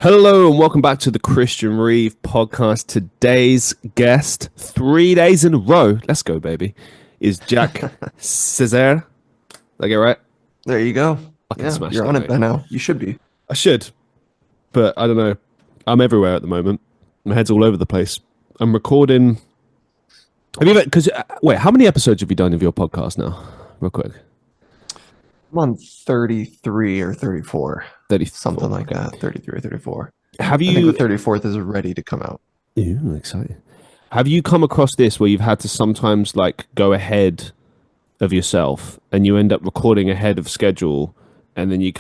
Hello and welcome back to the Christian Reeve Podcast. Today's guest, 3 days in a row, let's go baby, is Jack Sezer. Did I get it right? There you go. You're on it by now. You should be. I should, but I don't know. I'm everywhere at the moment. My head's all over the place. I'm recording. Wait, how many episodes have you done of your podcast now? Real quick. I'm on 33 or 34. 34. Something like that. 33 or 34. Have you? I think the 34th is ready to come out. Ooh, exciting. Have you come across this where you've had to sometimes like go ahead of yourself and you end up recording ahead of schedule and then you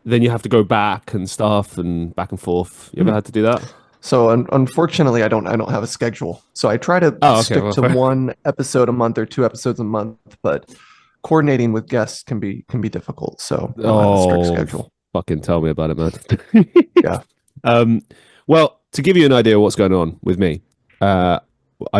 then you have to go back and stuff and back and forth? You ever had to do that? So unfortunately, I don't have a schedule. So I try to stick to one episode a month or 2 episodes a month, but coordinating with guests can be difficult. So I don't have a strict schedule. Fucking tell me about it, man. Yeah. Well, to give you an idea of what's going on with me, I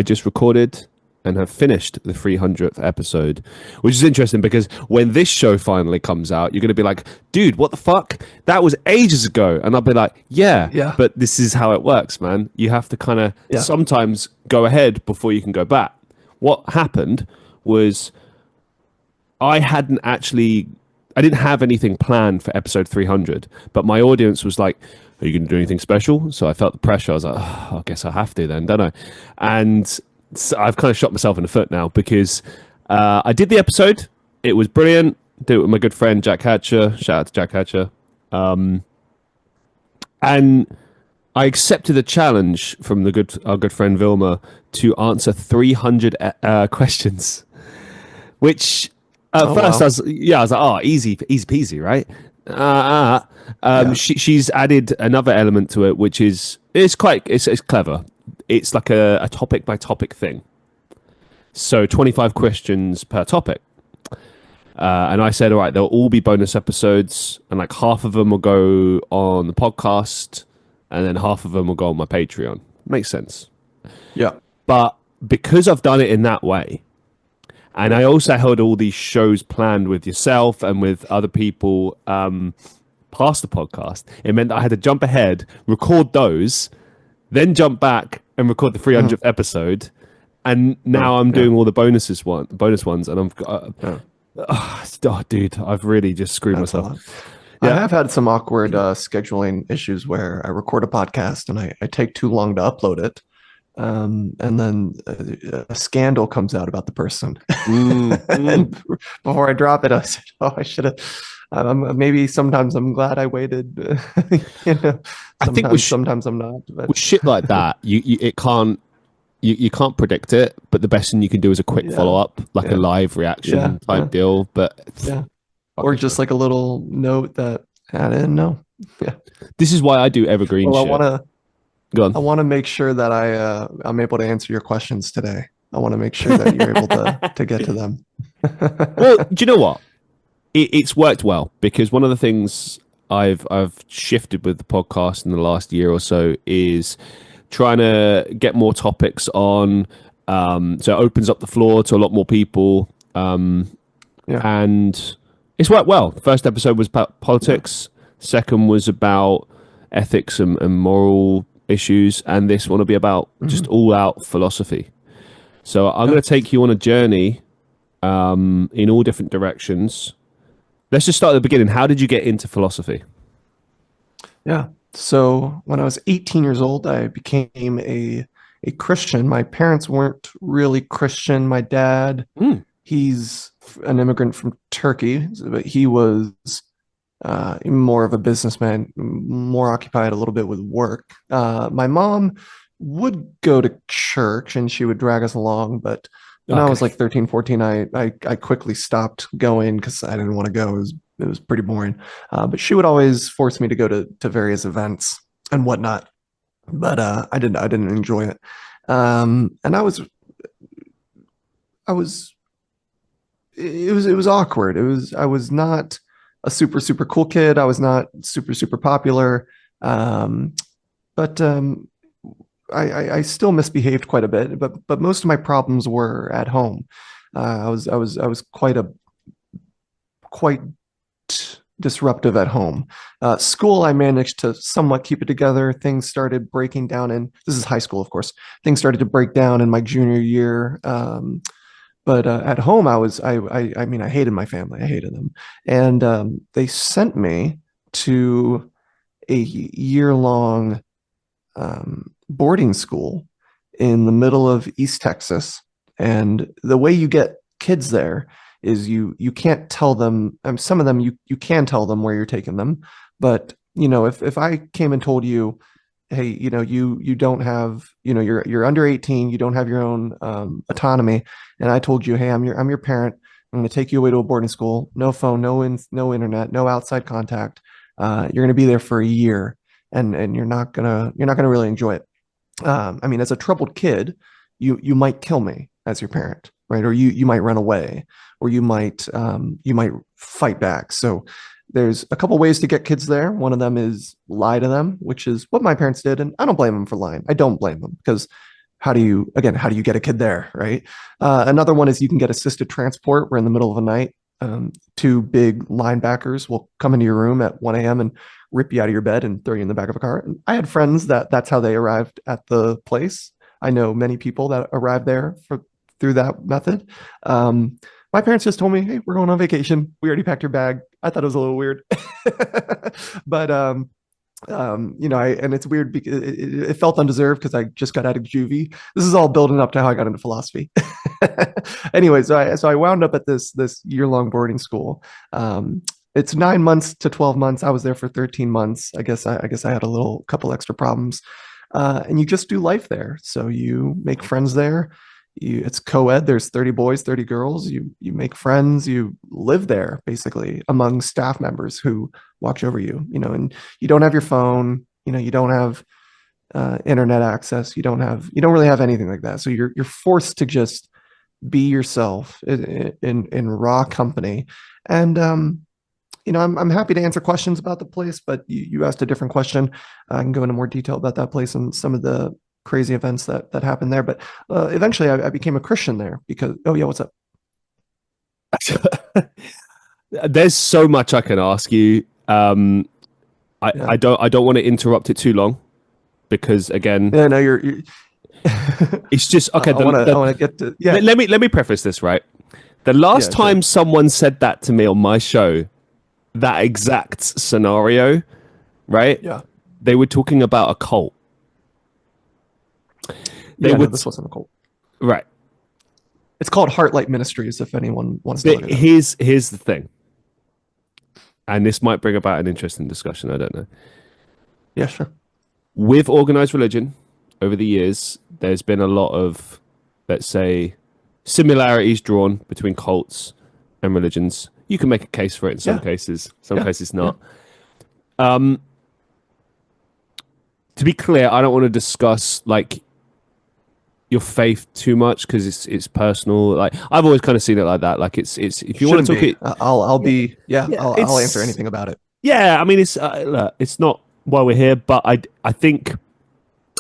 just recorded and have finished the 300th episode, which is interesting because when this show finally comes out, you're going to be like, dude, what the fuck? That was ages ago. And I'll be like, yeah, but this is how it works, man. You have to kind of sometimes go ahead before you can go back. What happened was I didn't have anything planned for episode 300, but my audience was like, are you going to do anything special? So I felt the pressure. I was like, I guess I have to then, don't I? And so I've kind of shot myself in the foot now because I did the episode. It was brilliant. Did it with my good friend, Jack Hatcher. Shout out to Jack Hatcher. And I accepted a challenge from our good friend Vilma to answer 300 questions, which at first I was like, easy peasy, right? She's added another element to it, which is it's clever. It's like a topic by topic thing. So 25 questions per topic. And I said, all right, there'll all be bonus episodes, and like half of them will go on the podcast, and then half of them will go on my Patreon. Makes sense. Yeah. But because I've done it in that way, and I also had all these shows planned with yourself and with other people past the podcast, it meant that I had to jump ahead, record those, then jump back and record the 300th episode. And now I'm doing all the bonus ones, and dude, I've really just screwed myself. Yeah. I have had some awkward scheduling issues where I record a podcast and I take too long to upload it. And then a scandal comes out about the person. And before I drop it, I said, I should have. Maybe sometimes I'm glad I waited. I think sometimes I'm not. But. With shit like that, you can't predict it. But the best thing you can do is a quick follow up, like a live reaction type deal. But or just like a little note that I didn't know. Yeah, this is why I do evergreen shit. I want to make sure that I'm able to answer your questions today. I want to make sure that you're able to get to them. Well, do you know what? It's worked well because one of the things I've shifted with the podcast in the last year or so is trying to get more topics on. So it opens up the floor to a lot more people. And it's worked well. The first episode was about politics. Second was about ethics and moral issues, and this one will be about just all out philosophy. So I'm going to take you on a journey in all different directions. Let's just start at the beginning. How did you get into philosophy? Yeah. So when I was 18 years old, I became a Christian. My parents weren't really Christian. My dad, he's an immigrant from Turkey, but he was more of a businessman, more occupied a little bit with work. My mom would go to church and she would drag us along, but when I was like 13, 14, I quickly stopped going because I didn't want to go. It was pretty boring. But she would always force me to go to various events and whatnot. But I didn't enjoy it. And it was awkward. I was not a super cool kid. I was not super popular. But I still misbehaved quite a bit, but most of my problems were at home. I was quite disruptive at home. School, I managed to somewhat keep it together. Things started breaking down, and this is high school, of course. Things started to break down in my junior year. But at home, I mean, I hated my family. I hated them. And they sent me to a year-long boarding school in the middle of East Texas. And the way you get kids there is you can't tell them, some of them you can tell them where you're taking them. But, if I came and told you, hey, you don't have, you're under 18, you don't have your own autonomy. And I told you, hey, I'm your parent. I'm going to take you away to a boarding school, no phone, no internet, no outside contact. You're going to be there for a year, and you're not gonna really enjoy it. I mean, as a troubled kid, you might kill me as your parent, right? Or you might run away, or you might fight back. So there's a couple ways to get kids there. One of them is lie to them, which is what my parents did, and I don't blame them for lying. I don't blame them, because how do you get a kid there, right? Another one is you can get assisted transport, where in the middle of the night, two big linebackers will come into your room at 1 a.m. and rip you out of your bed and throw you in the back of a car. And I had friends that's how they arrived at the place. I know many people that arrived there through that method. My parents just told me, hey, we're going on vacation. We already packed your bag. I thought it was a little weird. But, and it's weird because it felt undeserved, because I just got out of juvie. This is all building up to how I got into philosophy. Anyway, so I wound up at this year-long boarding school. It's 9 months to 12 months. I was there for 13 months. I guess I had a couple extra problems. And you just do life there. So you make friends there. It's co-ed. There's 30 boys, 30 girls. You make friends. You live there basically among staff members who watch over you. And you don't have your phone. You don't have internet access. You don't really have anything like that. So you're forced to just be yourself in raw company. And I'm happy to answer questions about the place, but you asked a different question. I can go into more detail about that place and some of the crazy events that happened there. But eventually I became a Christian there because, oh yeah, what's up? There's so much I can ask you. I don't want to interrupt it too long, because again, yeah, no, you're it's just okay. I want to get to, yeah. Let me preface this, right? The last time someone said that to me on my show, that exact scenario, right? Yeah. They were talking about a cult. This wasn't a cult. Right. It's called Heartlight Ministries, if anyone wants to look it up. Here's the thing. And this might bring about an interesting discussion, I don't know. Yeah, sure. With organized religion, over the years, there's been a lot of, let's say, similarities drawn between cults and religions. You can make a case for it in some cases, some cases not. Yeah. To be clear, I don't want to discuss like your faith too much, because it's personal. Like I've always kind of seen it like that. Like it's if you want to talk it, I'll answer anything about it. Yeah, I mean it's not why we're here, but I think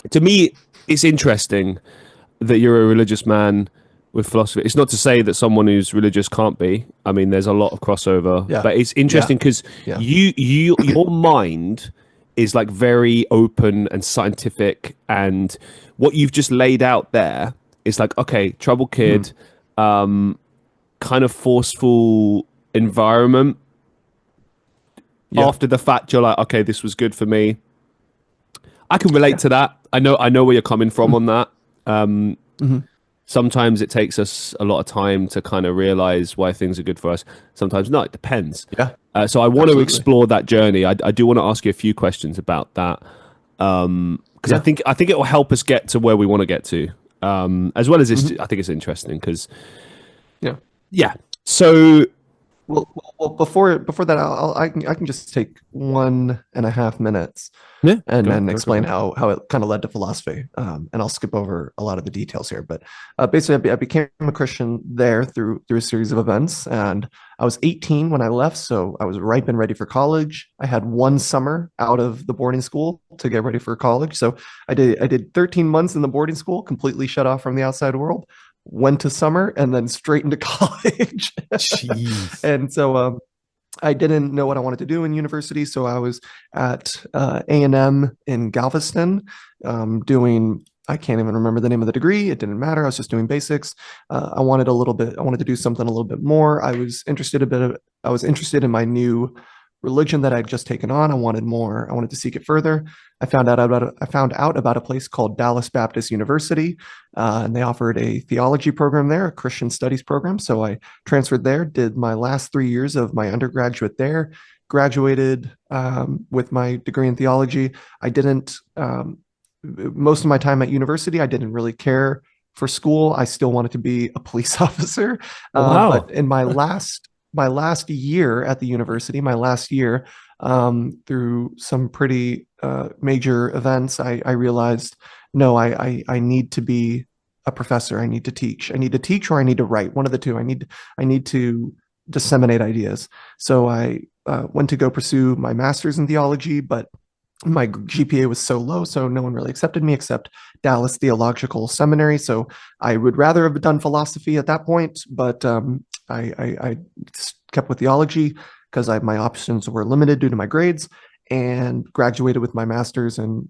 to me it's interesting that you're a religious man with philosophy. It's not to say that someone who's religious can't be. I mean, there's a lot of crossover, but it's interesting because your mind is like very open and scientific, and what you've just laid out there is like, okay, troubled kid, kind of forceful environment. After the fact, you're like, okay, this was good for me. I can relate to that. I know where you're coming from on that. Sometimes it takes us a lot of time to kind of realize why things are good for us. Sometimes not. It depends. Yeah. So I want to explore that journey. I do want to ask you a few questions about that, because I think it will help us get to where we want to get to, as well as I think it's interesting because, yeah. So, well, before that, I can just take 1.5 minutes. And then explain how it kind of led to philosophy. And I'll skip over a lot of the details here. But basically, I became a Christian there through a series of events. And I was 18 when I left, so I was ripe and ready for college. I had 1 summer out of the boarding school to get ready for college. So I did 13 months in the boarding school, completely shut off from the outside world. Went to summer and then straight into college. Jeez. And so I didn't know what I wanted to do in university, so I was at A&M in Galveston doing. I can't even remember the name of the degree. It didn't matter. I was just doing basics. I wanted a little bit. I wanted to do something a little bit more. I was interested in my new religion that I'd just taken on. I wanted more. I wanted to seek it further. I found out about a place called Dallas Baptist University, and they offered a theology program there, a Christian studies program. So I transferred there, did my last 3 years of my undergraduate there, graduated with my degree in theology. I didn't. Most of my time at university, I didn't really care for school. I still wanted to be a police officer. Wow. But in my last year at the university, through some pretty major events, I realized, no, I need to be a professor. I need to teach. I need to teach, or I need to write. One of the two. I need to disseminate ideas. So I went to go pursue my master's in theology, but my GPA was so low, so no one really accepted me except Dallas Theological Seminary. So I would rather have done philosophy at that point, but I kept with theology because my options were limited due to my grades, and graduated with my master's in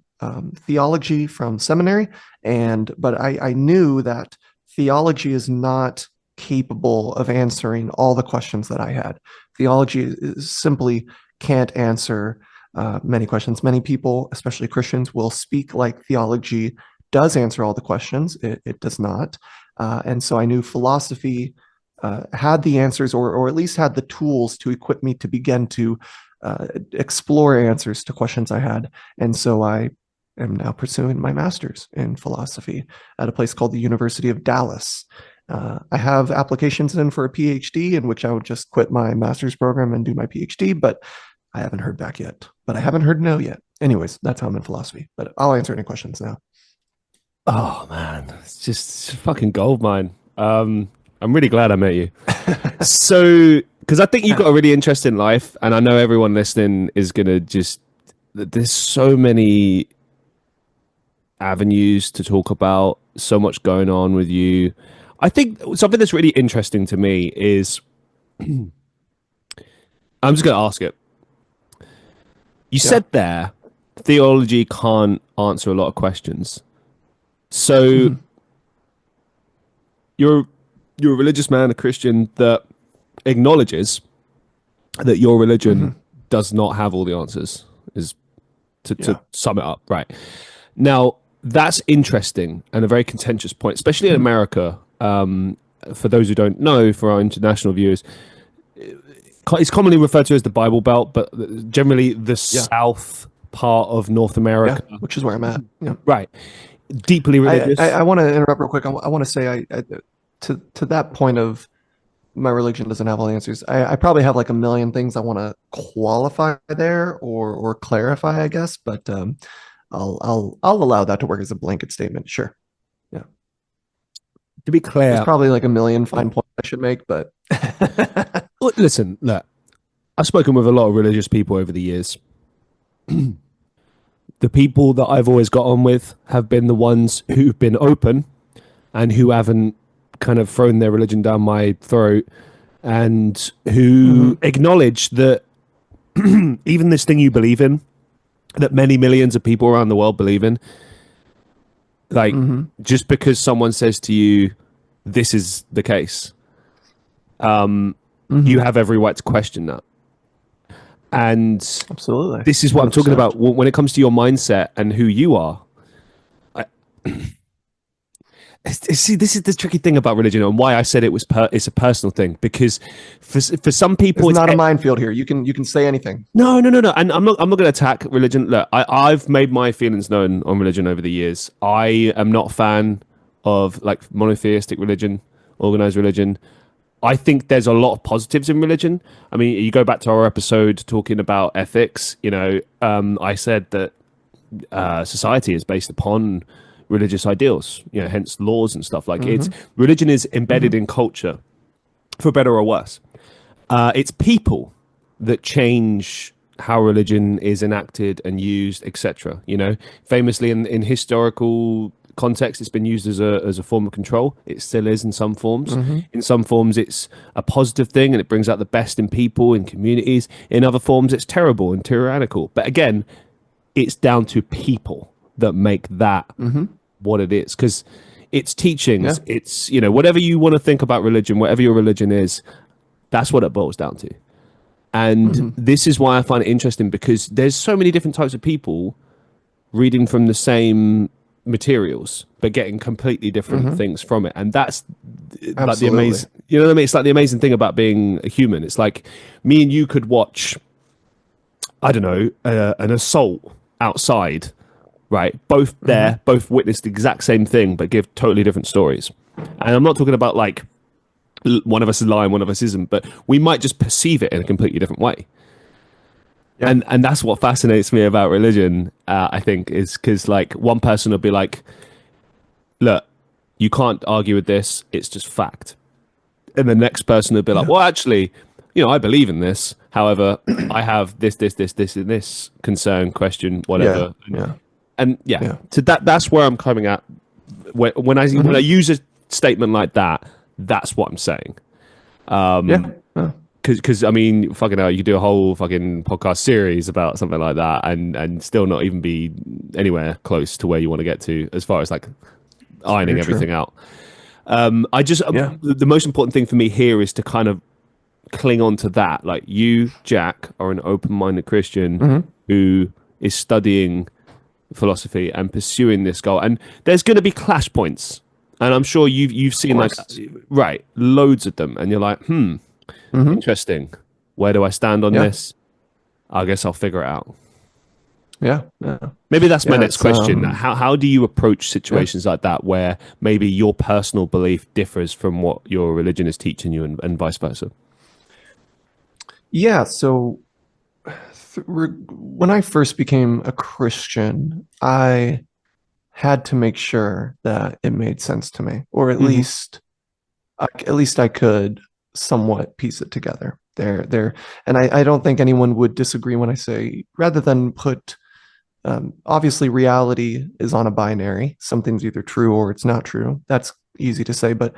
theology from seminary. But I knew that theology is not capable of answering all the questions that I had. Theology simply can't answer many questions. Many people, especially Christians, will speak like theology does answer all the questions. It does not. And so I knew philosophy had the answers, or at least had the tools to equip me to begin to explore answers to questions I had. And so I am now pursuing my master's in philosophy at a place called the University of Dallas. I have applications in for a PhD, in which I would just quit my master's program and do my PhD, but I haven't heard back yet. But I haven't heard no yet. Anyways, that's how I'm in philosophy. But I'll answer any questions now. Oh man, it's just fucking gold mine. I'm really glad I met you. So, because I think you've got a really interesting life, and I know everyone listening is gonna just. There's so many avenues to talk about, so much going on with you. I think something that's really interesting to me is, I'm just gonna ask it. You said there, theology can't answer a lot of questions. So you're a religious man, a Christian that acknowledges that your religion does not have all the answers, is to sum it up. Right. Now, that's interesting and a very contentious point, especially in America. For those who don't know, for our international viewers, it's commonly referred to as the Bible Belt, but generally the south part of North America, which is where I'm at. Yeah. Right. Deeply religious. I want to interrupt real quick. I want to say to that point of my religion doesn't have all the answers. I probably have like a million things I want to qualify there or clarify, I guess, but I'll allow that to work as a blanket statement. Sure. Yeah. To be clear, there's probably like a million fine points I should make, but listen, look, I've spoken with a lot of religious people over the years. The people that I've always got on with have been the ones who've been open and who haven't kind of thrown their religion down my throat, and who acknowledge that even this thing you believe in, that many millions of people around the world believe in, like just because someone says to you, this is the case, you have every right to question that. And absolutely, this is what 100%. I'm talking about when it comes to your mindset and who you are. See, this is the tricky thing about religion, and why I said it's a personal thing, because for some people, it's not a minefield here. You can say anything. No, and I'm not going to attack religion. Look, I've made my feelings known on religion over the years. I am not a fan of like monotheistic religion, organized religion. I think there's a lot of positives in religion. I mean, you go back to our episode talking about ethics. I said that society is based upon religious ideals, hence laws and stuff like it's religion is embedded in culture, for better or worse. It's people that change how religion is enacted and used, etc. Famously in historical context, it's been used as a form of control. It still is in some forms. Mm-hmm. In some forms, it's a positive thing and it brings out the best in people, in communities. In other forms, it's terrible and tyrannical. But again, it's down to people that make that Mm-hmm. what it is, because it's teachings. Yeah. It's, whatever you want to think about religion, whatever your religion is, that's what it boils down to. And Mm-hmm. this is why I find it interesting, because there's so many different types of people reading from the same materials but getting completely different Mm-hmm. things from it. And that's like the Absolutely. amazing, you know what I mean? It's like the amazing thing about being a human. It's like me and you could watch, I don't know, an assault outside, right? Both there, Mm-hmm. both witnessed the exact same thing but give totally different stories. And I'm not talking about like one of us is lying, one of us isn't, but we might just perceive it in a completely different way. Yeah. And that's what fascinates me about religion, I think, is because like one person will be like, look, you can't argue with this, it's just fact. And the next person will be like, Yeah. well, actually, I believe in this. However, I have this, and this concern, question, whatever. Yeah. And Yeah. so that's where I'm coming at. When I use a statement like that, that's what I'm saying. Yeah. Because I mean, fucking hell, you could do a whole fucking podcast series about something like that, and still not even be anywhere close to where you want to get to as far as like ironing Very true. everything out. The most important thing for me here is to kind of cling on to that. Like you, Jack, are an open-minded Christian Mm-hmm. who is studying philosophy and pursuing this goal, and there's going to be clash points, and I'm sure you've seen like loads of them, and you're like, Mm-hmm. interesting. Where do I stand on Yeah. this? I guess I'll figure it out. Yeah. Yeah. Maybe that's my Yeah, next it's, question. How do you approach situations like that where maybe your personal belief differs from what your religion is teaching you, and vice versa? Yeah. So when I first became a Christian, I had to make sure that it made sense to me, or at least I could somewhat piece it together. And I don't think anyone would disagree when I say, rather than put, obviously reality is on a binary. Something's either true or it's not true. That's easy to say, but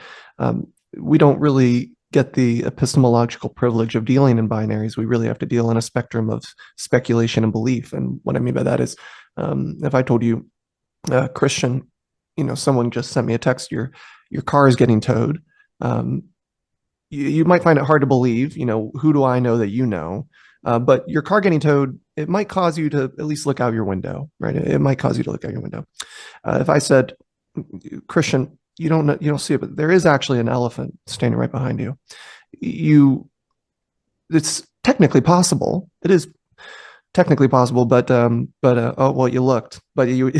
we don't really get the epistemological privilege of dealing in binaries. We really have to deal in a spectrum of speculation and belief. And what I mean by that is, if I told you, Christian, someone just sent me a text, your car is getting towed. You might find it hard to believe, who do I know that you know? But your car getting towed, it might cause you to at least look out your window, right? It might cause you to look out your window. If I said, Christian, you don't see it, but there is actually an elephant standing right behind you. It's technically possible. It is technically possible, but oh well, you looked, but you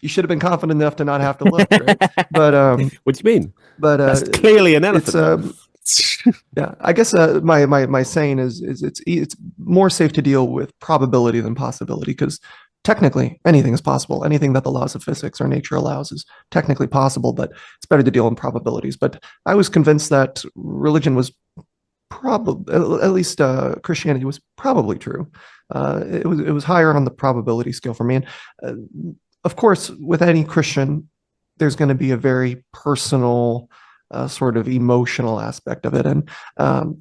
you should have been confident enough to not have to look, right? But what do you mean? But that's clearly an elephant. Yeah, I guess my saying is it's more safe to deal with probability than possibility, because technically anything is possible. Anything that the laws of physics or nature allows is technically possible, but it's better to deal in probabilities. But I was convinced that religion was probably, at least Christianity was probably true. It was higher on the probability scale for me. And of course, with any Christian, there's going to be a very personal, sort of emotional aspect of it. And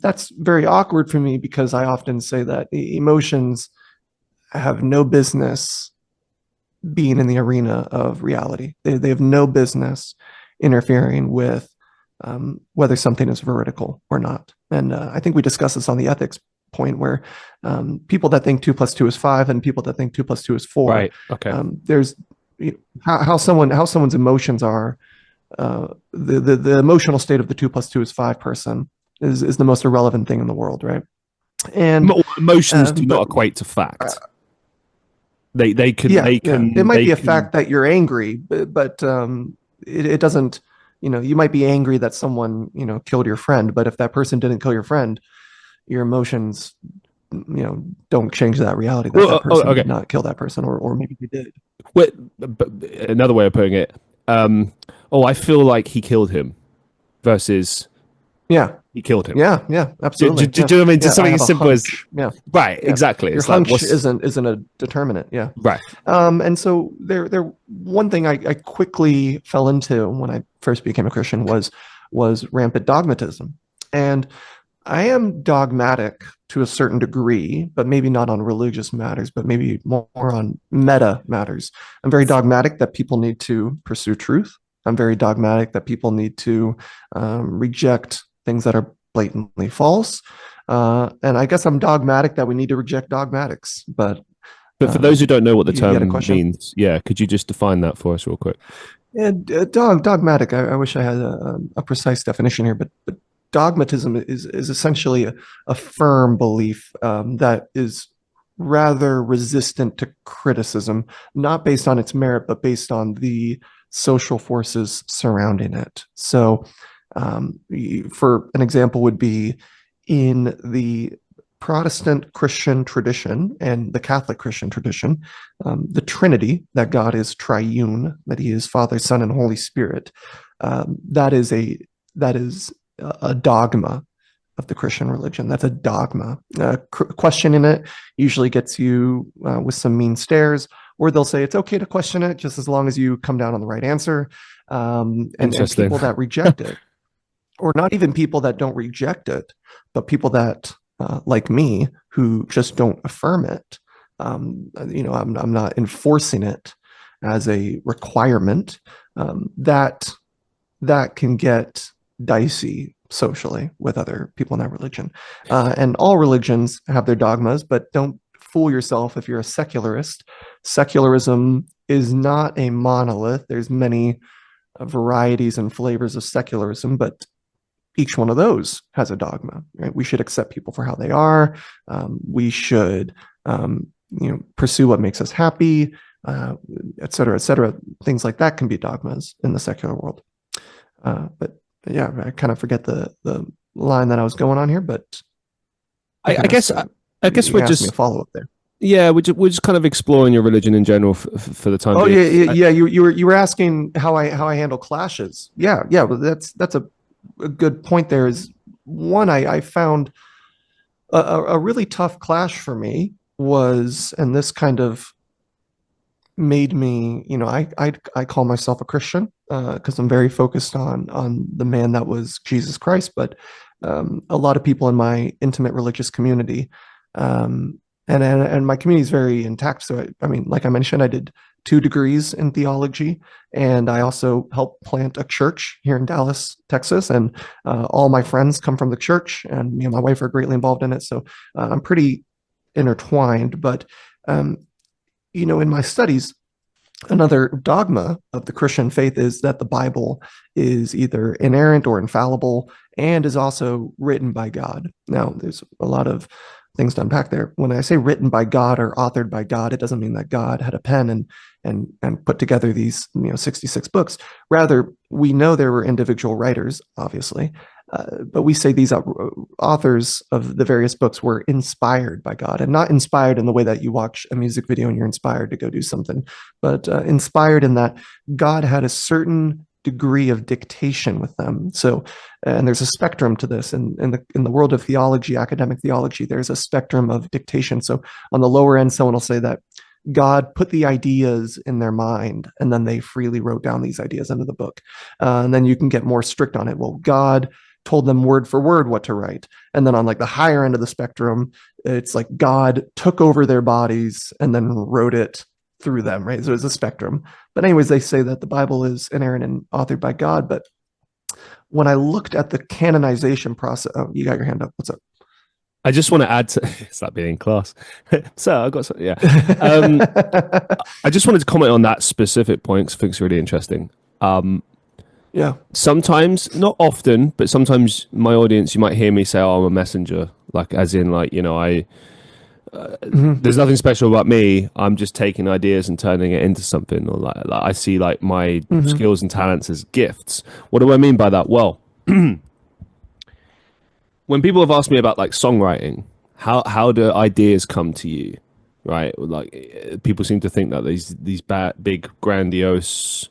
that's very awkward for me, because I often say that emotions have no business being in the arena of reality. They have no business interfering with whether something is veridical or not. And I think we discussed this on the ethics point, where people that think 2 + 2 is 5 and people that think 2 + 2 is 4. Right. Okay. There's how someone's emotions are. The emotional state of the 2 + 2 is 5 person is the most irrelevant thing in the world, right? And emotions do not equate to fact. They can. It might be a fact that you're angry, but it doesn't. You might be angry that someone killed your friend, but if that person didn't kill your friend, your emotions don't change that reality that that person did not kill that person, or maybe he did. Well, another way of putting it, I feel like he killed him, versus he killed him. Yeah, yeah, absolutely. Do you know what I mean? Yeah, Just something I as have a simple as hunch. Yeah, right, yeah. exactly. Your It's like hunch isn't a determinant. Yeah. right. And so there one thing I quickly fell into when I first became a Christian was rampant dogmatism. And I am dogmatic to a certain degree, but maybe not on religious matters, but maybe more on meta matters. I'm very dogmatic that people need to pursue truth. I'm very dogmatic that people need to reject things that are blatantly false. And I guess I'm dogmatic that we need to reject dogmatics. But for those who don't know what the you had a term question? means, yeah, could you just define that for us real quick? Yeah, dogmatic. I wish I had a precise definition here, but dogmatism is essentially a firm belief that is rather resistant to criticism, not based on its merit, but based on the social forces surrounding it. So, for an example, would be in the Protestant Christian tradition and the Catholic Christian tradition, the Trinity, that God is triune, that He is Father, Son, and Holy Spirit. That is a dogma of the Christian religion. That's a dogma. Questioning it usually gets you with some mean stares, or they'll say it's okay to question it just as long as you come down on the right answer. And people that reject it, or not even people that don't reject it, but people that like me who just don't affirm it. I'm not enforcing it as a requirement. That can get dicey socially with other people in that religion. And all religions have their dogmas, but don't fool yourself if you're a secularist. Secularism is not a monolith. There's many varieties and flavors of secularism, but each one of those has a dogma, right? We should accept people for how they are. We should, pursue what makes us happy, et cetera, et cetera. Things like that can be dogmas in the secular world. But yeah, I kind of forget the line that I was going on here, but I guess we're just follow up there. Yeah, we're just kind of exploring your religion in general for the time. Oh being. Yeah. You were asking how I handle clashes. Yeah. Well, that's a good point. There is one I found a really tough clash for me was, and this kind of made me, I call myself a Christian because I'm very focused on the man that was Jesus Christ, but a lot of people in my intimate religious community, and my community is very intact. So I mean, like I mentioned, I did 2 degrees in theology, and I also helped plant a church here in Dallas, Texas, and all my friends come from the church, and me and my wife are greatly involved in it. So I'm pretty intertwined. But in my studies, another dogma of the Christian faith is that the Bible is either inerrant or infallible and is also written by God. Now, there's a lot of things to unpack there. When I say written by God or authored by God, it doesn't mean that God had a pen and put together these 66 books. Rather, we know there were individual writers, obviously, but we say these authors of the various books were inspired by God, and not inspired in the way that you watch a music video and you're inspired to go do something, but inspired in that God had a certain degree of dictation with them. So, and there's a spectrum to this. In the world of theology, academic theology, there's a spectrum of dictation. So on the lower end, someone will say that God put the ideas in their mind, and then they freely wrote down these ideas into the book. And then you can get more strict on it. Well, God told them word for word what to write. And then on like the higher end of the spectrum, it's like God took over their bodies and then wrote it through them, right? So it's a spectrum. But anyways, they say that the Bible is inerrant and authored by God. But when I looked at the canonization process, oh, you got your hand up. What's up? I just want to add to it's like being in class. So I got something. Yeah. I just wanted to comment on that specific point because I think it's really interesting. Yeah. Sometimes, not often, but sometimes my audience, you might hear me say, "Oh, I'm a messenger," like as in, like I. There's nothing special about me. I'm just taking ideas and turning it into something, or like I see like my skills and talents as gifts. What do I mean by that? Well, when people have asked me about like songwriting, how do ideas come to you, right? Like people seem to think that these big grandiose,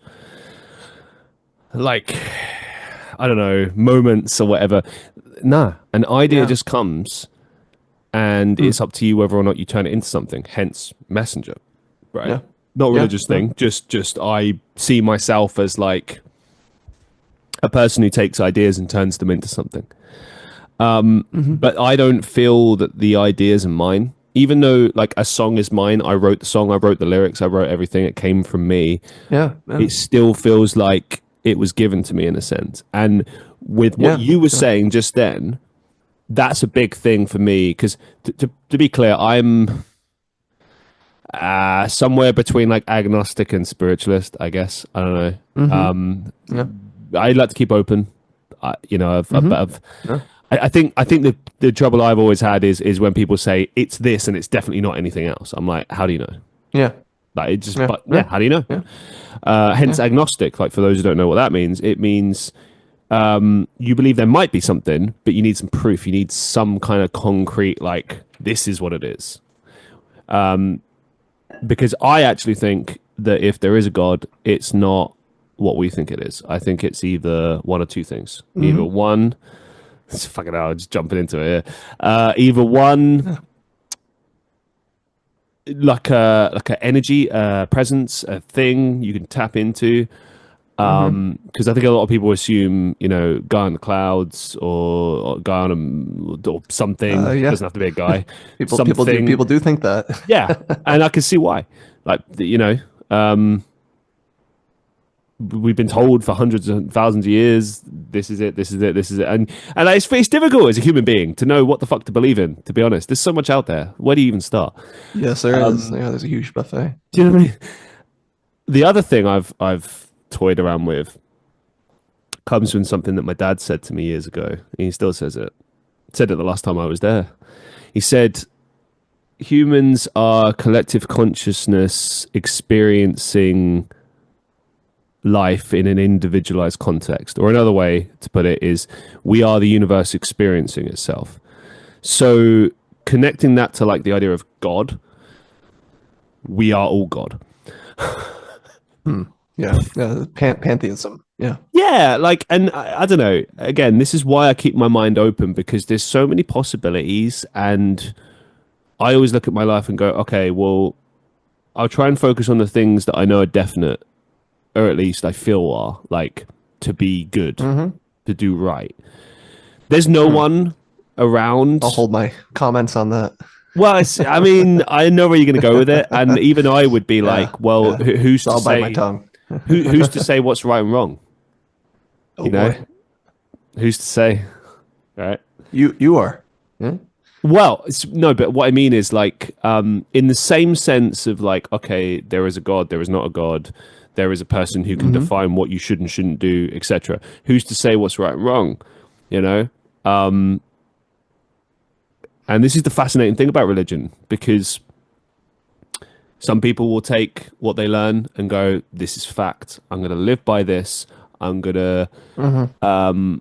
like I don't know, moments or whatever. Nah, an idea Yeah. just comes, and it's up to you whether or not you turn it into something. Hence, messenger, right? Yeah. Not a Yeah. religious thing. Just I see myself as like a person who takes ideas and turns them into something. But I don't feel that the ideas are mine. Even though like a song is mine, I wrote the song, I wrote the lyrics, I wrote everything. It came from me. Yeah. Yeah. It still feels like it was given to me in a sense. And with what you were saying just then, that's a big thing for me. Because to be clear, I'm somewhere between like agnostic and spiritualist, I guess. I don't know. I like to keep open. I think the trouble I've always had is when people say it's this and it's definitely not anything else. I'm like, how do you know? Yeah. Like it just, how do you know? Yeah. Hence agnostic. Like for those who don't know what that means, it means you believe there might be something, but you need some proof. You need some kind of concrete, like this is what it is. Because I actually think that if there is a God, it's not what we think it is. I think it's either one or two things. Either one. It's fucking hell, just jumping into it here. Either one, like a energy, presence, a thing you can tap into. Because I think a lot of people assume, guy on the clouds or guy on or something. Doesn't have to be a guy. People do think that. Yeah, and I can see why. Like we've been told for hundreds of thousands of years, this is it, and it's difficult as a human being to know what the fuck to believe in. To be honest, there's so much out there. Where do you even start? Yes, there is. Yeah, there's a huge buffet. Do you know what I mean? The other thing I've toyed around with comes from something that my dad said to me years ago. And he still says it. Said it the last time I was there. He said, humans are collective consciousness experiencing life in an individualized context. Or another way to put it is, we are the universe experiencing itself. So connecting that to like the idea of God, we are all God. Yeah, pantheism. Yeah, like, and I don't know. Again, this is why I keep my mind open, because there's so many possibilities, and I always look at my life and go, okay, well, I'll try and focus on the things that I know are definite, or at least I feel are, like, to be good, to do right. There's no one around. I'll hold my comments on that. Well, I mean, I know where you're going to go with it, and even I would be like, well, who's to say? Bite my tongue. Who's to say what's right and wrong? Oh, boy. Who's to say? Right? You are. Yeah? Well, no, but what I mean is like, in the same sense of like, okay, there is a God, there is not a God, there is a person who can define what you should and shouldn't do, etc. Who's to say what's right and wrong? And this is the fascinating thing about religion, because some people will take what they learn and go, this is fact. I'm going to live by this. I'm going to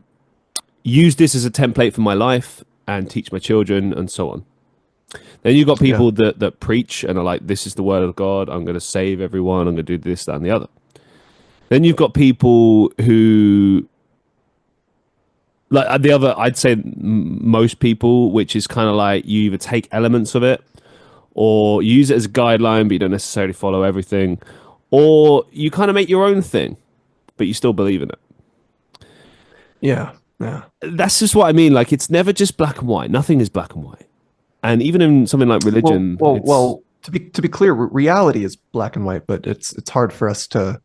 use this as a template for my life and teach my children and so on. Then you've got people that preach and are like, this is the word of God. I'm going to save everyone. I'm going to do this, that, and the other. Then you've got people who, like the other, I'd say most people, which is kind of like you either take elements of it or you use it as a guideline, but you don't necessarily follow everything, or you kind of make your own thing, but you still believe in it. Yeah. That's just what I mean. Like, it's never just black and white. Nothing is black and white. And even in something like religion, well, to be clear, reality is black and white, but it's hard for us to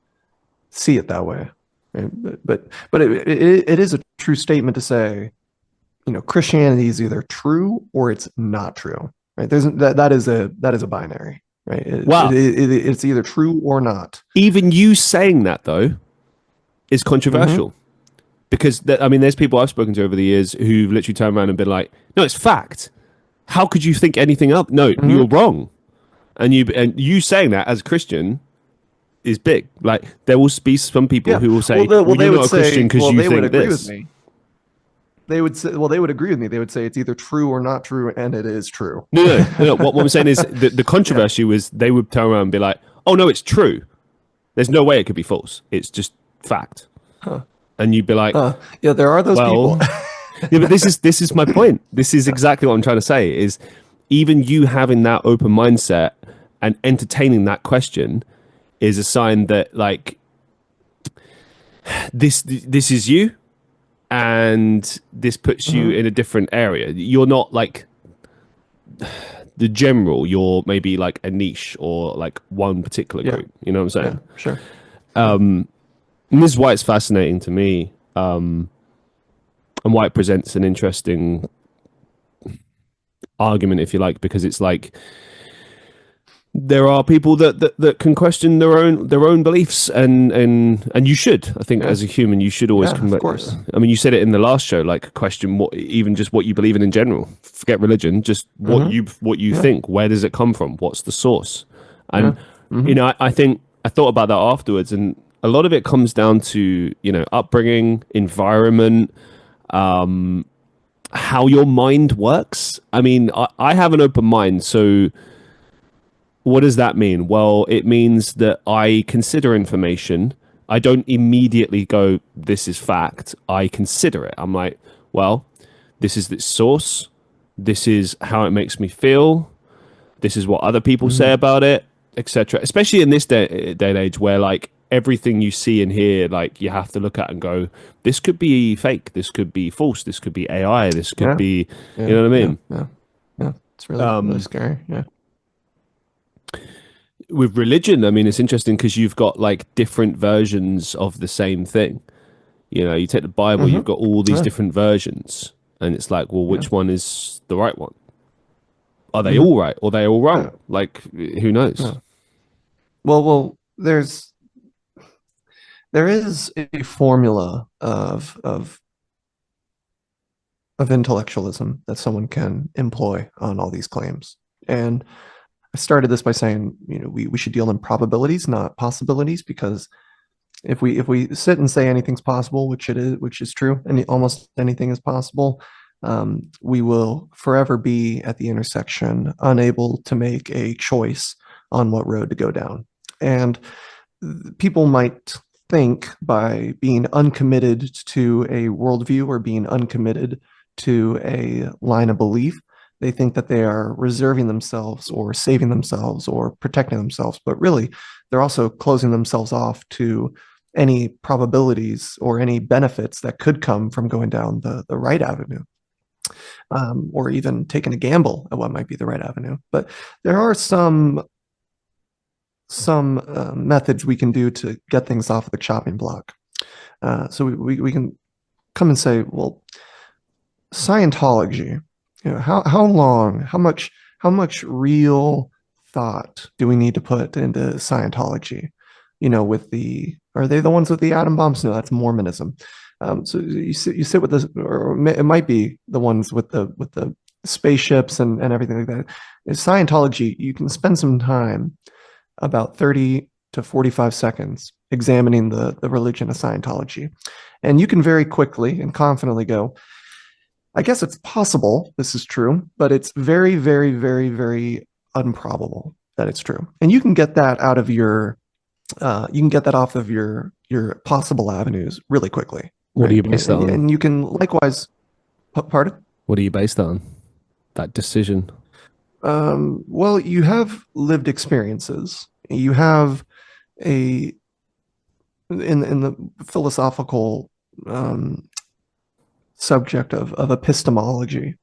see it that way. Right? But it is a true statement to say, Christianity is either true or it's not true. Right? That is a binary. Right? Wow. It's either true or not. Even you saying that though is controversial. Because there's people I've spoken to over the years who've literally turned around and been like, "No, it's fact. How could you think anything else? No, you're wrong." And you saying that as a Christian is big. Like, there will be some people who will say, "Well, you're not a Christian because you think this." They would say, "Well, they would agree with me. They would say it's either true or not true, and it is true." No. What I'm saying is the controversy was they would turn around and be like, "Oh no, it's true. There's no way it could be false. It's just fact." And you'd be like, there are those people. Yeah, but this is my point. This is exactly what I'm trying to say. Is even you having that open mindset and entertaining that question is a sign that like this is you, and this puts you in a different area. You're not like the general. You're maybe like a niche or like one particular group. You know what I'm saying? Yeah, sure. And this is why it's fascinating to me, and why it presents an interesting argument, if you like, because it's like there are people that can question their own beliefs, and you should. I think as a human, you should always. Of course. I mean, you said it in the last show, like question what, even just what you believe in general. Forget religion, just what you think. Where does it come from? What's the source? And you know, I think I thought about that afterwards, and a lot of it comes down to, you know, upbringing, environment, how your mind works. I mean, I have an open mind, so what does that mean? Well, it means that I consider information. I don't immediately go, this is fact. I consider it. I'm like, well, this is the source. This is how it makes me feel. This is what other people say about it, etc. Especially in this day and age where like everything you see and hear, like you have to look at and go, this could be fake. This could be false. This could be AI. This could be, you know what I mean? Yeah. It's really, really scary. Yeah. With religion, I mean, it's interesting because you've got like different versions of the same thing. You know, you take the Bible, you've got all these different versions, and it's like, well, which one is the right one? Are they all right, or are they all wrong? Like, who knows? Well, there is a formula of intellectualism that someone can employ on all these claims, and I started this by saying, you know, we should deal in probabilities, not possibilities, because if we sit and say anything's possible, which is true, and almost anything is possible, we will forever be at the intersection, unable to make a choice on what road to go down. And people might think by being uncommitted to a worldview or being uncommitted to a line of belief, they think that they are reserving themselves or saving themselves or protecting themselves, but really they're also closing themselves off to any probabilities or any benefits that could come from going down the right avenue, or even taking a gamble at what might be the right avenue. But there are some methods we can do to get things off of the chopping block. So we can come and say, well, Scientology, you know, how much real thought do we need to put into Scientology? You know, are they the ones with the atom bombs? No, that's Mormonism. So you sit with this, or it might be the ones with the spaceships and everything like that. In Scientology, you can spend some time, about 30 to 45 seconds, examining the religion of Scientology, and you can very quickly and confidently go, I guess it's possible this is true, but it's very, very, very, very improbable that it's true. And you can get that out of your, off of your possible avenues really quickly. What are you based on? And you can likewise, pardon? What are you based on? That decision? Well, you have lived experiences. You have in the philosophical subject of epistemology,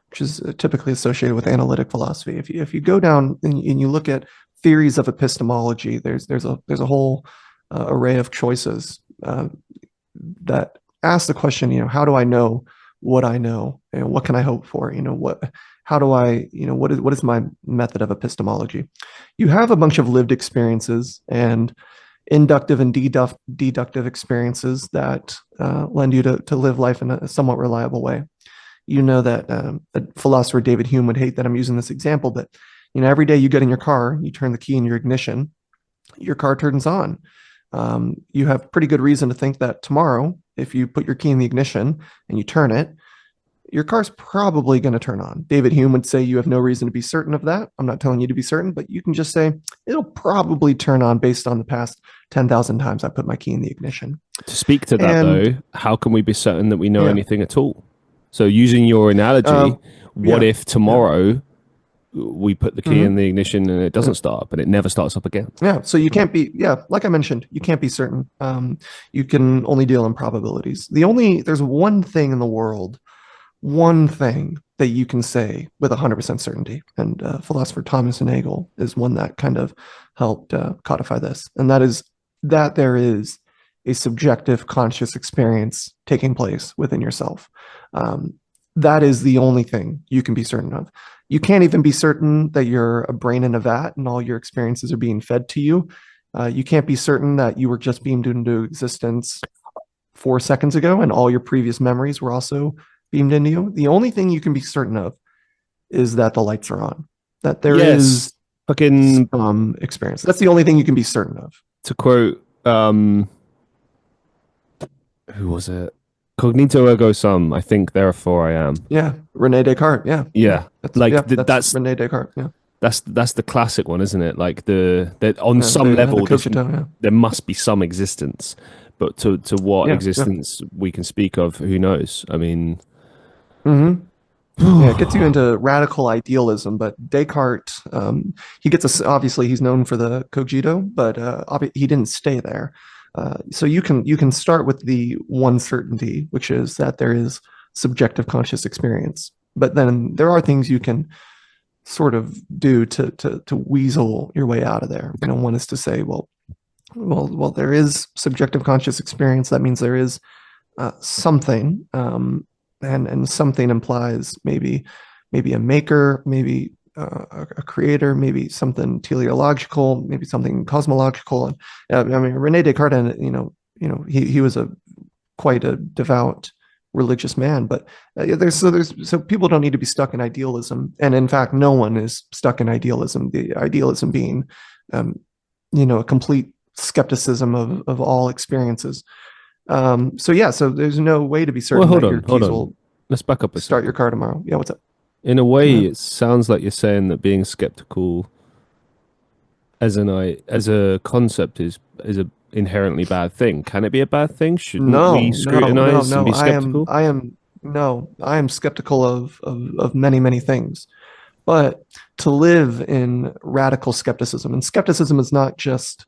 which is typically associated with analytic philosophy. If you go down and you look at theories of epistemology, there's a whole array of choices that ask the question, you know, how do I know what I know, and what can I hope for? You know, how do I, you know, what is my method of epistemology? You have a bunch of lived experiences and inductive and deductive experiences that lend you to live life in a somewhat reliable way. You know that a philosopher, David Hume, would hate that I'm using this example, but you know, every day you get in your car, you turn the key in your ignition, your car turns on. You have pretty good reason to think that tomorrow, if you put your key in the ignition and you turn it, your car's probably going to turn on. David Hume would say you have no reason to be certain of that. I'm not telling you to be certain, but you can just say it'll probably turn on based on the past 10,000 times I put my key in the ignition. To speak to that, though, how can we be certain that we know anything at all? So using your analogy, what Yeah, if tomorrow we put the key in the ignition and it doesn't start up and it never starts up again? yeah. So you can't be, like I mentioned, you can't be certain. You can only deal in probabilities. There's one thing in the world, one thing that you can say with 100% certainty, and philosopher Thomas Nagel is one that kind of helped codify this, and that is that there is a subjective conscious experience taking place within yourself. That is the only thing you can be certain of. You can't even be certain that you're a brain in a vat and all your experiences are being fed to you. You can't be certain that you were just beamed into existence 4 seconds ago and all your previous memories were also beamed into you. The only thing you can be certain of is that the lights are on, that there is fucking experience. That's the only thing you can be certain of. To quote, who was it? Cognito ergo sum. I think therefore I am. Yeah, Rene Descartes. Yeah. That's Rene Descartes. Yeah, that's the classic one, isn't it? Like on some level, there must be some existence, but to what existence we can speak of, who knows? I mean, it gets you into radical idealism. But Descartes, obviously he's known for the cogito, but he didn't stay there. So you can start with the one certainty, which is that there is subjective conscious experience. But then there are things you can sort of do to weasel your way out of there. One is to say, well, there is subjective conscious experience. That means there is something, and something implies maybe a maker, maybe a creator, maybe something teleological, maybe something cosmological. And I mean, Rene Descartes, he was quite a devout religious man, but so people don't need to be stuck in idealism. And in fact, no one is stuck in idealism. The idealism being, a complete skepticism of all experiences. So there's no way to be certain that your keys will Let's back up. Start your car tomorrow. Yeah, what's up? In a way, it sounds like you're saying that being skeptical as a concept is an inherently bad thing. Can it be a bad thing? Shouldn't we scrutinize and be skeptical? I am skeptical of many, many things. But to live in radical skepticism, and skepticism is not just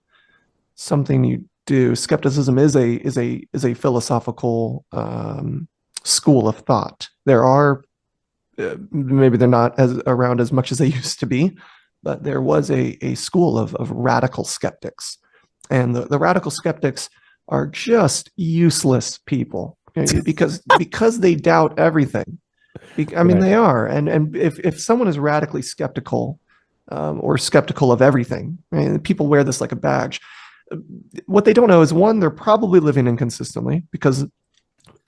something you do. Skepticism is a philosophical school of thought. There are maybe they're not around as much as they used to be, but there was a school of radical skeptics, and the radical skeptics are just useless people because they doubt everything. I mean, they are, and if someone is radically skeptical or skeptical of everything, I mean, people wear this like a badge. What they don't know is, one, they're probably living inconsistently, because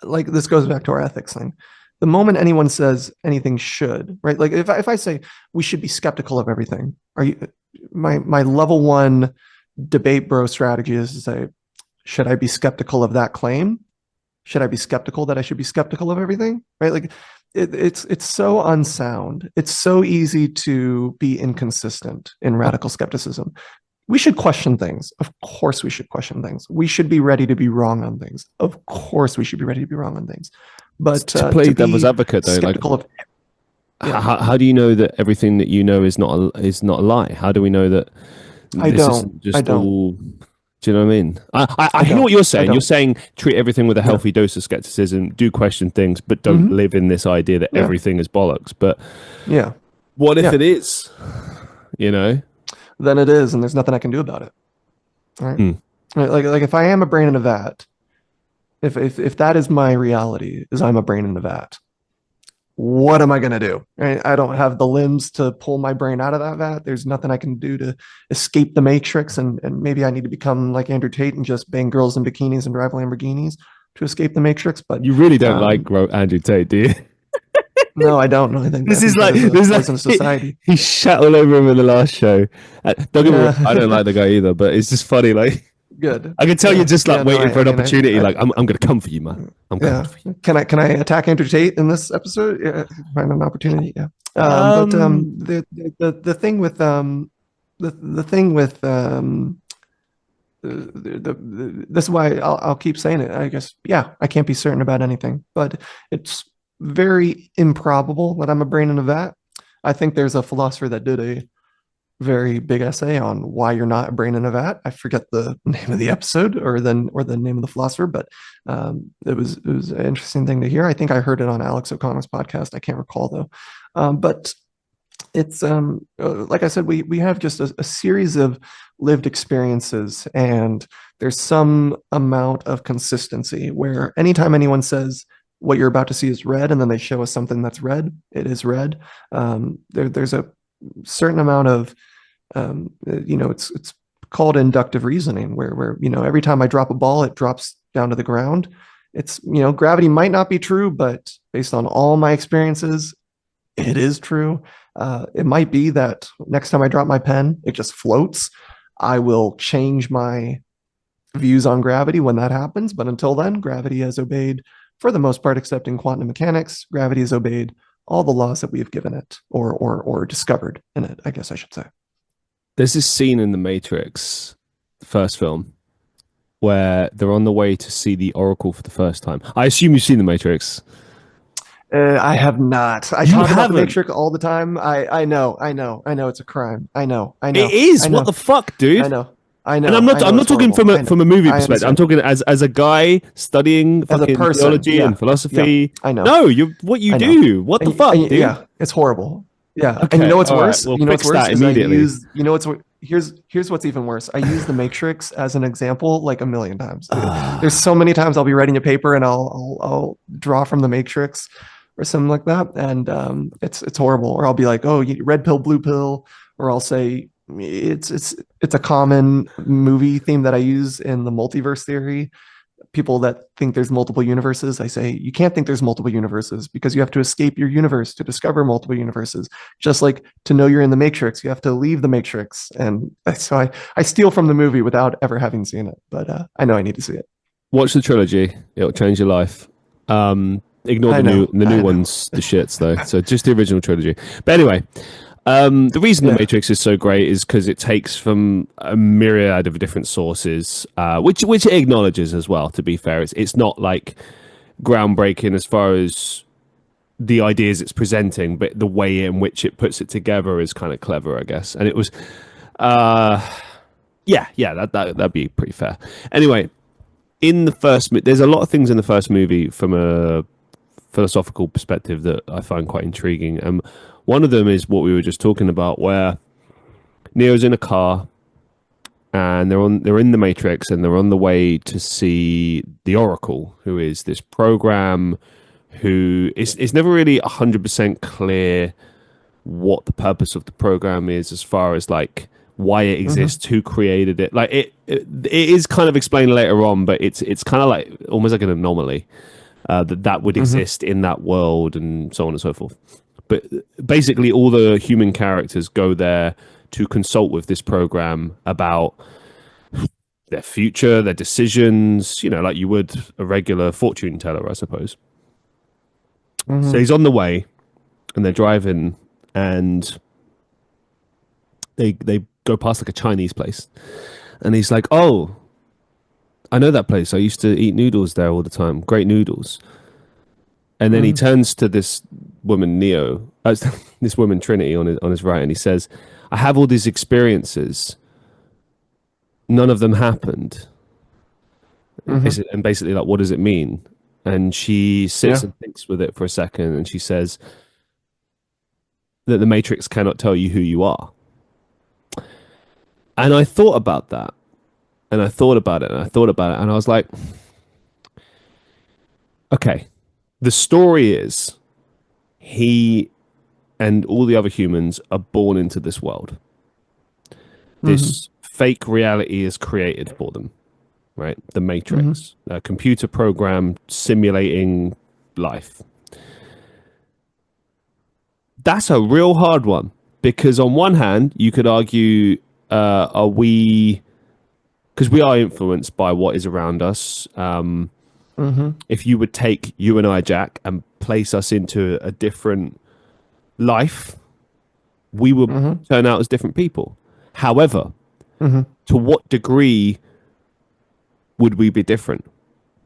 like this goes back to our ethics thing. The moment anyone says anything should, right? Like if I say we should be skeptical of everything, my level one debate bro strategy is to say, should I be skeptical of that claim? Should I be skeptical that I should be skeptical of everything? Right? Like it's so unsound. It's so easy to be inconsistent in radical skepticism. We should question things. Of course we should question things. We should be ready to be wrong on things. Of course we should be ready to be wrong on things. But to play devil's advocate, though, how do you know that everything that you know is not a lie? How do we know that I don't. Do you know what I mean? I hear what you're saying. You're saying treat everything with a healthy dose of skepticism, do question things, but don't live in this idea that everything is bollocks. But what if it is? Then it is, and there's nothing I can do about it. All right? Like if I am a brain in a vat, if that is my reality, is I'm a brain in a vat, what am I going to do? Right? I don't have the limbs to pull my brain out of that vat. There's nothing I can do to escape the matrix, and maybe I need to become like Andrew Tate and just bang girls in bikinis and drive Lamborghinis to escape the matrix. But you really don't like Andrew Tate, do you? No, I don't. I think this is like society. He shat all over him in the last show. Don't get me wrong, I don't like the guy either, but it's just funny. Like, good. I can tell you're just like waiting for an opportunity. I'm going to come for you, man. I'm coming for you. Can I attack Andrew Tate in this episode? Yeah, find an opportunity. Yeah. The thing with this is why I'll keep saying it. I guess I can't be certain about anything, but it's very improbable that I'm a brain in a vat. I think there's a philosopher that did a very big essay on why you're not a brain in a vat. I forget the name of the episode or the name of the philosopher, but it was an interesting thing to hear. I think I heard it on Alex O'Connor's podcast. I can't recall though. But it's like I said, we have just a series of lived experiences, and there's some amount of consistency where anytime anyone says what you're about to see is red, and then they show us something that's red, it is red. There's a certain amount of it's called inductive reasoning where every time I drop a ball, it drops down to the ground. It's gravity might not be true, but based on all my experiences, it is true. It might be that next time I drop my pen, it just floats. I will change my views on gravity when that happens, but until then, gravity has obeyed, for the most part, except in quantum mechanics, gravity has obeyed all the laws that we have given it or discovered in it, I guess I should say. There's this scene in The Matrix, the first film, where they're on the way to see the Oracle for the first time. I assume you've seen The Matrix. I have not. I talk about The Matrix all the time. I know. It's a crime. I know. It is. What the fuck, dude? I know. And I'm not talking from a movie perspective. I'm talking as a guy studying fucking theology and philosophy. I know. No, what you do. What the fuck, dude? Yeah, it's horrible. Yeah. Okay. And you know what's worse? Right. We'll fix that immediately. Here's what's even worse. I use The Matrix as an example like a million times. There's so many times I'll be writing a paper and I'll draw from The Matrix or something like that, and it's horrible. Or I'll be like, oh, red pill, blue pill, or I'll say it's a common movie theme that I use in the multiverse theory. People that think there's multiple universes, I say you can't think there's multiple universes because you have to escape your universe to discover multiple universes. Just like to know you're in the Matrix, you have to leave the Matrix. And so I steal from the movie without ever having seen it, but I know I need to see it. Watch the trilogy; it'll change your life. Ignore the new ones, the shits though. So just the original trilogy. But anyway, the reason The Matrix is so great is because it takes from a myriad of different sources, which it acknowledges as well. To be fair, it's not like groundbreaking as far as the ideas it's presenting, but the way in which it puts it together is kind of clever, I guess. And it was, that'd be pretty fair. Anyway, in the first, there's a lot of things in the first movie from a philosophical perspective that I find quite intriguing. And one of them is what we were just talking about, where Neo's in a car and they're in the Matrix and they're on the way to see the Oracle, who is this program who it's never really 100% clear what the purpose of the program is as far as like why it exists, who created it. Like it is kind of explained later on, but it's kind of like almost like an anomaly that would exist in that world and so on and so forth. But basically all the human characters go there to consult with this program about their future, their decisions, like you would a regular fortune teller, I suppose. So he's on the way and they're driving and they go past like a Chinese place and he's like, oh, I know that place. I used to eat noodles there all the time. Great noodles. And then he turns to this woman, Neo, this woman, Trinity, on his right, and he says, I have all these experiences. None of them happened. And basically, like, what does it mean? And she sits and thinks with it for a second, and she says that the Matrix cannot tell you who you are. And I thought about that. And I thought about it, and I thought about it, and I was like, okay, the story is he and all the other humans are born into this world. This fake reality is created for them, right? The Matrix, a computer program simulating life. That's a real hard one because on one hand, you could argue, are we... because we are influenced by what is around us. If you would take you and I, Jack, and place us into a different life, we would turn out as different people. However, to what degree would we be different?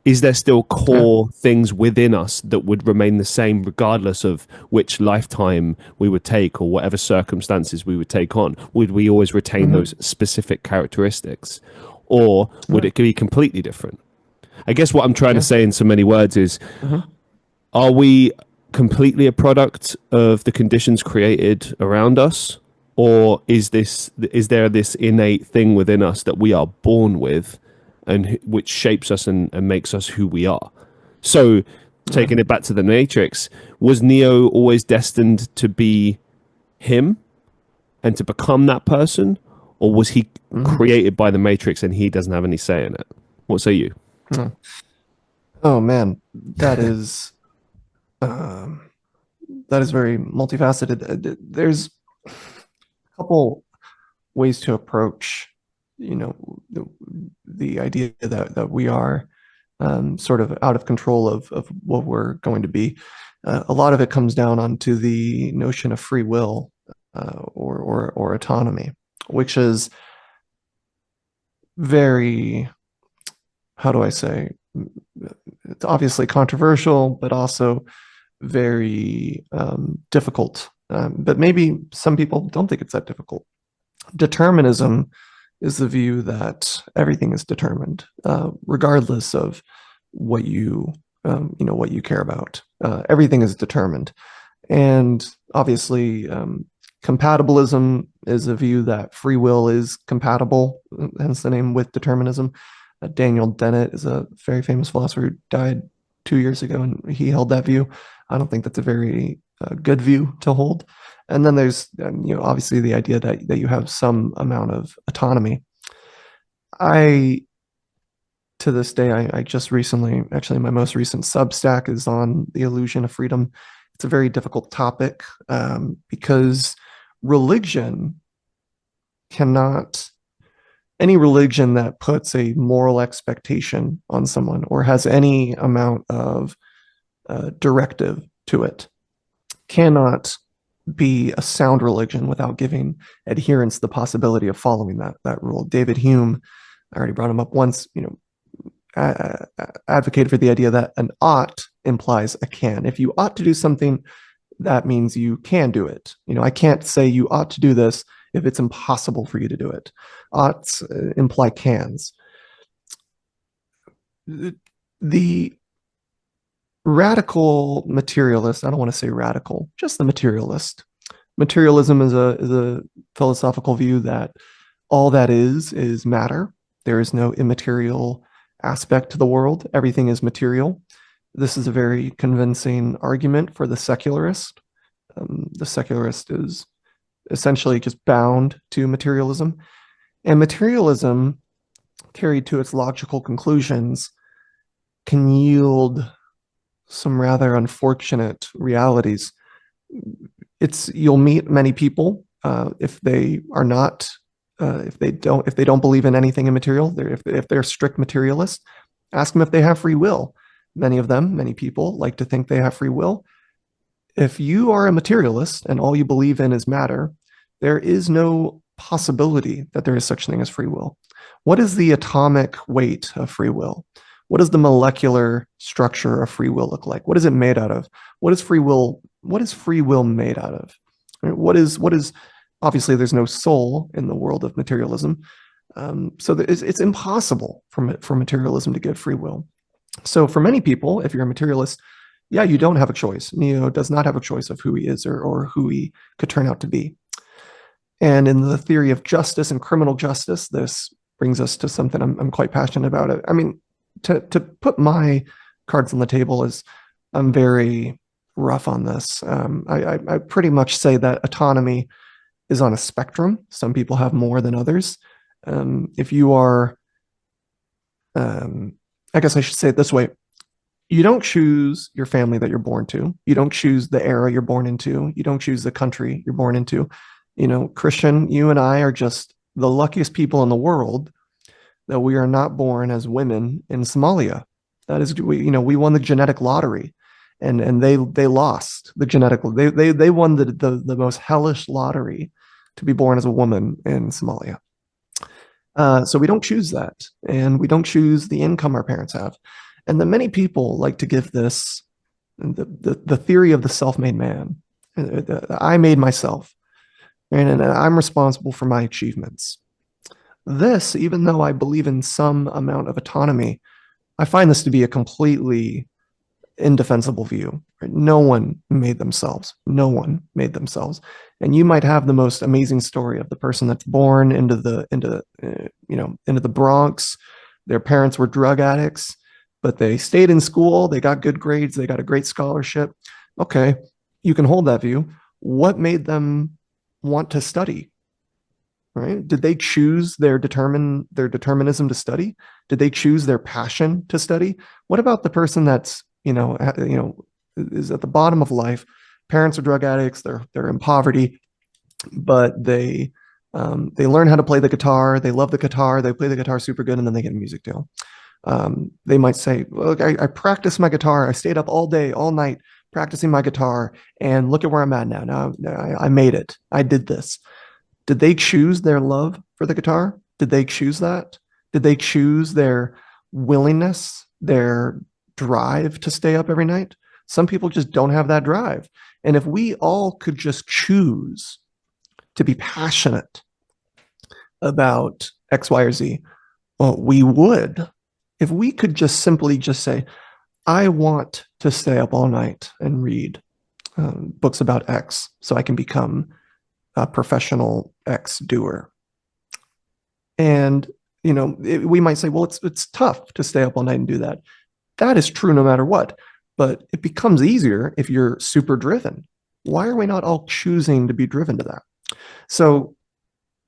is there still core things within us that would remain the same regardless of which lifetime we would take or whatever circumstances we would take on? Would we always retain those specific characteristics, or would it be completely different? I guess what I'm trying to say in so many words is, are we completely a product of the conditions created around us, or is there this innate thing within us that we are born with and which shapes us and makes us who we are? So taking it back to the Matrix, was Neo always destined to be him and to become that person, or was he created by the Matrix and he doesn't have any say in it? What say you? Oh man, that is very multifaceted. There's a couple ways to approach, the idea that we are sort of out of control of what we're going to be. A lot of it comes down onto the notion of free will or autonomy, which is very, how do I say, it's obviously controversial, but also very difficult. But maybe some people don't think it's that difficult. Determinism is the view that everything is determined, regardless of what you care about. Everything is determined, and obviously, compatibilism is a view that free will is compatible, hence the name, with determinism. Daniel Dennett is a very famous philosopher who died 2 years ago, and he held that view. I don't think that's a very good view to hold. And then there's, obviously the idea that you have some amount of autonomy. To this day, I just recently, actually my most recent Substack is on the illusion of freedom. It's a very difficult topic because any religion that puts a moral expectation on someone or has any amount of directive to it cannot be a sound religion without giving adherents the possibility of following that rule. David Hume, I already brought him up once, advocated for the idea that an ought implies a can. If you ought to do something, that means you can do it. I can't say you ought to do this if it's impossible for you to do it. Oughts imply cans. The radical materialist, I don't want to say radical, just the materialist. Materialism is a philosophical view that all that is matter. There is no immaterial aspect to the world. Everything is material. This is a very convincing argument for the secularist. The secularist is essentially just bound to materialism. And materialism, carried to its logical conclusions, can yield some rather unfortunate realities. You'll meet many people if they are not, if they don't believe in anything immaterial, if they're strict materialists, ask them if they have free will. Many people like to think they have free will. If you are a materialist and all you believe in is matter, there is no possibility that there is such thing as free will. What is the atomic weight of free will? What does the molecular structure of free will look like? What is it made out of? What is free will made out of? What is obviously there's no soul in the world of materialism. So it's impossible for materialism to give free will. So for many people, if you're a materialist, yeah, you don't have a choice. Neo does not have a choice of who he is or who he could turn out to be. And in the theory of justice and criminal justice, this brings us to something I'm quite passionate about. I mean, to put my cards on the table is I'm very rough on this. I pretty much say that autonomy is on a spectrum. Some people have more than others. If you are, I guess I should say it this way. You don't choose your family that you're born to. You don't choose the era you're born into. You don't choose the country you're born into. Christian, you and I are just the luckiest people in the world that we are not born as women in Somalia. That is, we won the genetic lottery, and they lost the genetic. They won the most hellish lottery to be born as a woman in Somalia. So we don't choose that, and we don't choose the income our parents have. And then many people like to give this the theory of the self-made man. I made myself, and I'm responsible for my achievements. This, even though I believe in some amount of autonomy, I find this to be a completely indefensible view. Right? No one made themselves. No one made themselves. And you might have the most amazing story of the person that's born into the Bronx. Their parents were drug addicts, but they stayed in school. They got good grades. They got a great scholarship. Okay, you can hold that view. What made them want to study? Right? Did they choose their determinism to study? Did they choose their passion to study? What about the person that's is at the bottom of life? Parents are drug addicts. They're in poverty, but they learn how to play the guitar. They love the guitar. They play the guitar super good, and then they get a music deal. They might say, "Look, I practiced my guitar. I stayed up all day, all night practicing my guitar, and look at where I'm at now. Now I made it. I did this." Did they choose their love for the guitar? Did they choose that? Did they choose their willingness, their drive to stay up every night? Some people just don't have that drive. And if we all could just choose to be passionate about X, Y, or Z, well, we would. If we could just simply just say, I want to stay up all night and read books about X so I can become a professional X doer. And, we might say, well, it's tough to stay up all night and do that. That is true no matter what, but it becomes easier if you're super driven. Why are we not all choosing to be driven to that? So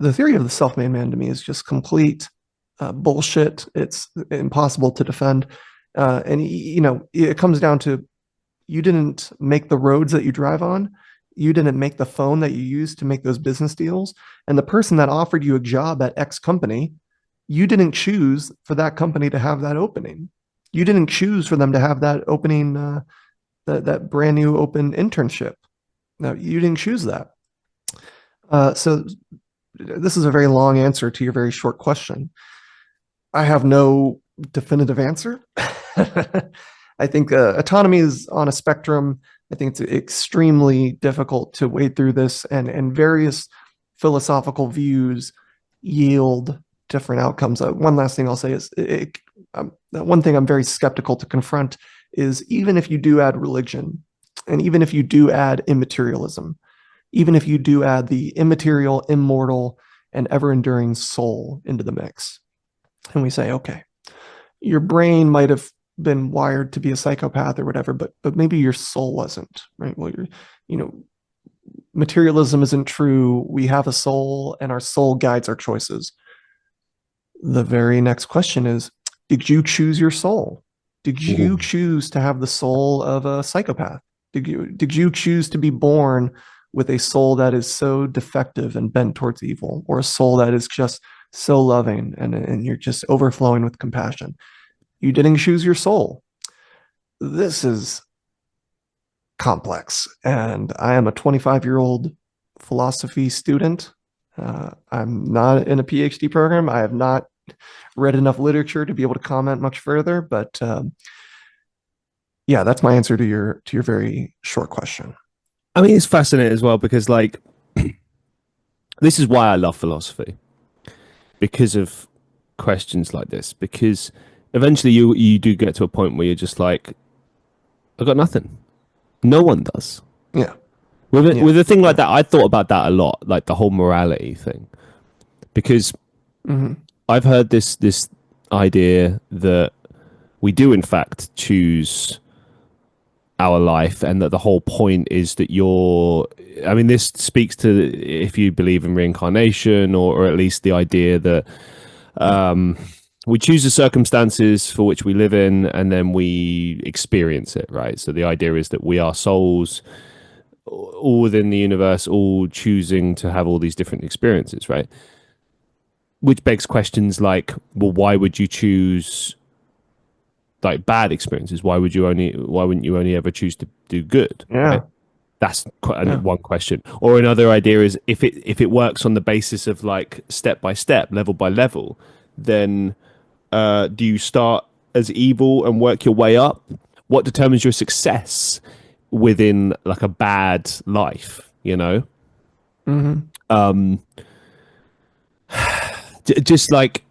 the theory of the self-made man to me is just complete bullshit. It's impossible to defend. And, it comes down to, you didn't make the roads that you drive on. You didn't make the phone that you use to make those business deals. And the person that offered you a job at X company, you didn't choose for that company to have that opening. You didn't choose for them to have that opening, that brand new open internship. No, you didn't choose that. So this is a very long answer to your very short question. I have no definitive answer. I think autonomy is on a spectrum. I think it's extremely difficult to wade through this, and various philosophical views yield different outcomes. One last thing I'll say is one thing I'm very skeptical to confront is, even if you do add religion, and even if you do add immaterialism, even if you do add the immaterial, immortal, and ever-enduring soul into the mix, and we say, okay, your brain might have been wired to be a psychopath or whatever, but maybe your soul wasn't, right? Well, materialism isn't true. We have a soul, and our soul guides our choices. The very next question is, did you choose your soul? Did you choose to have the soul of a psychopath? Did you choose to be born with a soul that is so defective and bent towards evil, or a soul that is just so loving and you're just overflowing with compassion? You didn't choose your soul. This is complex. And I am a 25-year-old philosophy student. I'm not in a PhD program. I have not read enough literature to be able to comment much further. But yeah, that's my answer to your very short question. I mean, it's fascinating as well, because this is why I love philosophy, because of questions like this, because eventually you do get to a point where you're just like, I've got nothing. No one does. Yeah. With a thing like that, I thought about that a lot, like the whole morality thing, because I've heard this idea that we do in fact choose our life, and that the whole point is that this speaks to, if you believe in reincarnation, or at least the idea that we choose the circumstances for which we live in, and then we experience it, right? So the idea is that we are souls all within the universe, all choosing to have all these different experiences, right? Which begs questions like, well, why would you choose like bad experiences? Why wouldn't you only ever choose to do good? Yeah. Right? That's one question. Or another idea is, if it works on the basis of like step by step, level by level, then do you start as evil and work your way up? What determines your success within like a bad life, you know? Mm-hmm. Just like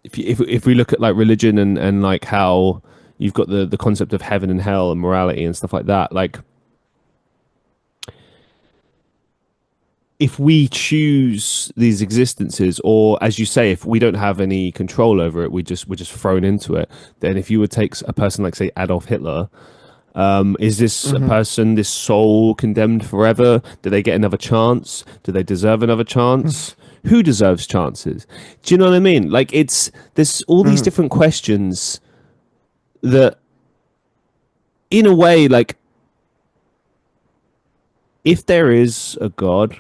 if we look at like religion and like how you've got the concept of heaven and hell and morality and stuff like that, like if we choose these existences, or as you say, if we don't have any control over it, we're just thrown into it. Then if you would take a person like say Adolf Hitler, is this a person, this soul condemned forever? Do they get another chance? Do they deserve another chance? Who deserves chances? Do you know what I mean? Like there's all these different questions that in a way, like if there is a God,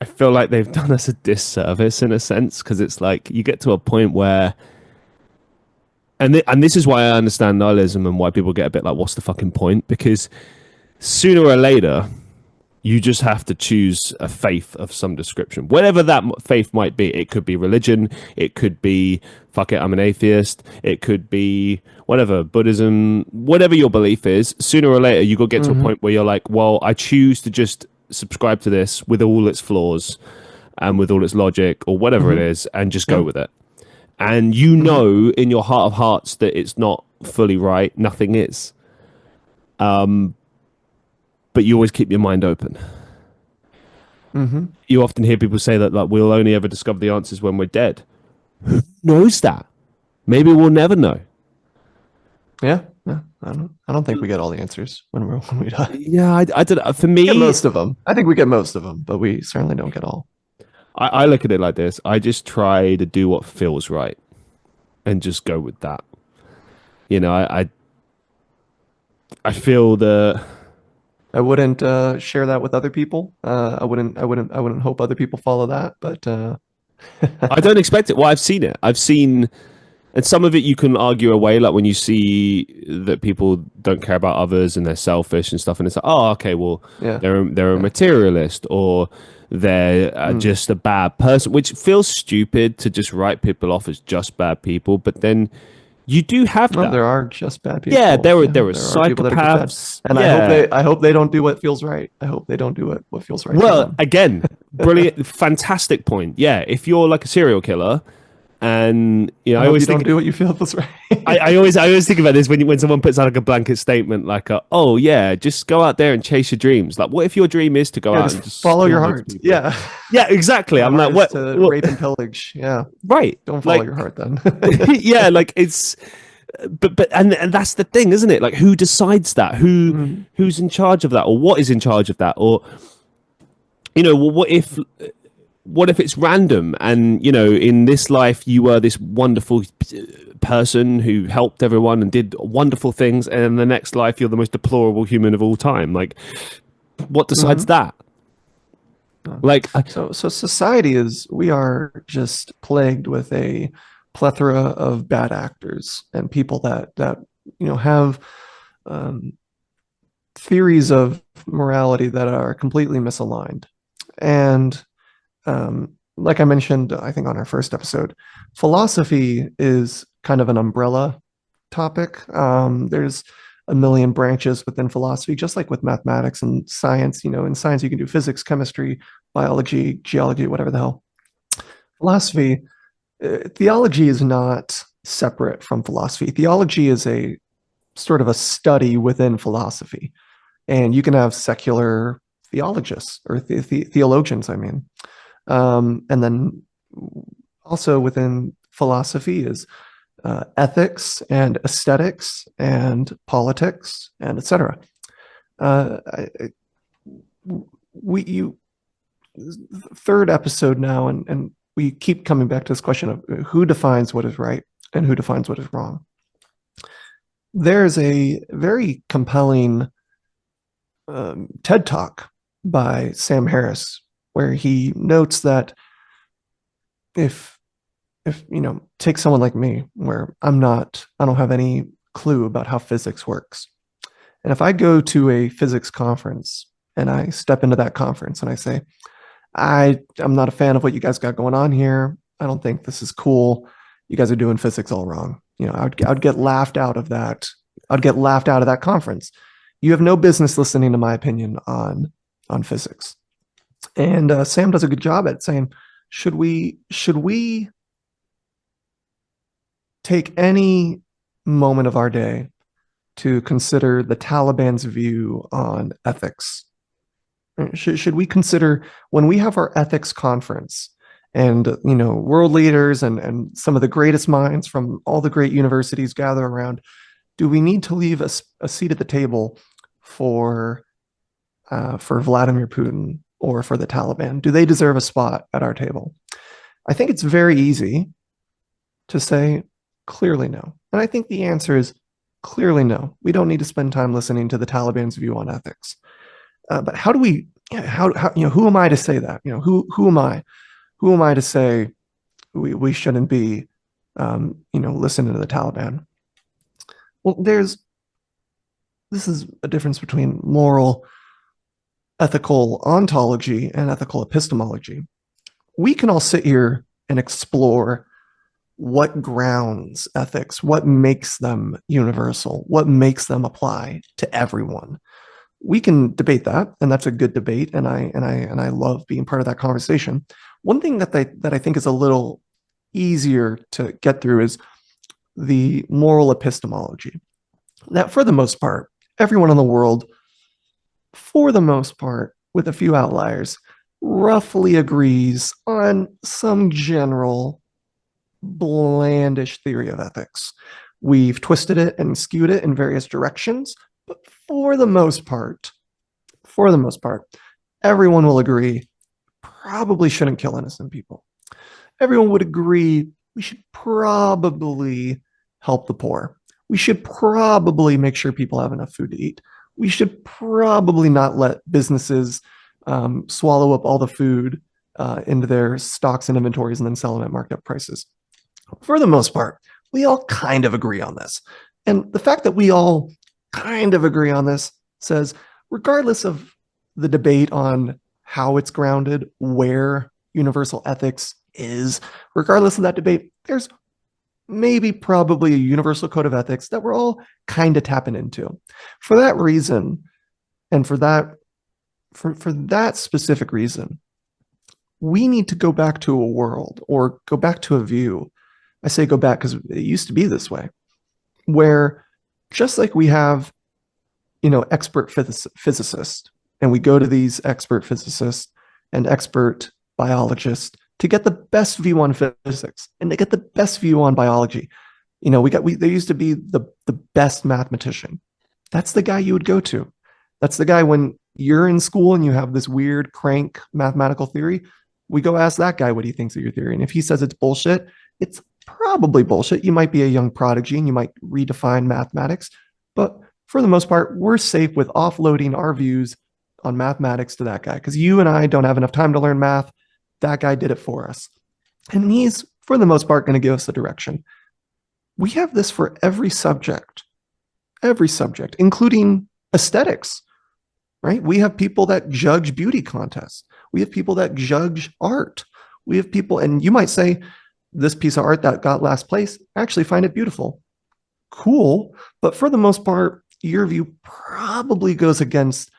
I feel like they've done us a disservice in a sense, because it's like you get to a point where, and this is why I understand nihilism and why people get a bit like, what's the fucking point? Because sooner or later, you just have to choose a faith of some description, whatever that faith might be. It could be religion, it could be fuck it, I'm an atheist, it could be whatever, Buddhism, whatever your belief is. Sooner or later, you got to get to a point where you're like, well, I choose to just subscribe to this with all its flaws and with all its logic or whatever it is, and just go with it. And you know in your heart of hearts that it's not fully right. Nothing is. But you always keep your mind open. You often hear people say that like we'll only ever discover the answers when we're dead. Who knows that? Maybe we'll never know. Yeah. I don't think we get all the answers when we die. Yeah, I don't. For me, we get most of them. I think we get most of them, but we certainly don't get all. I look at it like this. I just try to do what feels right, and just go with that. You know, I feel the. I wouldn't share that with other people. I wouldn't hope other people follow that. But I don't expect it. Well, I've seen it. I've seen. And some of it you can argue away, like when you see that people don't care about others and they're selfish and stuff, and it's like, oh, okay, well, they're a materialist, or they're just a bad person, which feels stupid to just write people off as just bad people. But then you do have that. There are just bad people. Yeah, there are psychopaths, and I hope they don't do what feels right. I hope they don't do what feels right. Well, again, brilliant, fantastic point. Yeah, if you're like a serial killer. And you know, I always don't do what you feel was right. I always think about this when someone puts out like a blanket statement, like, "Oh yeah, just go out there and chase your dreams." Like, what if your dream is to go out and just follow your heart? Yeah, exactly. I'm like, what? Rape and pillage. Yeah, right. Don't follow your heart then. Yeah, like it's, but and that's the thing, isn't it? Like, who decides that? Who's in charge of that, or what is in charge of that, or you know, well, what if it's random and, you know, in this life you were this wonderful person who helped everyone and did wonderful things, and in the next life you're the most deplorable human of all time? Like, what decides that? Like, so society we are just plagued with a plethora of bad actors and people that you know have theories of morality that are completely misaligned. And like I mentioned, I think on our first episode, philosophy is kind of an umbrella topic. There's a million branches within philosophy, just like with mathematics and science. You know, in science, you can do physics, chemistry, biology, geology, whatever the hell. Philosophy, theology is not separate from philosophy. Theology is a sort of a study within philosophy. And you can have secular theologists or theologians, I mean. And then also within philosophy is ethics and aesthetics and politics and etc. Third episode now, and we keep coming back to this question of who defines what is right and who defines what is wrong. There's a very compelling TED Talk by Sam Harris, where he notes that if you know, take someone like me, where I don't have any clue about how physics works. And if I go to a physics conference and I step into that conference and I say, I'm not a fan of what you guys got going on here. I don't think this is cool. you guys are doing physics all wrong. I'd get laughed out of that. I'd get laughed out of that conference. You have no business listening to my opinion on physics. And Sam does a good job at saying, should we take any moment of our day to consider the Taliban's view on ethics? Should we consider, when we have our ethics conference and world leaders and some of the greatest minds from all the great universities gather around, do we need to leave a seat at the table for Vladimir Putin or for the Taliban? Do they deserve a spot at our table? I think it's very easy to say clearly no. And I think the answer is clearly no. We don't need to spend time listening to the Taliban's view on ethics. But how do we, who am I to say that? Who am I? Who am I to say we shouldn't be, listening to the Taliban? Well, this is a difference between moral, ethical ontology and ethical epistemology. We can all sit here and explore what grounds ethics, what makes them universal, what makes them apply to everyone. We can debate that, and that's a good debate, and I love being part of that conversation. One thing that I think is a little easier to get through is the moral epistemology. That, for the most part, everyone in the world, for the most part, with a few outliers, roughly agrees on some general blandish theory of ethics. We've twisted it and skewed it in various directions, but for the most part, everyone will agree probably shouldn't kill innocent people. Everyone would agree we should probably help the poor. We should probably make sure people have enough food to eat. We should probably not let businesses swallow up all the food into their stocks and inventories and then sell them at marked up prices. For the most part, we all kind of agree on this. And the fact that we all kind of agree on this says, regardless of the debate on how it's grounded, where universal ethics is, regardless of that debate, there's probably a universal code of ethics that we're all kind of tapping into. For that reason, and for that specific reason, we need to go back to a world, or go back to a view. I say go back because it used to be this way, where just like we have, expert physicists, and we go to these expert physicists and expert biologists to get the best view on physics and to get the best view on biology. There used to be the best mathematician. That's the guy you would go to. That's the guy when you're in school and you have this weird crank mathematical theory. We go ask that guy what he thinks of your theory. And if he says it's bullshit, it's probably bullshit. You might be a young prodigy and you might redefine mathematics, but for the most part, we're safe with offloading our views on mathematics to that guy, because you and I don't have enough time to learn math. That guy did it for us. And he's, for the most part, going to give us the direction. We have this for every subject, including aesthetics, right? We have people that judge beauty contests. We have people that judge art. We have people, and you might say, this piece of art that got last place, I actually find it beautiful. Cool. But for the most part, your view probably goes against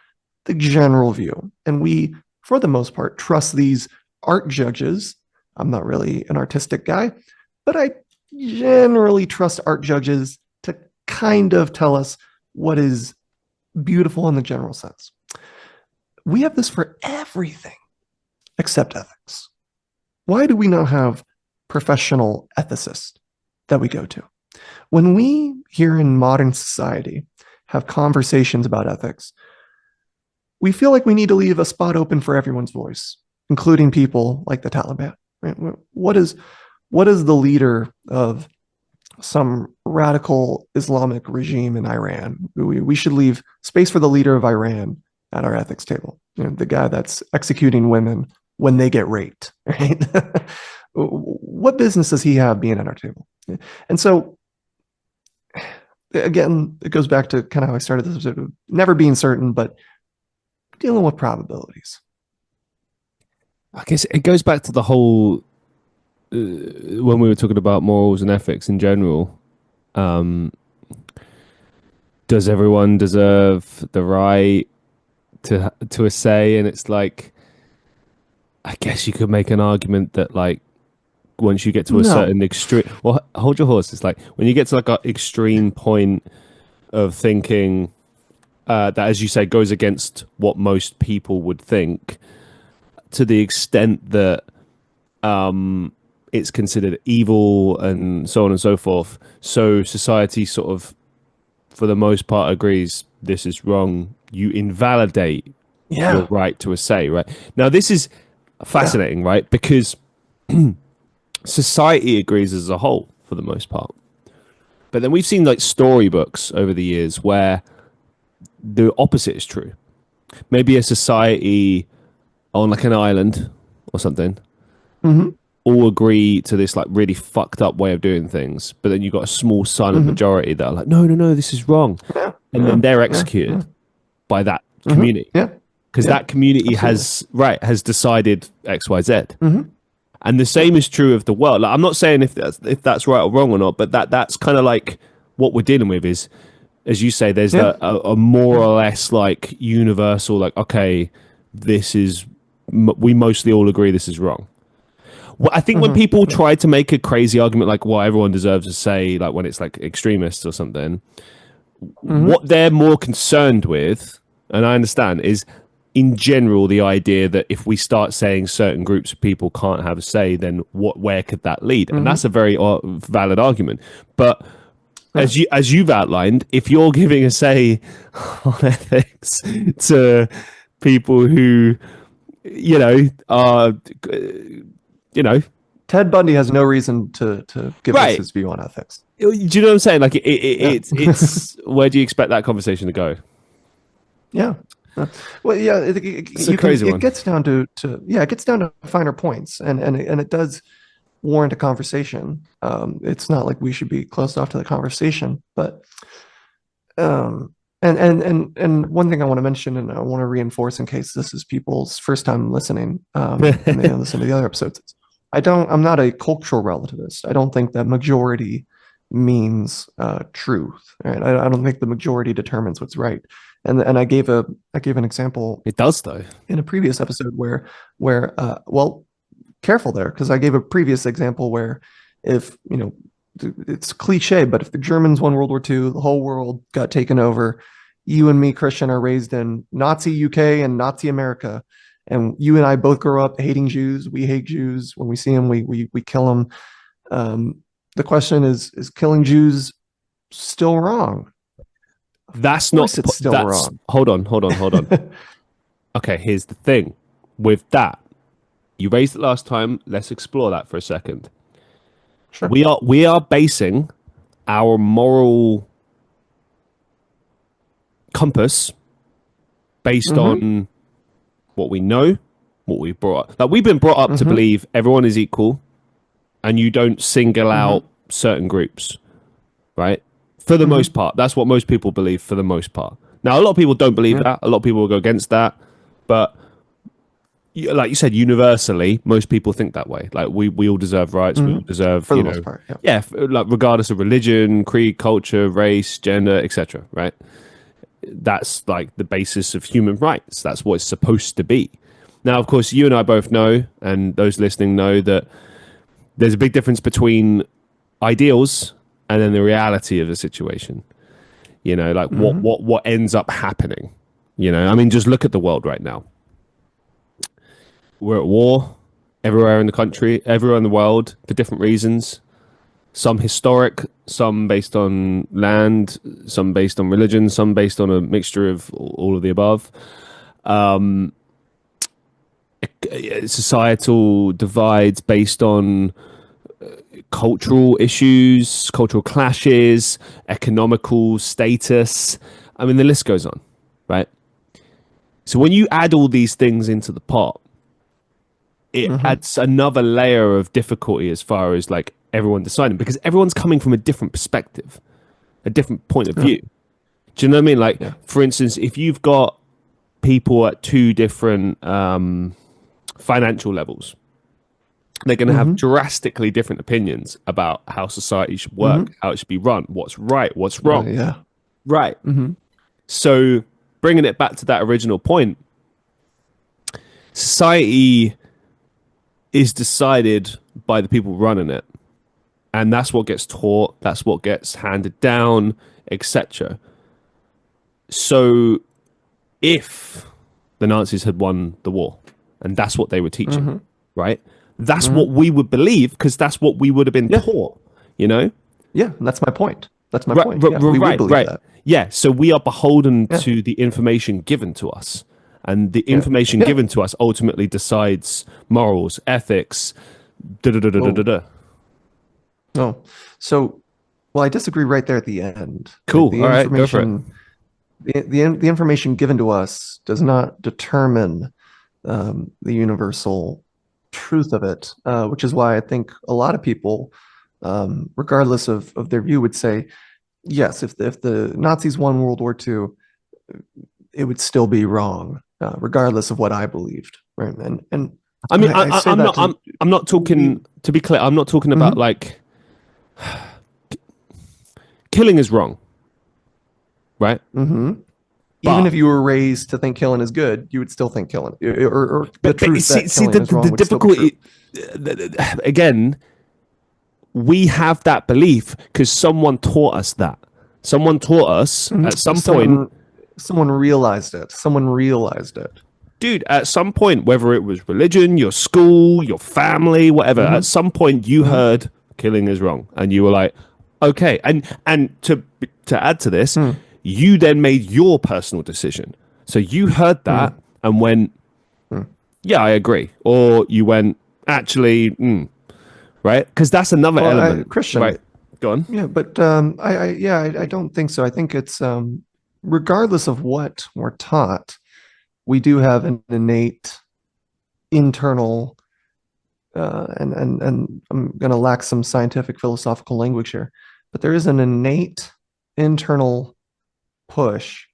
the general view. And we, for the most part, trust these art judges. I'm not really an artistic guy, but I generally trust art judges to kind of tell us what is beautiful in the general sense. We have this for everything except ethics. Why do we not have professional ethicists that we go to? When we here in modern society have conversations about ethics, we feel like we need to leave a spot open for everyone's voice, including people like the Taliban. Right? What is the leader of some radical Islamic regime in Iran? We should leave space for the leader of Iran at our ethics table. The guy that's executing women when they get raped. Right? What business does he have being at our table? And so, again, it goes back to kind of how I started this episode, never being certain, but dealing with probabilities. I guess it goes back to the whole when we were talking about morals and ethics in general, um, does everyone deserve the right to a say? And it's like, I guess you could make an argument that like once you get to a No. certain extreme, well, hold your horse. It's like when you get to like an extreme point of thinking that, as you say, goes against what most people would think, to the extent that it's considered evil and so on and so forth. So society sort of, for the most part, agrees this is wrong. You invalidate your Yeah. right to a say, right? Now, this is fascinating, right? Because society agrees as a whole for the most part. But then we've seen like storybooks over the years where the opposite is true. Maybe a society on like an island or something Hmm. all agree to this like really fucked up way of doing things, but then you've got a small silent Hmm. majority that are like, no, no, no, this is wrong. Yeah. And Yeah. then they're Yeah. executed by that Hmm. community Yeah. because Yeah. that community Absolutely. has decided XYZ. Hmm. And the same is true of the world. Like, I'm not saying if that's right or wrong or not, but that's kind of like what we're dealing with is, as you say, there's Yeah. a more or less like universal, like, okay, this is, we mostly all agree this is wrong. Well, I think when Hmm. people Yeah. try to make a crazy argument like, well, everyone deserves a say, like when it's like extremists or something, Hmm. what they're more concerned with, and I understand, is in general the idea that if we start saying certain groups of people can't have a say, then where could that lead? And Hmm. that's a very valid argument. But Yeah. as you've outlined, if you're giving a say on ethics to people who are you know Ted Bundy has no reason to give us right, his view on ethics. do you know what I'm saying? Like Yeah. it's where do you expect that conversation to go? Yeah. Well, yeah, It's a crazy it one. gets down to yeah, it gets down to finer points, and it does warrant a conversation. It's not like we should be closed off to the conversation, but and one thing I want to mention, and I want to reinforce in case this is people's first time listening, and they don't listen to the other episodes. I'm not a cultural relativist. I don't think that majority means truth. Right? I don't think the majority determines what's right. And I gave an example It does though. in a previous episode where well, careful there, because I gave a previous example where if it's cliche, but if the Germans won World War II, the whole world got taken over. You and me, Christian, are raised in Nazi UK and Nazi America, and you and I both grow up hating Jews. We hate Jews. When we see them, we kill them. The question is killing Jews still wrong? That's Of not course it's still that's wrong. hold on. Okay, here's the thing with that. You raised it last time. Let's explore that for a second. Sure. We are basing our moral compass based on what we know, what we brought up. Like we've been brought up to believe everyone is equal, and you don't single out certain groups, right? For the most part, that's what most people believe. For the most part, now a lot of people don't believe that. A lot of people will go against that, but like you said, universally, most people think that way. Like we all deserve rights. We all deserve, For the most part, yeah. yeah, like regardless of religion, creed, culture, race, gender, etc. Right? That's like the basis of human rights. That's what it's supposed to be. Now, of course, you and I both know, and those listening know, that there's a big difference between ideals and then the reality of the situation. Like what ends up happening. I mean, just look at the world right now. We're at war everywhere in the country, everywhere in the world for different reasons. Some historic, some based on land, some based on religion, some based on a mixture of all of the above. Societal divides based on cultural issues, cultural clashes, economical status. I mean, the list goes on, right? So when you add all these things into the pot, it adds another layer of difficulty as far as like everyone deciding, because everyone's coming from a different perspective, a different point of view. Do you know what I mean? Like, for instance, if you've got people at two different financial levels, they're going to have drastically different opinions about how society should work, how it should be run, what's right, what's wrong. Yeah. Right. So bringing it back to that original point, society is decided by the people running it. And that's what gets taught, that's what gets handed down, etc. So if the Nazis had won the war, and that's what they were teaching, right? That's what we would believe, because that's what we would have been taught, you know? Yeah, that's my point. That's my point. Yeah, we would believe that. Yeah, so we are beholden to the information given to us. And the information given to us ultimately decides morals, ethics, Oh, so, well, I disagree right there at the end. Cool. The All right, go for it. The information given to us does not determine the universal truth of it, which is why I think a lot of people, regardless of their view, would say, yes, if the Nazis won World War II, it would still be wrong, regardless of what I believed. Right? And I mean, I'm not talking, to be clear, I'm not talking about like killing is wrong, right? Even if you were raised to think killing is good, you would still think killing, or the truth that killing is wrong. The difficulty, again, we have that belief because someone taught us that. Someone taught us at some point. Someone realized it. Someone realized it. Dude, at some point, whether it was religion, your school, your family, whatever, at some point you heard killing is wrong, and you were like, okay. And to add to this, you then made your personal decision. So you heard that and went, yeah, I agree, or you went, actually, right? Because that's another element. Christian, right? Go on. Yeah, but I don't think so. I think it's regardless of what we're taught, we do have an innate internal, and I'm going to lack some scientific philosophical language here, but there is an innate internal push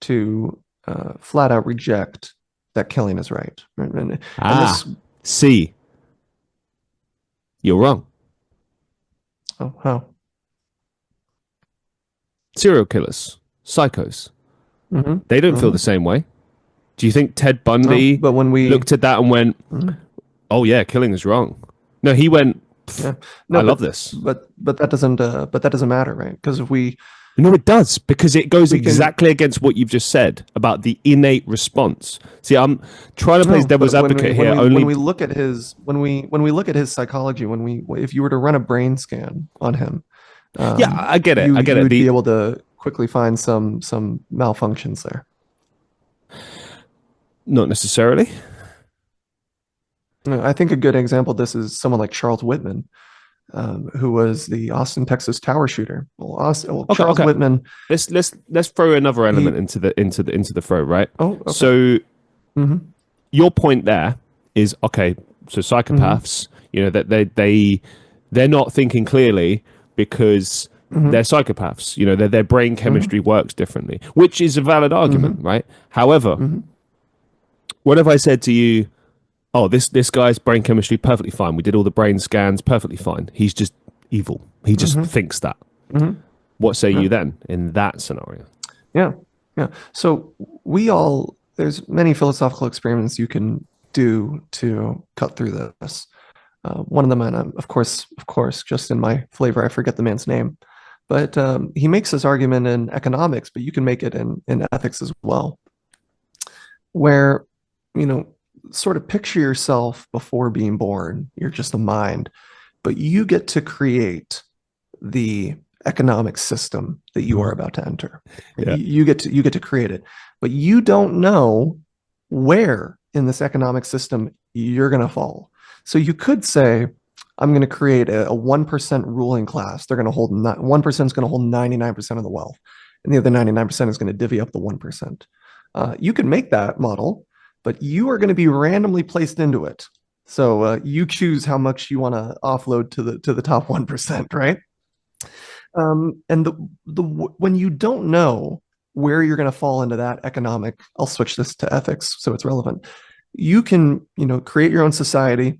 to flat out reject that killing is right. See, you're wrong. Oh, how? Serial killers, psychos, they don't feel the same way. Do you think Ted Bundy but when we looked at that and went, oh yeah, killing is wrong? No, he went, I love this. But that doesn't matter, right? Because if we No, it does, because it goes exactly against what you've just said about the innate response. See, I'm trying to play devil's advocate here. When we look at his psychology, if you were to run a brain scan on him, I get it. You would be able to quickly find some malfunctions there. Not necessarily. I think a good example of this is someone like Charles Whitman, who was the Austin, Texas tower shooter. Charles Whitman. Let's throw another element into the throw, right? Oh, okay. So your point there is okay. So psychopaths, that they're not thinking clearly because they're psychopaths. Their brain chemistry works differently, which is a valid argument, right? However, what if I said to you, oh, this guy's brain chemistry perfectly fine. We did all the brain scans perfectly fine. He's just evil. He just thinks that. What say you then in that scenario? Yeah. So there's many philosophical experiments you can do to cut through this. One of them, and of course, just in my flavor, I forget the man's name, but he makes this argument in economics, but you can make it in ethics as well, where, sort of picture yourself before being born. You're just a mind, but you get to create the economic system that you are about to enter. Yeah. You get to create it, but you don't know where in this economic system you're going to fall. So you could say, I'm going to create a 1% ruling class. They're going to hold 1% is going to hold 99% of the wealth, and the other 99% is going to divvy up the 1%. You can make that model, but you are going to be randomly placed into it. So you choose how much you want to offload to the top 1%, right? And when you don't know where you're going to fall into that economic, I'll switch this to ethics so it's relevant. You can, create your own society,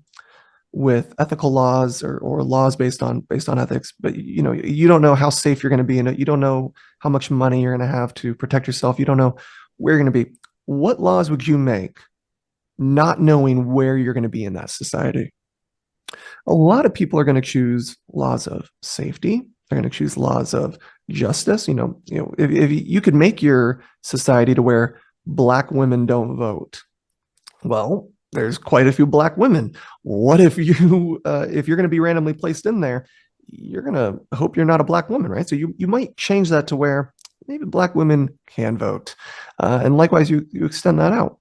with ethical laws or laws based on ethics, but you don't know how safe you're going to be in it. You don't know how much money you're going to have to protect yourself. You don't know where you're going to be. What laws would you make not knowing where you're going to be in that society? A lot of people are going to choose laws of safety. They're going to choose laws of justice. If you could make your society to where Black women don't vote, well, there's quite a few Black women. What if if you're going to be randomly placed in there, you're going to hope you're not a Black woman, right? So you might change that to where maybe Black women can vote. And likewise, you extend that out.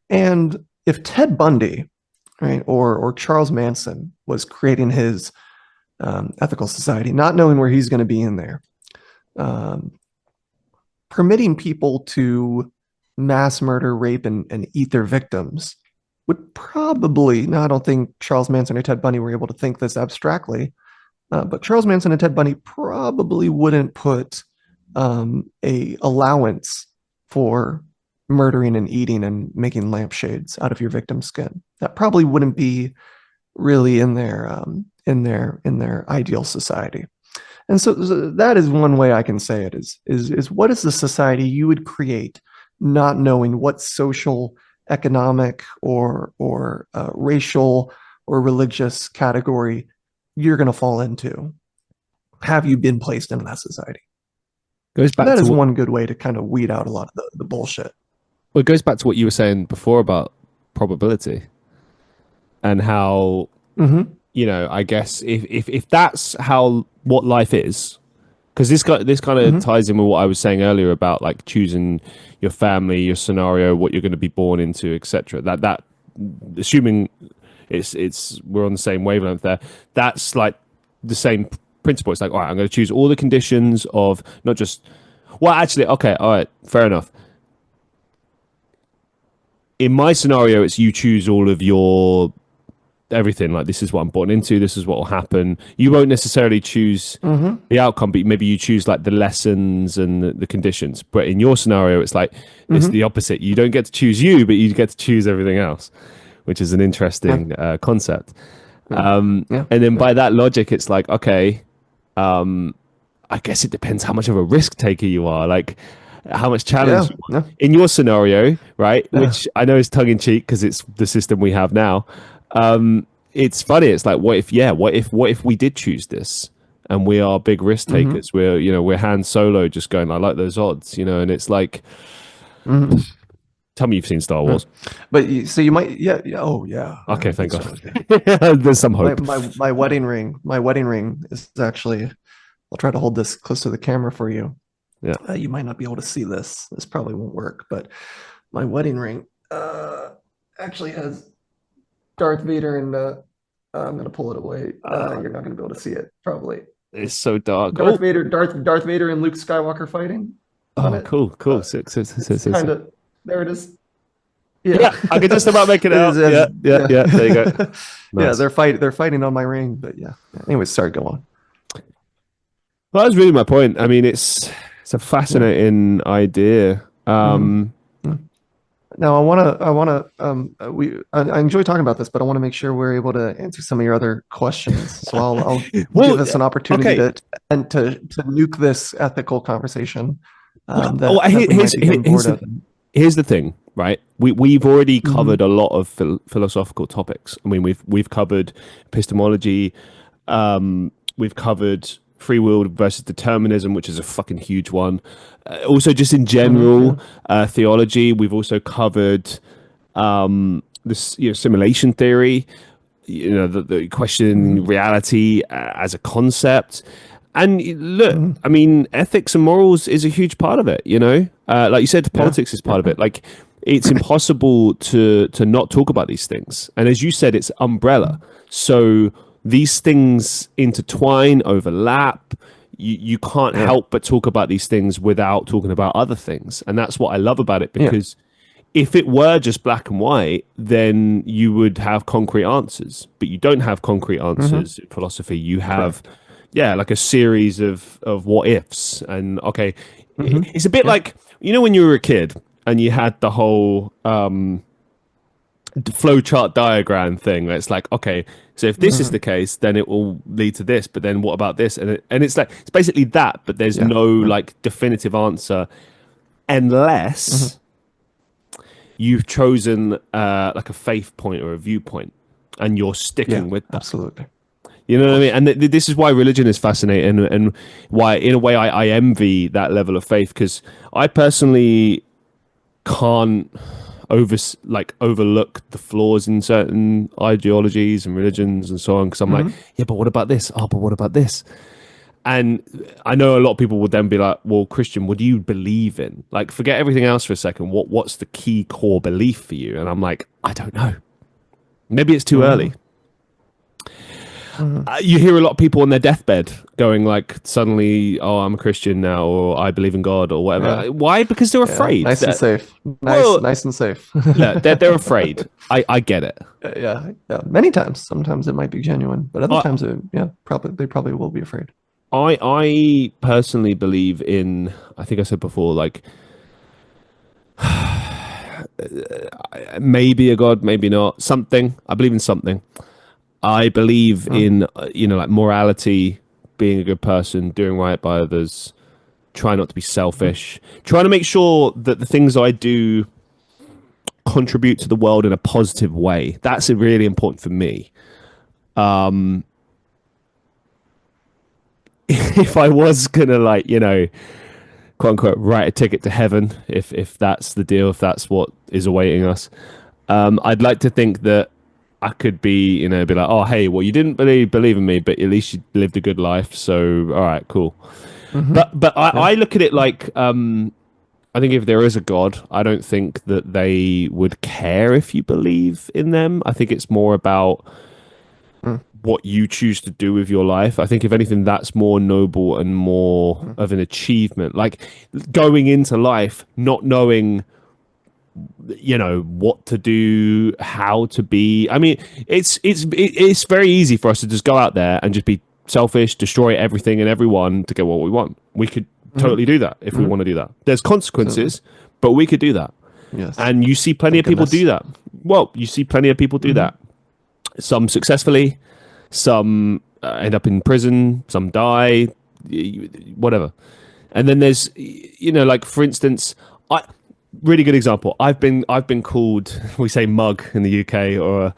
And if Ted Bundy, right, or Charles Manson was creating his ethical society, not knowing where he's going to be in there, permitting people to mass murder, rape, and eat their victims would probably, now I don't think Charles Manson or Ted Bundy were able to think this abstractly, but Charles Manson and Ted Bundy probably wouldn't put a allowance for murdering and eating and making lampshades out of your victim's skin. That probably wouldn't be really in their ideal society. And so that is one way I can say it is what is the society you would create not knowing what social, economic, or racial or religious category you're going to fall into? Have you been placed in that society? That is one good way to kind of weed out a lot of the bullshit. Well, it goes back to what you were saying before about probability and how, I guess if that's what life is, because this kind of ties in with what I was saying earlier about like choosing your family, your scenario, what you're going to be born into, etc. That assuming we're on the same wavelength there, that's like the same principle. It's like, all right, I'm going to choose all the conditions of not just, well, actually, okay, all right, fair enough. In my scenario, it's you choose all of your everything. Like, this is what I'm born into. This is what will happen. You won't necessarily choose the outcome, but maybe you choose like the lessons and the conditions. But in your scenario, it's like it's the opposite. You don't get to choose you, but you get to choose everything else, which is an interesting concept. And then by that logic, it's like, okay, I guess it depends how much of a risk taker you are. Like, how much challenge in your scenario, right? Which I know is tongue in cheek because it's the system we have now. It's funny. It's like, what if we did choose this and we are big risk takers? We're Han Solo just going, I like those odds, and it's like, tell me you've seen Star Wars. But you might, oh yeah. Okay, thank God. There's some hope. My wedding ring is actually, I'll try to hold this close to the camera for you. Yeah. You might not be able to see this. This probably won't work, but my wedding ring actually has Darth Vader and I'm going to pull it away. You're not going to be able to see it, probably. It's so dark. Darth Vader and Luke Skywalker fighting. Oh, cool. Kind of, there it is. Yeah, I could just about make it out. Yeah, there you go. Nice. Yeah, they're fighting on my ring, but yeah. Anyways, sorry, go on. Well, that's really my point. I mean, it's a fascinating idea. Now, I enjoy talking about this, but I want to make sure we're able to answer some of your other questions. So I'll give us an opportunity to nuke this ethical conversation. Here's the thing, right? We've already covered a lot of philosophical topics. I mean, we've covered epistemology. We've covered free will versus determinism, which is a fucking huge one. Also, just in general, theology. We've also covered this, simulation theory. The question reality as a concept. And look, I mean, ethics and morals is a huge part of it. Like you said, politics is part of it. Like, it's impossible to not talk about these things. And as you said, it's umbrella. So these things intertwine, overlap. You can't help but talk about these things without talking about other things. And that's what I love about it, because if it were just black and white, then you would have concrete answers. But you don't have concrete answers in philosophy. You have, like a series of what ifs. And it's a bit like, when you were a kid and you had the whole flowchart diagram thing where it's like, okay, so if this is the case, then it will lead to this, but then what about this? And it's like, it's basically that, but there's Yeah. no Yeah. like definitive answer Mm-hmm. unless you've chosen like a faith point or a viewpoint and you're Yeah. sticking with that. Absolutely. You know what I mean? And this is why religion is fascinating, and why, in a way, I envy that level of faith, because I personally can't overlook the flaws in certain ideologies and religions and so on. Because I'm like, yeah, but what about this? Oh, but what about this? And I know a lot of people would then be like, well, Christian, what do you believe in? Like, forget everything else for a second. What's the key core belief for you? And I'm like, I don't know. Maybe it's too early. You hear a lot of people on their deathbed going like, suddenly, oh, I'm a Christian now, or I believe in God, or whatever. Yeah. Why? Because they're afraid. Nice and safe. Nice and safe. Yeah, they're afraid. I get it. Yeah. Many times. Sometimes it might be genuine, but other times, they probably will be afraid. I personally believe in, I think I said before, like, maybe a God, maybe not. Something. I believe in something. I believe in, like morality, being a good person, doing right by others, trying not to be selfish, trying to make sure that the things I do contribute to the world in a positive way. That's really important for me. If I was gonna, like, quote unquote, write a ticket to heaven, if that's the deal, if that's what is awaiting us, I'd like to think that I could be like, oh, hey, well, you didn't believe in me, but at least you lived a good life. So, all right, cool. But I look at it like, I think if there is a God, I don't think that they would care if you believe in them. I think it's more about what you choose to do with your life. I think if anything, that's more noble and more of an achievement. Like going into life, not knowing what to do, how to be. I mean, it's very easy for us to just go out there and just be selfish, destroy everything and everyone to get what we want. We could totally do that if we want to do that. There's consequences, but we could do that. Yes. And you see plenty of people do that. Well, you see plenty of people do that. Some successfully, some end up in prison, some die, whatever. And then there's, like, for instance, really good example. I've been called, we say mug in the UK, or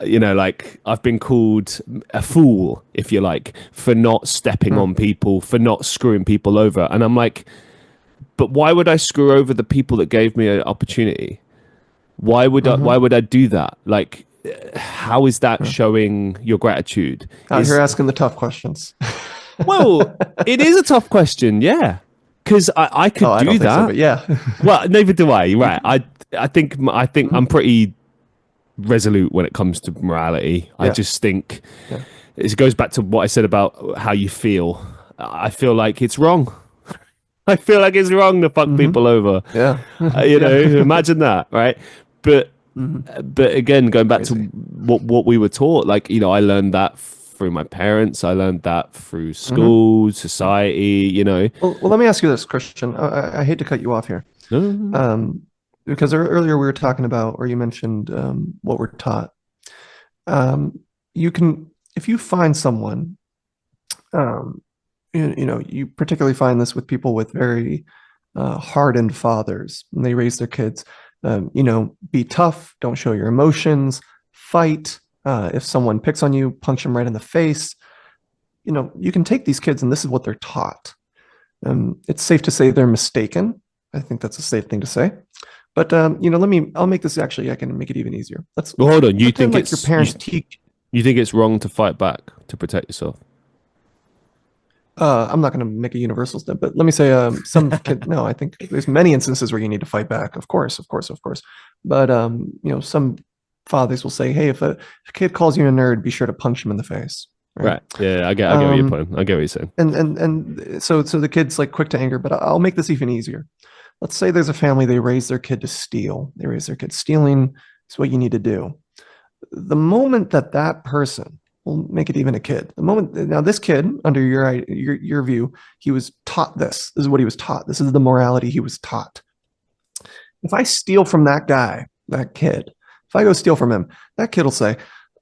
like I've been called a fool, if you like, for not stepping on people, for not screwing people over. And I'm like, but why would I screw over the people that gave me an opportunity? Why would I do that? Like, how is that showing your gratitude? You're asking the tough questions. Well, it is a tough question, yeah. Because I could do that. So, but yeah. Well, neither do I. Right. I think I'm pretty resolute when it comes to morality. I just think it goes back to what I said about how you feel. I feel like it's wrong. I feel like it's wrong to fuck people over. Yeah. Imagine that, right? But again, going back to what we were taught, like, I learned that through my parents. I learned that through school, society, Well, let me ask you this, Christian. I hate to cut you off here. Because earlier we were talking about, or you mentioned what we're taught. You can, if you find someone, you particularly find this with people with very hardened fathers, and they raise their kids, be tough, don't show your emotions, fight. If someone picks on you, punch them right in the face. You can take these kids, and this is what they're taught. It's safe to say they're mistaken. I think that's a safe thing to say. But I'll make this, actually, I can make it even easier. Well, hold on. You think like your parents teach? You think it's wrong to fight back to protect yourself? I'm not going to make a universal step, but let me say some kid. No, I think there's many instances where you need to fight back. Of course. But some fathers will say, hey, if a kid calls you a nerd, be sure to punch him in the face. Right. Yeah, I get what you're putting. I get what you're saying. And so the kid's like quick to anger, but I'll make this even easier. Let's say there's a family, they raise their kid to steal. They raise their kid stealing. It's what you need to do. The moment that person, we'll make it even a kid. Now this kid, under your view, he was taught this. This is what he was taught. This is the morality he was taught. If I steal from that guy, that kid, if If I go steal from him, that kid will say,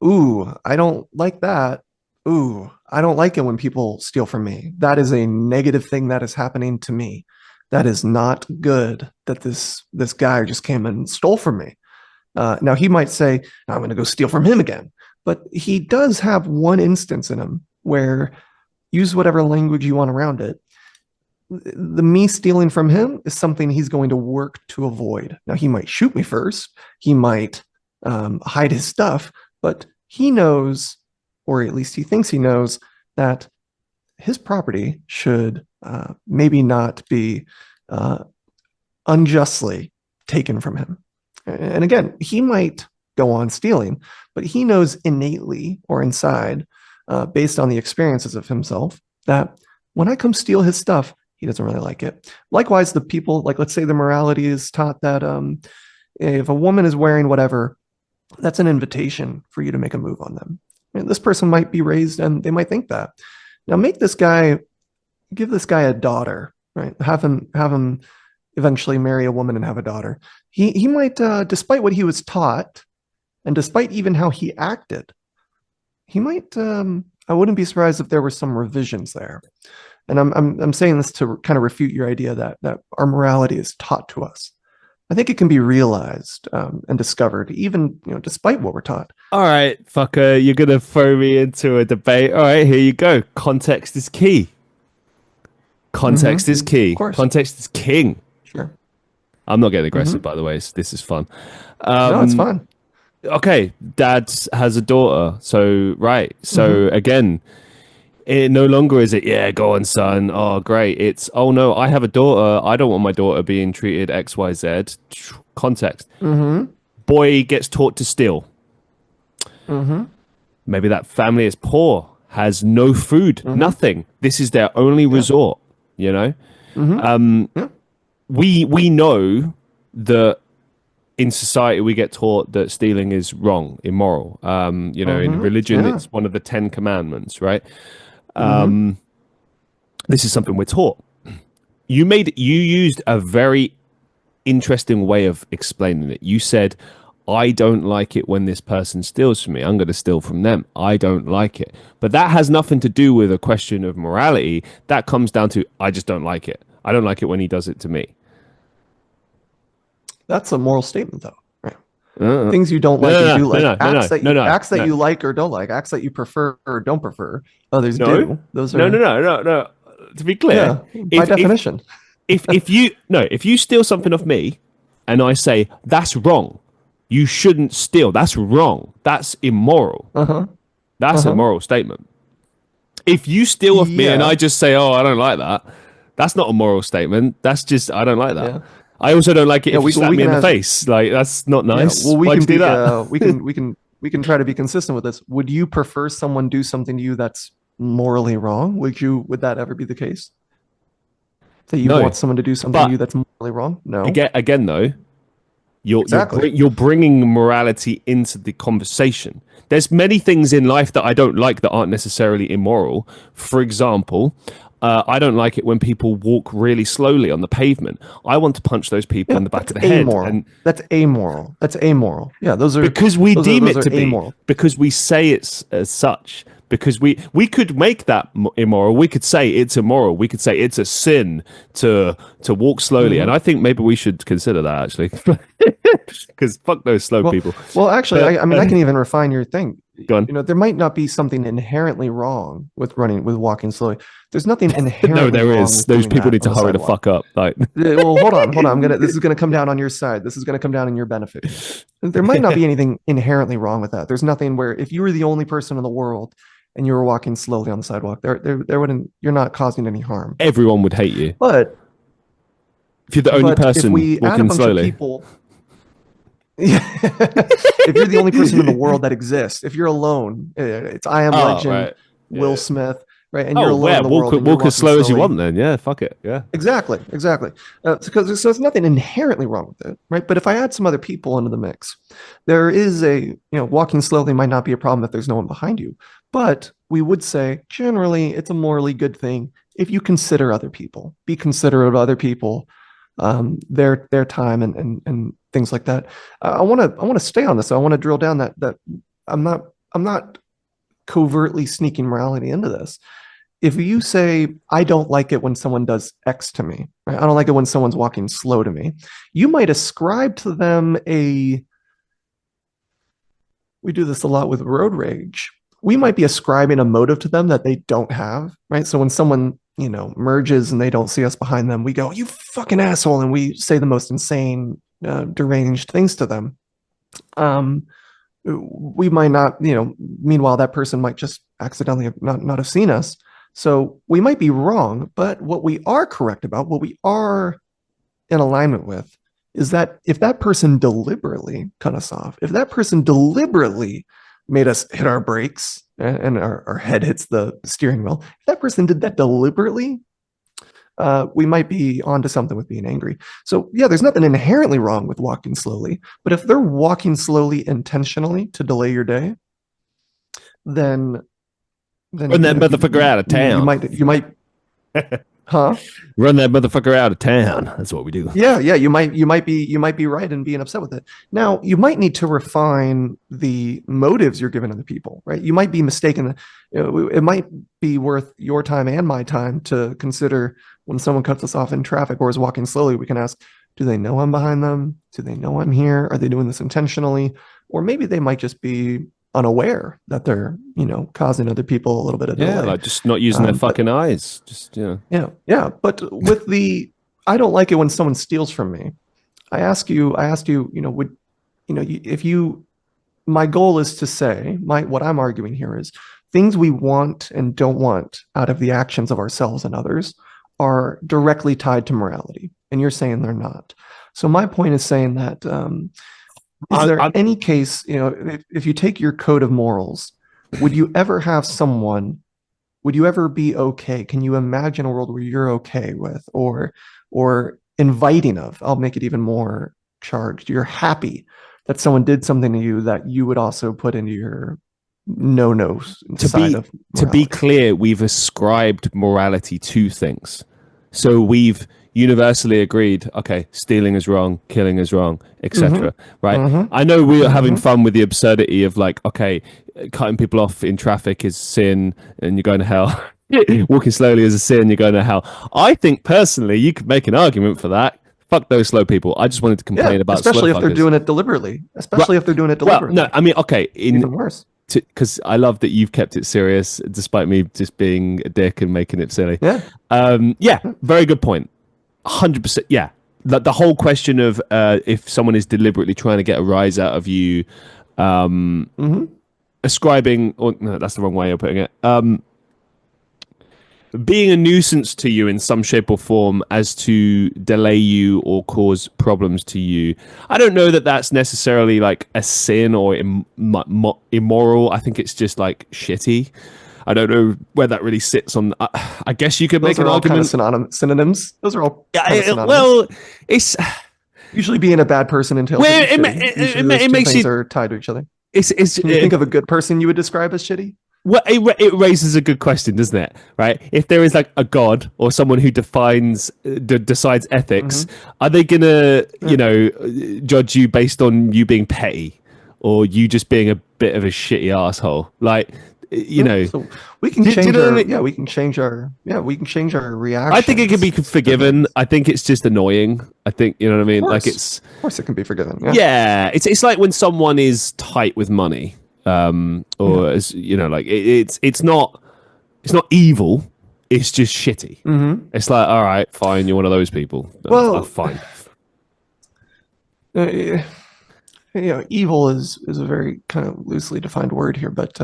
ooh, I don't like that. Ooh, I don't like it when people steal from me. That is a negative thing that is happening to me. That is not good that this guy just came and stole from me. Now he might say, I'm going to go steal from him again. But he does have one instance in him where, use whatever language you want around it, the me stealing from him is something he's going to work to avoid. Now he might shoot me first. He might hide his stuff, but he knows, or at least he thinks he knows, that his property should maybe not be unjustly taken from him. And again, he might go on stealing, but he knows innately or inside, based on the experiences of himself, that when I come steal his stuff, he doesn't really like it. Likewise, the people, like let's say the morality is taught that if a woman is wearing whatever, that's an invitation for you to make a move on them. And this person might be raised and they might think that. Now give this guy a daughter, right? Have him eventually marry a woman and have a daughter. He might, despite what he was taught, and despite even how he acted, he might. I wouldn't be surprised if there were some revisions there. And I'm saying this to kind of refute your idea that our morality is taught to us. I think it can be realized and discovered, even despite what we're taught. All right, fucker, you're gonna throw me into a debate. All right, here you go. Context is key. Context is key. Of course. Context is king. Sure. I'm not getting aggressive, by the way. This is fun. No, it's fun. Okay, dad has a daughter. So again, it no longer is it, yeah, go on, son. Oh, great. It's, oh no, I have a daughter. I don't want my daughter being treated XYZ. Context. Boy gets taught to steal. Maybe that family is poor, has no food, nothing. This is their only resort, We know that in society we get taught that stealing is wrong, immoral. In religion, it's one of the 10 commandments, right? This is something we're taught. You used a very interesting way of explaining it. You said, I don't like it when this person steals from me. I'm going to steal from them. I don't like it. But that has nothing to do with a question of morality. That comes down to, I just don't like it. I don't like it when he does it to me. That's a moral statement, though. Right? Things you don't like, you do like. Acts that you like or don't like. Acts that you prefer or don't prefer. Others do. Those are no. To be clear, by definition, if you steal something off me, and I say that's wrong, you shouldn't steal. That's wrong. That's immoral. That's a moral statement. If you steal off me and I just say, oh, I don't like that, that's not a moral statement. That's just, I don't like that. Yeah. I also don't like it if you slap me in the face. Like, that's not nice. Well, Why'd you do that? we can try to be consistent with this. Would you prefer someone do something to you that's morally wrong? Would that ever be the case? That you want someone to do something to you that's morally wrong? No. Again though, you're bringing morality into the conversation. There's many things in life that I don't like that aren't necessarily immoral. For example, I don't like it when people walk really slowly on the pavement. I want to punch those people in the back of the head. That's amoral. That's amoral. Yeah, those are because we deem it to be amoral. Because we say it's as such. Because we could make that immoral. We could say it's immoral. We could say it's a sin to walk slowly. And I think maybe we should consider that, actually. Because fuck those slow people. Well, actually, I can even refine your thing. Go on. There might not be something inherently wrong with walking slowly. There's nothing inherently no, there wrong is. Those people need to hurry the fuck up. Like, well, hold on. This is going to come down on your side. This is going to come down in your benefit. There might not be anything inherently wrong with that. There's nothing where if you were the only person in the world and you were walking slowly on the sidewalk, there wouldn't. You're not causing any harm. Everyone would hate you. But if you're the only person walking slowly. If you're the only person in the world that exists, if you're alone, it's I Am Legend, right. Will Smith, right? And you're alone in the world. Walk as slow as you want, then. Yeah, fuck it. Yeah, exactly. So there's nothing inherently wrong with it, right? But if I add some other people into the mix, there is walking slowly might not be a problem if there's no one behind you, but we would say generally it's a morally good thing if you consider other people, be considerate of other people, their time and things like that. I want to stay on this. I want to drill down that I'm not covertly sneaking morality into this. If you say, I don't like it when someone does X to me, right? I don't like it when someone's walking slow to me, you might ascribe to them we do this a lot with road rage. We might be ascribing a motive to them that they don't have, right? So when someone, merges and they don't see us behind them, we go, you fucking asshole. And we say the most insane, deranged things to them. We might not, meanwhile, that person might just accidentally not have seen us. So we might be wrong, but what we are correct about, what we are in alignment with, is that if that person deliberately cut us off, if that person deliberately made us hit our brakes and our head hits the steering wheel, if that person did that deliberately, we might be onto something with being angry. So yeah, there's nothing inherently wrong with walking slowly, but if they're walking slowly intentionally to delay your day, then run that motherfucker out of town. You might, huh? Run that motherfucker out of town. That's what we do. Yeah. You might be right in being upset with it. Now, you might need to refine the motives you're giving to the people, right? You might be mistaken. It might be worth your time and my time to consider when someone cuts us off in traffic or is walking slowly. We can ask, do they know I'm behind them? Do they know I'm here? Are they doing this intentionally? Or maybe they might just be unaware that they're, causing other people a little bit of delay. Yeah, like just not using their fucking eyes. Just, Yeah. But with I don't like it when someone steals from me. I asked you, my goal is to say, what I'm arguing here is things we want and don't want out of the actions of ourselves and others are directly tied to morality. And you're saying they're not. So my point is saying that, is there any case, if you take your code of morals, would you ever be okay? Can you imagine a world where you're okay with or inviting of, I'll make it even more charged, you're happy that someone did something to you that you would also put into your no-nos side of morality? To be clear, we've ascribed morality to things. So we've universally agreed, okay, stealing is wrong, killing is wrong, etc. Right? I know we are having fun with the absurdity of like, okay, cutting people off in traffic is sin and you're going to hell. Walking slowly is a sin, you're going to hell. I think personally you could make an argument for that. Fuck those slow people. I just wanted to complain about especially slow if they're doing it deliberately. Well, no, I mean, okay, even worse. Because I love that you've kept it serious despite me just being a dick and making it silly. Yeah. Very good point. 100%. Yeah. The whole question of if someone is deliberately trying to get a rise out of you, ascribing, or no, that's the wrong way of putting it. Being a nuisance to you in some shape or form as to delay you or cause problems to you. I don't know that that's necessarily like a sin or immoral. I think it's just like shitty. I don't know where that really sits on. I guess you could make an argument. Kind of synonyms. Those are all. Synonymous. Well, it's usually being a bad person entails. Well, it makes things you are tied to each other. Can you think of a good person you would describe as shitty? Well, it raises a good question, doesn't it? Right? If there is like a god or someone who decides ethics, are they gonna, judge you based on you being petty or you just being a bit of a shitty asshole? Like, so we can change we can change our reaction. I think it can be forgiven. I think it's just annoying. I think, you know what I mean? Like of course it can be forgiven. Yeah. It's like when someone is tight with money. As like it's not evil, it's just shitty. It's like, all right, fine, you're one of those people. Well, fine. Evil is a very kind of loosely defined word here, but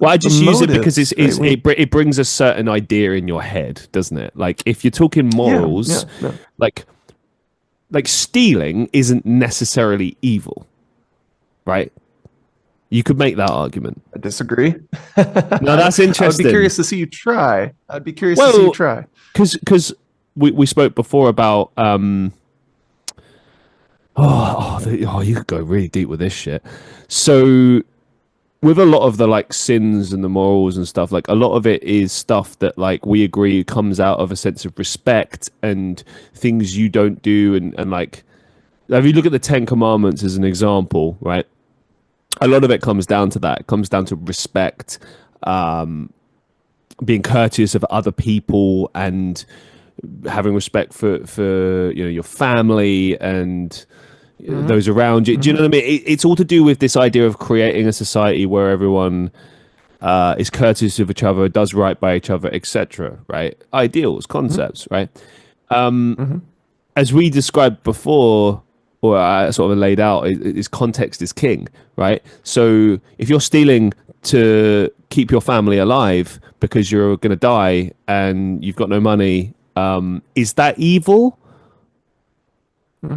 I just use it because it brings a certain idea in your head, doesn't it? Like if you're talking morals, like stealing isn't necessarily evil, right? You could make that argument. I disagree. No, that's interesting. I'd be curious to see you try. Because we spoke before about you could go really deep with this shit. So with a lot of the like sins and the morals and stuff, like a lot of it is stuff that like we agree comes out of a sense of respect and things you don't do and like if you look at the Ten Commandments as an example, right? A lot of it comes down to that. It comes down to respect, being courteous of other people, and having respect for your family and those around you. Do you know what I mean? It's all to do with this idea of creating a society where everyone is courteous of each other, does right by each other, etc. Right? Ideals, concepts, right? As we described before, or sort of laid out, is context is king, right? So if you're stealing to keep your family alive because you're going to die and you've got no money, is that evil?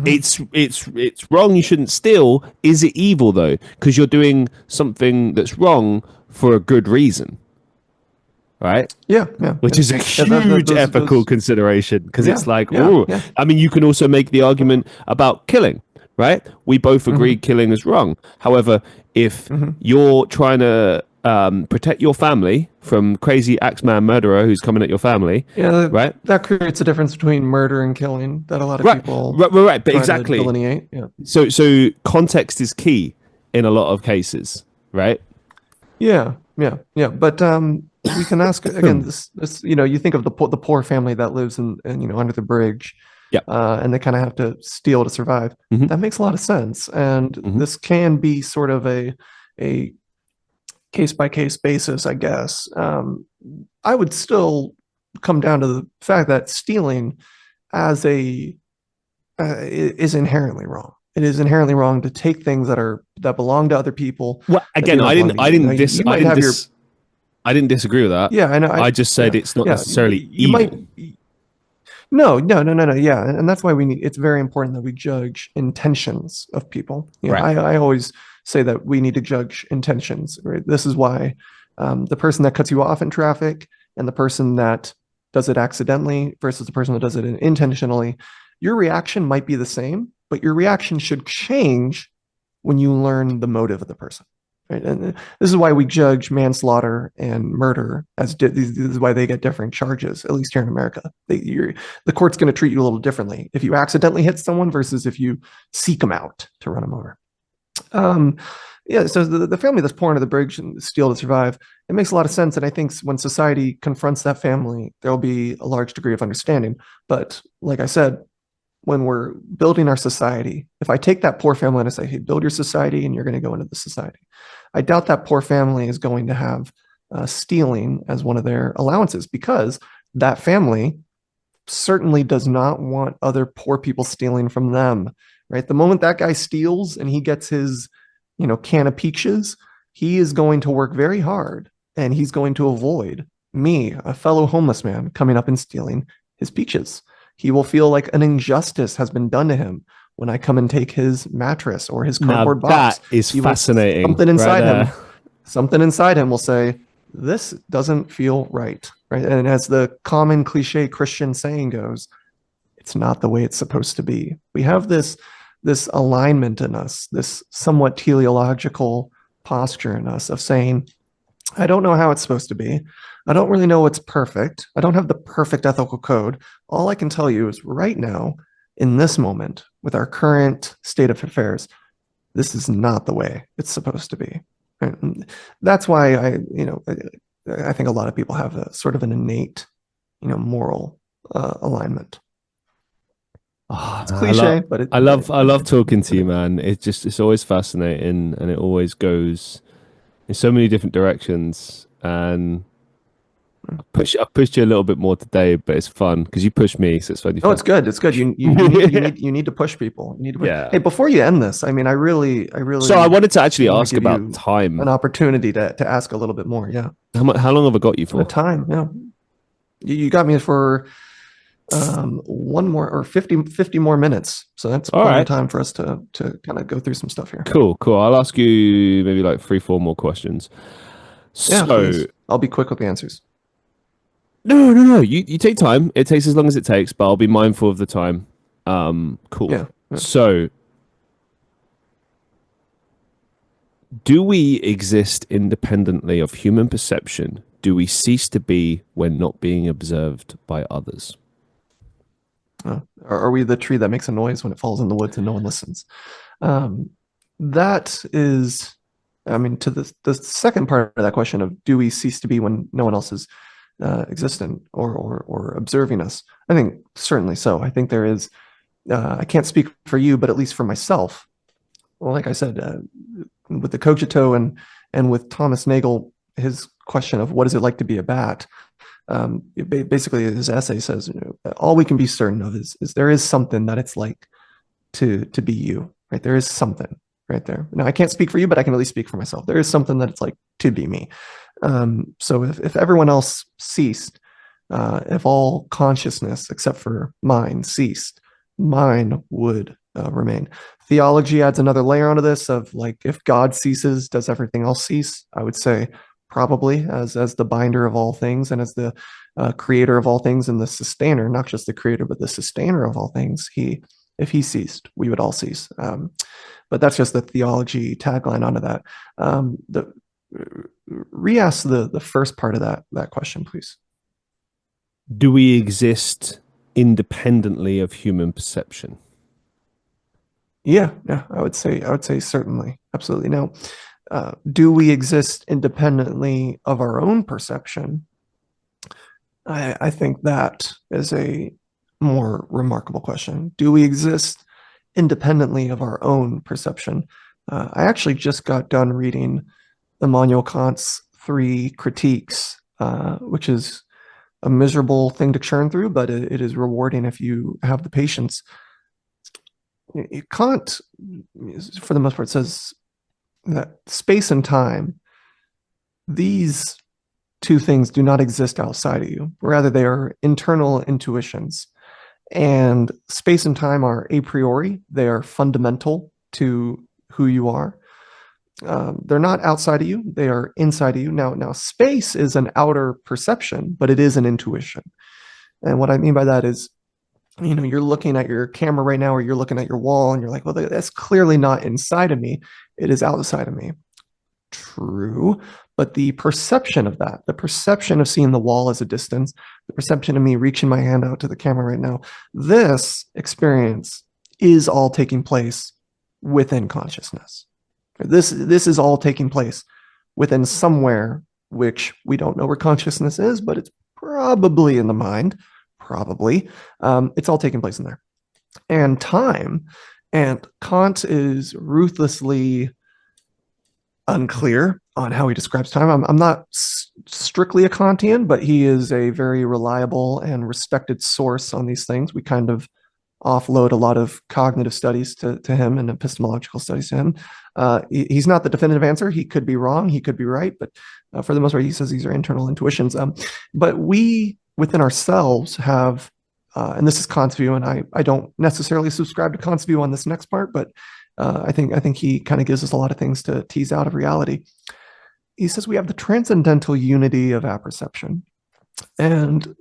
It's wrong. You shouldn't steal. Is it evil though? Because you're doing something that's wrong for a good reason, right? Yeah. Which is a huge ethical consideration, because it's like, I mean, you can also make the argument about killing, right? We both agree killing is wrong. However, if you're trying to protect your family from crazy axeman murderer who's coming at your family, right? That creates a difference between murder and killing that a lot of people right, but exactly delineate. Yeah. So context is key in a lot of cases, right? Yeah. But we can ask again. This you think of the poor family that lives in under the bridge, and they kind of have to steal to survive. That makes a lot of sense, and this can be sort of a case-by-case basis, I guess. I would still come down to the fact that stealing is inherently wrong. It is inherently wrong to take things that belong to other people. Well, again, I didn't disagree with that. Yeah, I know. I just said it's not necessarily evil. No. Yeah, and that's why it's very important that we judge intentions of people. Right. I always say that we need to judge intentions. Right. This is why the person that cuts you off in traffic and the person that does it accidentally versus the person that does it intentionally, your reaction might be the same, but your reaction should change when you learn the motive of the person. Right? And this is why we judge manslaughter and murder this is why they get different charges, at least here in America. The court's going to treat you a little differently if you accidentally hit someone versus if you seek them out to run them over. So the family that's poor under the bridge and steal to survive, it makes a lot of sense. And I think when society confronts that family, there'll be a large degree of understanding. But like I said, when we're building our society, if I take that poor family and I say, hey, build your society and you're going to go into the society, I doubt that poor family is going to have stealing as one of their allowances, because that family certainly does not want other poor people stealing from them, right? The moment that guy steals and he gets his, can of peaches, he is going to work very hard and he's going to avoid me, a fellow homeless man, coming up and stealing his peaches. He will feel like an injustice has been done to him when I come and take his mattress or his cardboard box. That is fascinating. Something inside him will say, this doesn't feel right. Right. And as the common cliche Christian saying goes, it's not the way it's supposed to be. We have this alignment in us, this somewhat teleological posture in us of saying, I don't know how it's supposed to be. I don't really know what's perfect. I don't have the perfect ethical code. All I can tell you is right now, in this moment, with our current state of affairs, this is not the way it's supposed to be. And that's why I think a lot of people have a sort of an innate, moral alignment. Oh, it's cliche, but I love talking to you, man. It's always fascinating, and it always goes in so many different directions. And I pushed you a little bit more today, but it's fun because you pushed me, so it's fun. Oh, it's good. It's good. You need to push people. You need to push. Yeah. Hey, before you end this, I mean, I really. So I wanted to actually ask about time. An opportunity to ask a little bit more. Yeah. How long have I got you for? Time. Yeah. You got me for one more or 50 more minutes. So that's plenty of time for us to kind of go through some stuff here. Cool. I'll ask you maybe like 3-4 more questions. Yeah, please. I'll be quick with the answers. No. You take time. It takes as long as it takes, but I'll be mindful of the time. Cool. Yeah. So, do we exist independently of human perception? Do we cease to be when not being observed by others? Are we the tree that makes a noise when it falls in the woods and no one listens? That is, I mean, to the second part of that question of do we cease to be when no one else is existent or observing us? I think certainly so. I think there is. I can't speak for you, but at least for myself, well, like I said, with the cogito and with Thomas Nagel, his question of what is it like to be a bat, basically his essay says, all we can be certain of is there is something that it's like to be you, right? There is something right there. Now I can't speak for you, but I can at least speak for myself. There is something that it's like to be me. So if everyone else ceased, if all consciousness except for mine ceased, mine would remain. Theology adds another layer onto this of like, if God ceases, does everything else cease? I would say probably, as the binder of all things and as the creator of all things and the sustainer, not just the creator, but the sustainer of all things. If he ceased, we would all cease. But that's just the theology tagline onto that. Re-ask the first part of that question, please. Do we exist independently of human perception? Yeah, I would say certainly, absolutely. Now, do we exist independently of our own perception? I think that is a more remarkable question. Do we exist independently of our own perception? I actually just got done reading Immanuel Kant's 3 critiques, which is a miserable thing to churn through, but it is rewarding if you have the patience. Kant, for the most part, says that space and time, these two things do not exist outside of you. Rather, they are internal intuitions. And space and time are a priori. They are fundamental to who you are. They're not outside of you. They are inside of you. Now, space is an outer perception, but it is an intuition. And what I mean by that is, you're looking at your camera right now, or you're looking at your wall, and you're like, well, that's clearly not inside of me. It is outside of me. True. But the perception of that, the perception of seeing the wall as a distance, the perception of me reaching my hand out to the camera right now, this experience is all taking place within consciousness. This is all taking place within somewhere, which we don't know where consciousness is, but it's probably in the mind. Probably. It's all taking place in there. And time, and Kant is ruthlessly unclear on how he describes time. I'm not strictly a Kantian, but he is a very reliable and respected source on these things. We kind of offload a lot of cognitive studies to him and epistemological studies to him. He's not the definitive answer. He could be wrong. He could be right. But for the most part, he says these are internal intuitions. But we, within ourselves, have, and this is Kant's view, and I don't necessarily subscribe to Kant's view on this next part, but I think he kind of gives us a lot of things to tease out of reality. He says we have the transcendental unity of apperception. And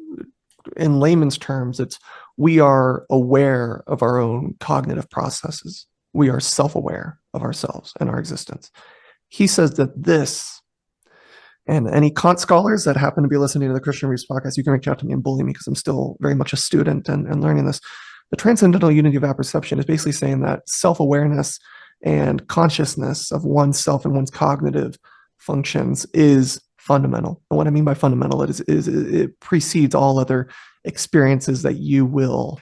in layman's terms, it's we are aware of our own cognitive processes. We are self-aware of ourselves and our existence. He says that this, and any Kant scholars that happen to be listening to the Christian Reeve Podcast, you can reach out to me and bully me because I'm still very much a student and learning this. The transcendental unity of apperception is basically saying that self-awareness and consciousness of oneself and one's cognitive functions is fundamental. And what I mean by fundamental is it precedes all other experiences that you will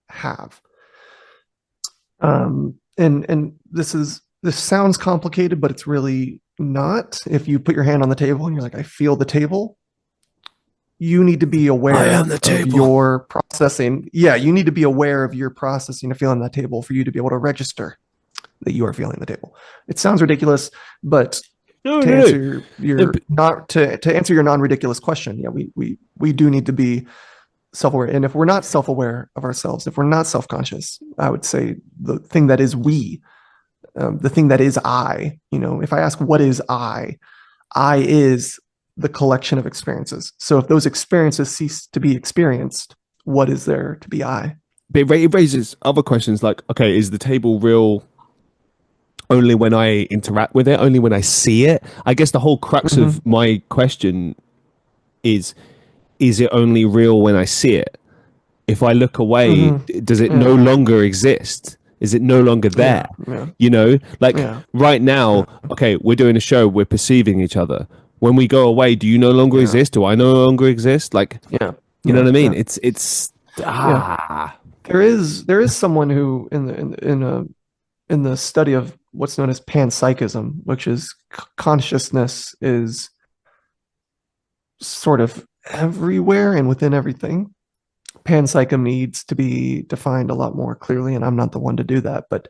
have. And this sounds complicated, but it's really not. If you put your hand on the table and you're like, I feel the table, you need to be aware of your processing. Yeah, you need to be aware of your processing of feeling that table for you to be able to register that you are feeling the table. It sounds ridiculous, but answer your non-ridiculous question, yeah, we do need to be self-aware. And if we're not self-aware of ourselves, if we're not self-conscious, I would say the thing that is we, the thing that is I, if I ask what is I is the collection of experiences. So if those experiences cease to be experienced, what is there to be I? But it raises other questions like, okay, is the table real only when I interact with it, only when I see it? I guess the whole crux of my question is it only real when I see it? If I look away, does it no Yeah. longer exist? Is it no longer there? Yeah. You know, like Yeah. right now, okay, we're doing a show, we're perceiving each other. When we go away, do you no longer Yeah. exist? Do I no longer exist? Like, Yeah. you know what I mean? Yeah. It's Yeah. There is someone who in the study of what's known as panpsychism, which is consciousness is sort of everywhere and within everything. Panpsychism needs to be defined a lot more clearly, and I'm not the one to do that. But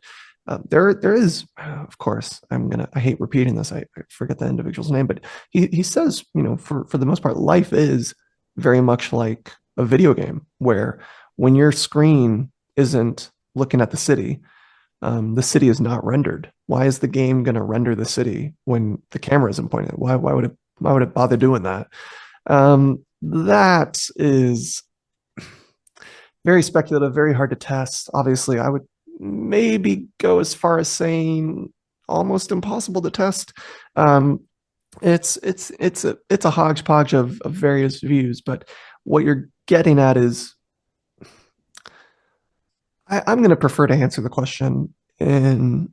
there is, of course, I hate repeating this. I forget the individual's name, but he says, for the most part, life is very much like a video game where when your screen isn't looking at the city is not rendered. Why is the game going to render the city when the camera isn't pointed? Why would it bother doing that? That is very speculative, very hard to test. Obviously, I would maybe go as far as saying almost impossible to test. It's a hodgepodge of various views, but what you're getting at is I'm going to prefer to answer the question in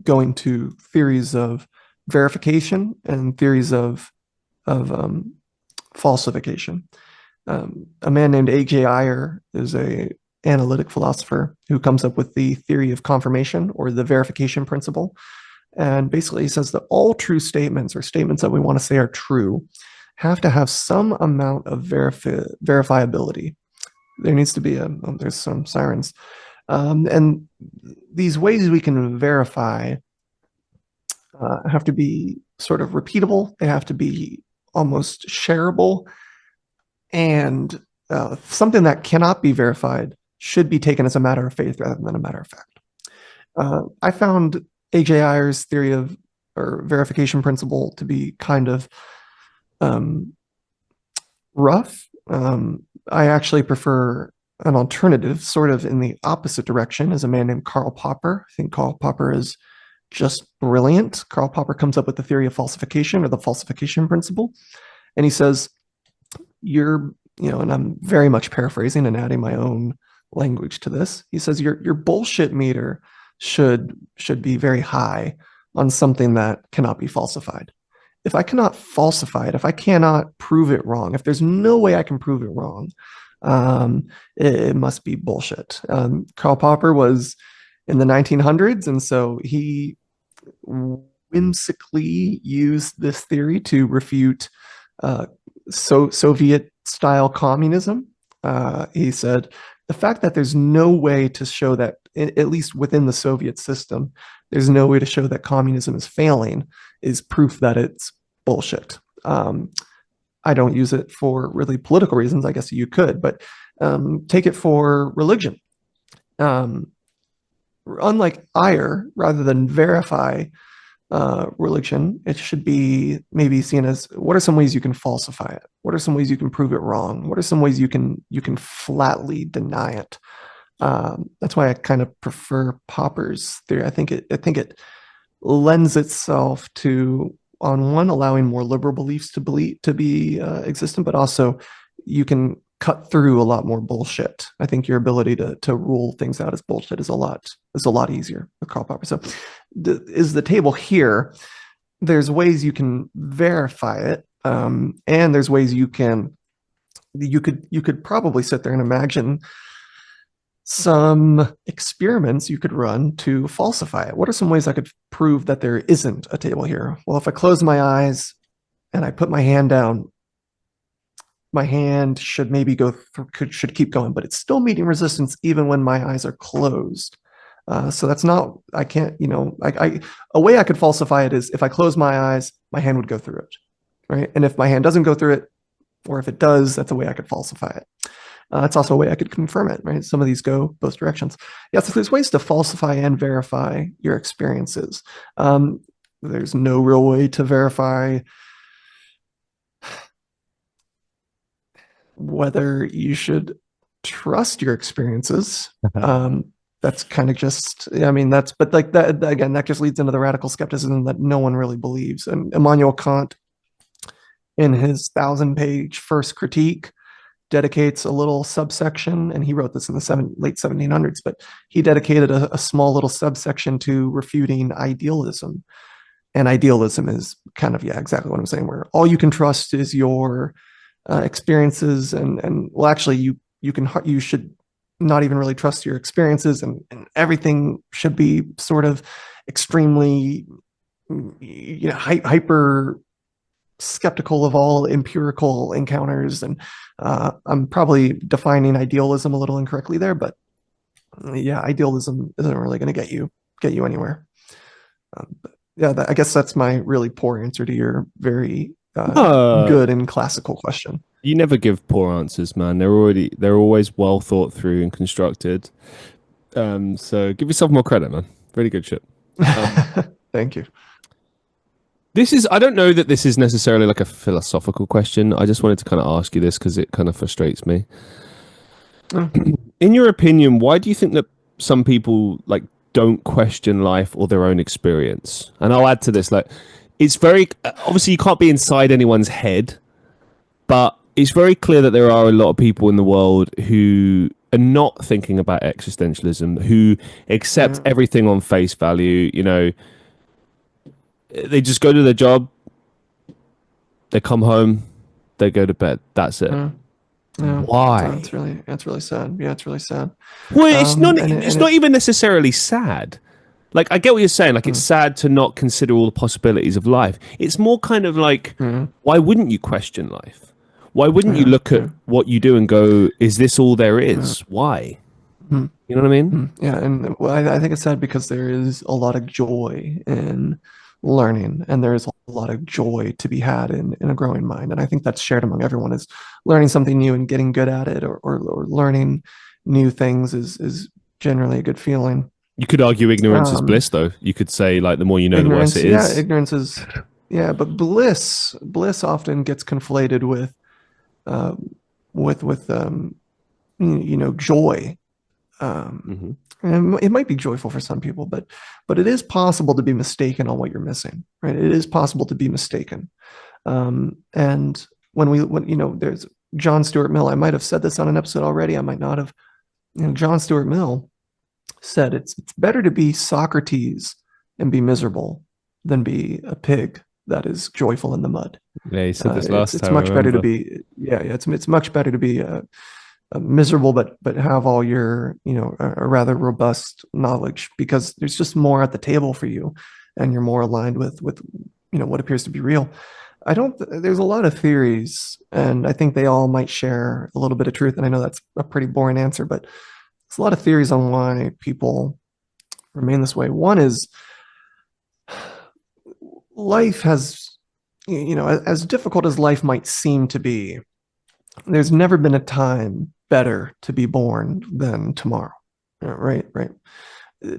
going to theories of verification and theories of falsification. A man named A.J. Ayer is a analytic philosopher who comes up with the theory of confirmation or the verification principle. And basically he says that all true statements or statements that we want to say are true have to have some amount of verifiability. There needs to be there's some sirens. And these ways we can verify have to be sort of repeatable. They have to be almost shareable. And something that cannot be verified should be taken as a matter of faith rather than a matter of fact. I found A.J. Ayer's theory of or verification principle to be kind of rough. I actually prefer an alternative, sort of in the opposite direction, is a man named Karl Popper. I think Karl Popper is just brilliant. Karl Popper comes up with the theory of falsification or the falsification principle. And he says, and I'm very much paraphrasing and adding my own language to this. He says, your bullshit meter should be very high on something that cannot be falsified. If I cannot falsify it, if I cannot prove it wrong, if there's no way I can prove it wrong, it must be bullshit. Karl Popper was in the 1900s, and so he whimsically used this theory to refute Soviet-style communism. He said, the fact that there's no way to show that, at least within the Soviet system, there's no way to show that communism is failing is proof that it's bullshit. I don't use it for really political reasons. I guess you could, but take it for religion. Unlike Ayer, rather than verify religion, it should be maybe seen as, what are some ways you can falsify it? What are some ways you can prove it wrong? What are some ways you can flatly deny it? That's why I kind of prefer Popper's theory. I think it lends itself to, on one, allowing more liberal beliefs to be existent, but also you can cut through a lot more bullshit. I think your ability to rule things out as bullshit is a lot easier with Karl Popper. So is the table here. There's ways you can verify it, and there's ways you could probably sit there and imagine some experiments you could run to falsify it. What are some ways I could prove that there isn't a table here? Well, if I close my eyes and I put my hand down, my hand should maybe should keep going, but it's still meeting resistance even when my eyes are closed. So that's not, I can't, a way I could falsify it is if I close my eyes, my hand would go through it, right? And if my hand doesn't go through it, or if it does, that's a way I could falsify it. It's also a way I could confirm it, right? Some of these go both directions. Yeah, so there's ways to falsify and verify your experiences. There's no real way to verify whether you should trust your experiences. That's kind of just, but like that, again, that just leads into the radical skepticism that no one really believes. And Immanuel Kant, in his 1,000-page first critique, dedicates a little subsection, and he wrote this in the late 1700s, but he dedicated a small little subsection to refuting idealism. And idealism is kind of, yeah, exactly what I'm saying, where all you can trust is your experiences, and well, actually, you should not even really trust your experiences, and everything should be sort of extremely, hyper skeptical of all empirical encounters. And I'm probably defining idealism a little incorrectly there, but yeah, idealism isn't really going to get you anywhere. But yeah, I guess that's my really poor answer to your very good and classical question. You never give poor answers, man. They're always well thought through and constructed. So give yourself more credit, man. Really good shit. Thank you. I don't know that this is necessarily like a philosophical question. I just wanted to kind of ask you this because it kind of frustrates me. In your opinion, why do you think that some people like don't question life or their own experience? And I'll add to this, like, it's very obviously you can't be inside anyone's head, but it's very clear that there are a lot of people in the world who are not thinking about existentialism, who accept everything on face value. They just go to their job, they come home, they go to bed. That's it. Yeah, why? That's really sad. Yeah, it's really sad. Well, it's not even necessarily sad. Like, I get what you're saying. Like, it's sad to not consider all the possibilities of life. It's more kind of like, why wouldn't you question life? Why wouldn't you look at what you do and go, is this all there is? Why? You know what I mean? Yeah, and I think it's sad because there is a lot of joy in learning, and there is a lot of joy to be had in a growing mind, and I think that's shared among everyone. Is learning something new and getting good at it, or learning new things is generally a good feeling. You could argue ignorance is bliss, though. You could say, like, the more you know, the worse it is. Yeah, ignorance is, but bliss often gets conflated with joy. And it might be joyful for some people, but it is possible to be mistaken on what you're missing, right? It is possible to be mistaken. And when there's John Stuart Mill, I might have said this on an episode already, I might not have. John Stuart Mill said it's better to be Socrates and be miserable than be a pig that is joyful in the mud. Yeah, he said this last time. It's much better to be, it's much better to be miserable, but have all your, a rather robust knowledge, because there's just more at the table for you, and you're more aligned with what appears to be real. There's a lot of theories, and I think they all might share a little bit of truth. And I know that's a pretty boring answer, but there's a lot of theories on why people remain this way. One is life has, as difficult as life might seem to be, there's never been a time better to be born than tomorrow. Right.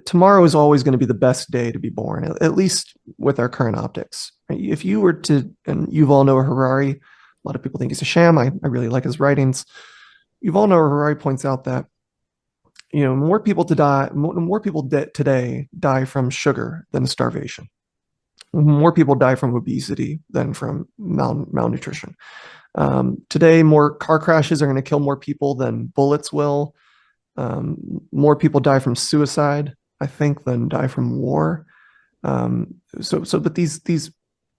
Tomorrow is always going to be the best day to be born, at least with our current optics. Right? If you were to, and Yuval Noah Harari, a lot of people think he's a sham. I really like his writings. Yuval Noah Harari points out that, more people today die from sugar than starvation. More people die from obesity than from malnutrition. Today, more car crashes are going to kill more people than bullets will. More people die from suicide, I think, than die from war. But these,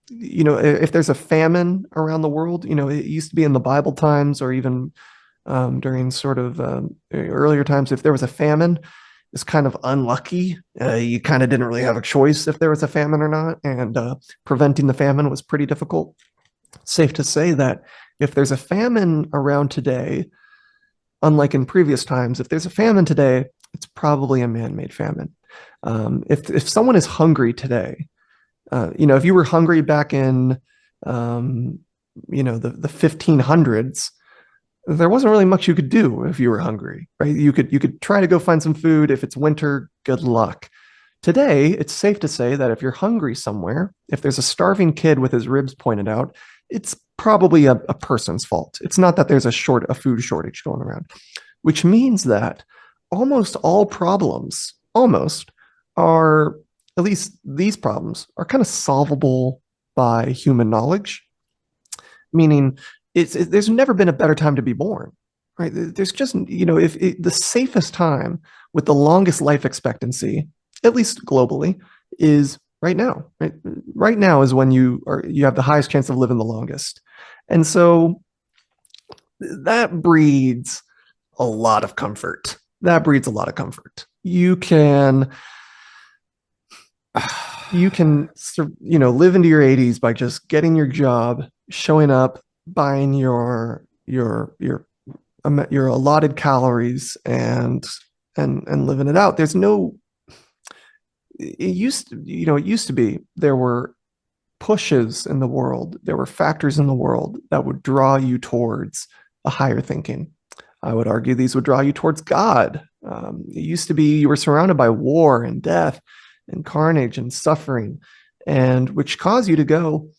if there's a famine around the world, it used to be in the Bible times, or even during sort of earlier times, if there was a famine, it's kind of unlucky. You kind of didn't really have a choice if there was a famine or not, and preventing the famine was pretty difficult. It's safe to say that if there's a famine around today, unlike in previous times, if there's a famine today, it's probably a man-made famine. If someone is hungry today, if you were hungry back in, the 1500s, there wasn't really much you could do if you were hungry, right? You could try to go find some food. If it's winter, good luck. Today, it's safe to say that if you're hungry somewhere, if there's a starving kid with his ribs pointed out, it's probably a person's fault. It's not that there's a food shortage going around, which means that almost all problems, are, at least these problems, are kind of solvable by human knowledge, meaning there's never been a better time to be born. right? There's just, if the safest time with the longest life expectancy, at least globally, is right now. Right, right now is when you have the highest chance of living the longest, and so that breeds a lot of comfort. That breeds a lot of comfort. You can live into your 80s by just getting your job, showing up, buying your allotted calories, and living it out. There's no. It used to be there were pushes in the world, there were factors in the world that would draw you towards a higher thinking. I would argue these would draw you towards God. It used to be you were surrounded by war and death and carnage and suffering, and which cause you to go,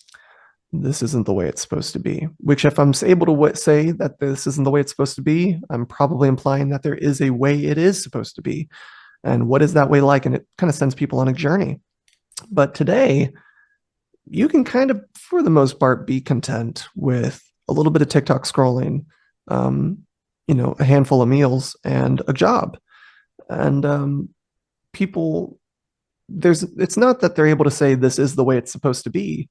this isn't the way it's supposed to be. Which, if I'm able to say that this isn't the way it's supposed to be, I'm probably implying that there is a way it is supposed to be. And what is that way like? And it kind of sends people on a journey. But today, you can kind of, for the most part, be content with a little bit of TikTok scrolling, a handful of meals, and a job. And people, it's not that they're able to say this is the way it's supposed to be.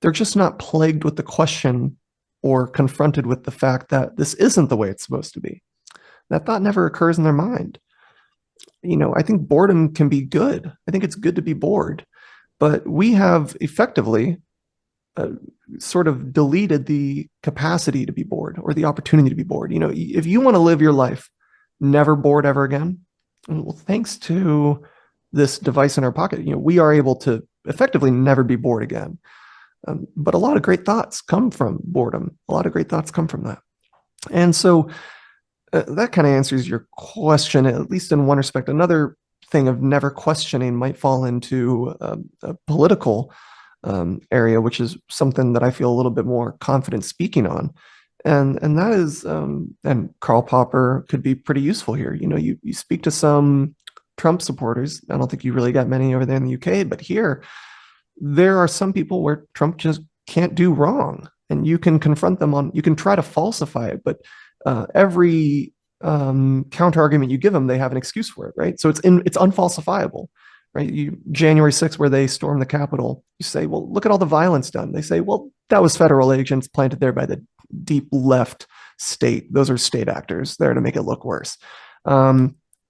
They're just not plagued with the question or confronted with the fact that this isn't the way it's supposed to be. That thought never occurs in their mind. I think boredom can be good. I think it's good to be bored. But we have effectively sort of deleted the capacity to be bored, or the opportunity to be bored. If you want to live your life never bored ever again, well, thanks to this device in our pocket, we are able to effectively never be bored again. But a lot of great thoughts come from boredom. A lot of great thoughts come from that. And so that kind of answers your question, at least in one respect. Another thing of never questioning might fall into a political area, which is something that I feel a little bit more confident speaking on. And that is, and Karl Popper could be pretty useful here. You speak to some Trump supporters. I don't think you really got many over there in the UK, but here, there are some people where Trump just can't do wrong. And you can confront them you can try to falsify it, but every counter argument you give them, they have an excuse for it, right? So it's unfalsifiable, right? January 6th, where they stormed the Capitol, you say, well, look at all the violence done. They say, well, that was federal agents planted there by the deep left state. Those are state actors there to make it look worse.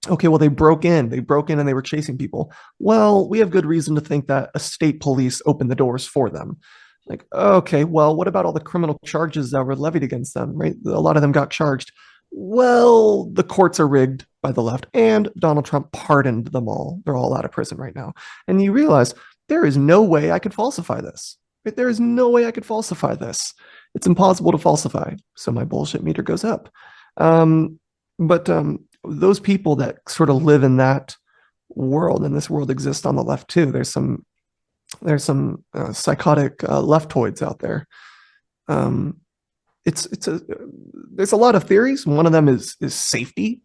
Okay, well, they broke in and they were chasing people. Well, we have good reason to think that a state police opened the doors for them. Like, okay, well, what about all the criminal charges that were levied against them, right? A lot of them got charged. Well, the courts are rigged by the left, and Donald Trump pardoned them all. They're all out of prison right now. And you realize there is no way I could falsify this. Right? There is no way I could falsify this. It's impossible to falsify. So my bullshit meter goes up. But those people that sort of live in that world, and this world exists on the left too. There's some psychotic leftoids out there. There's a lot of theories. One of them is safety,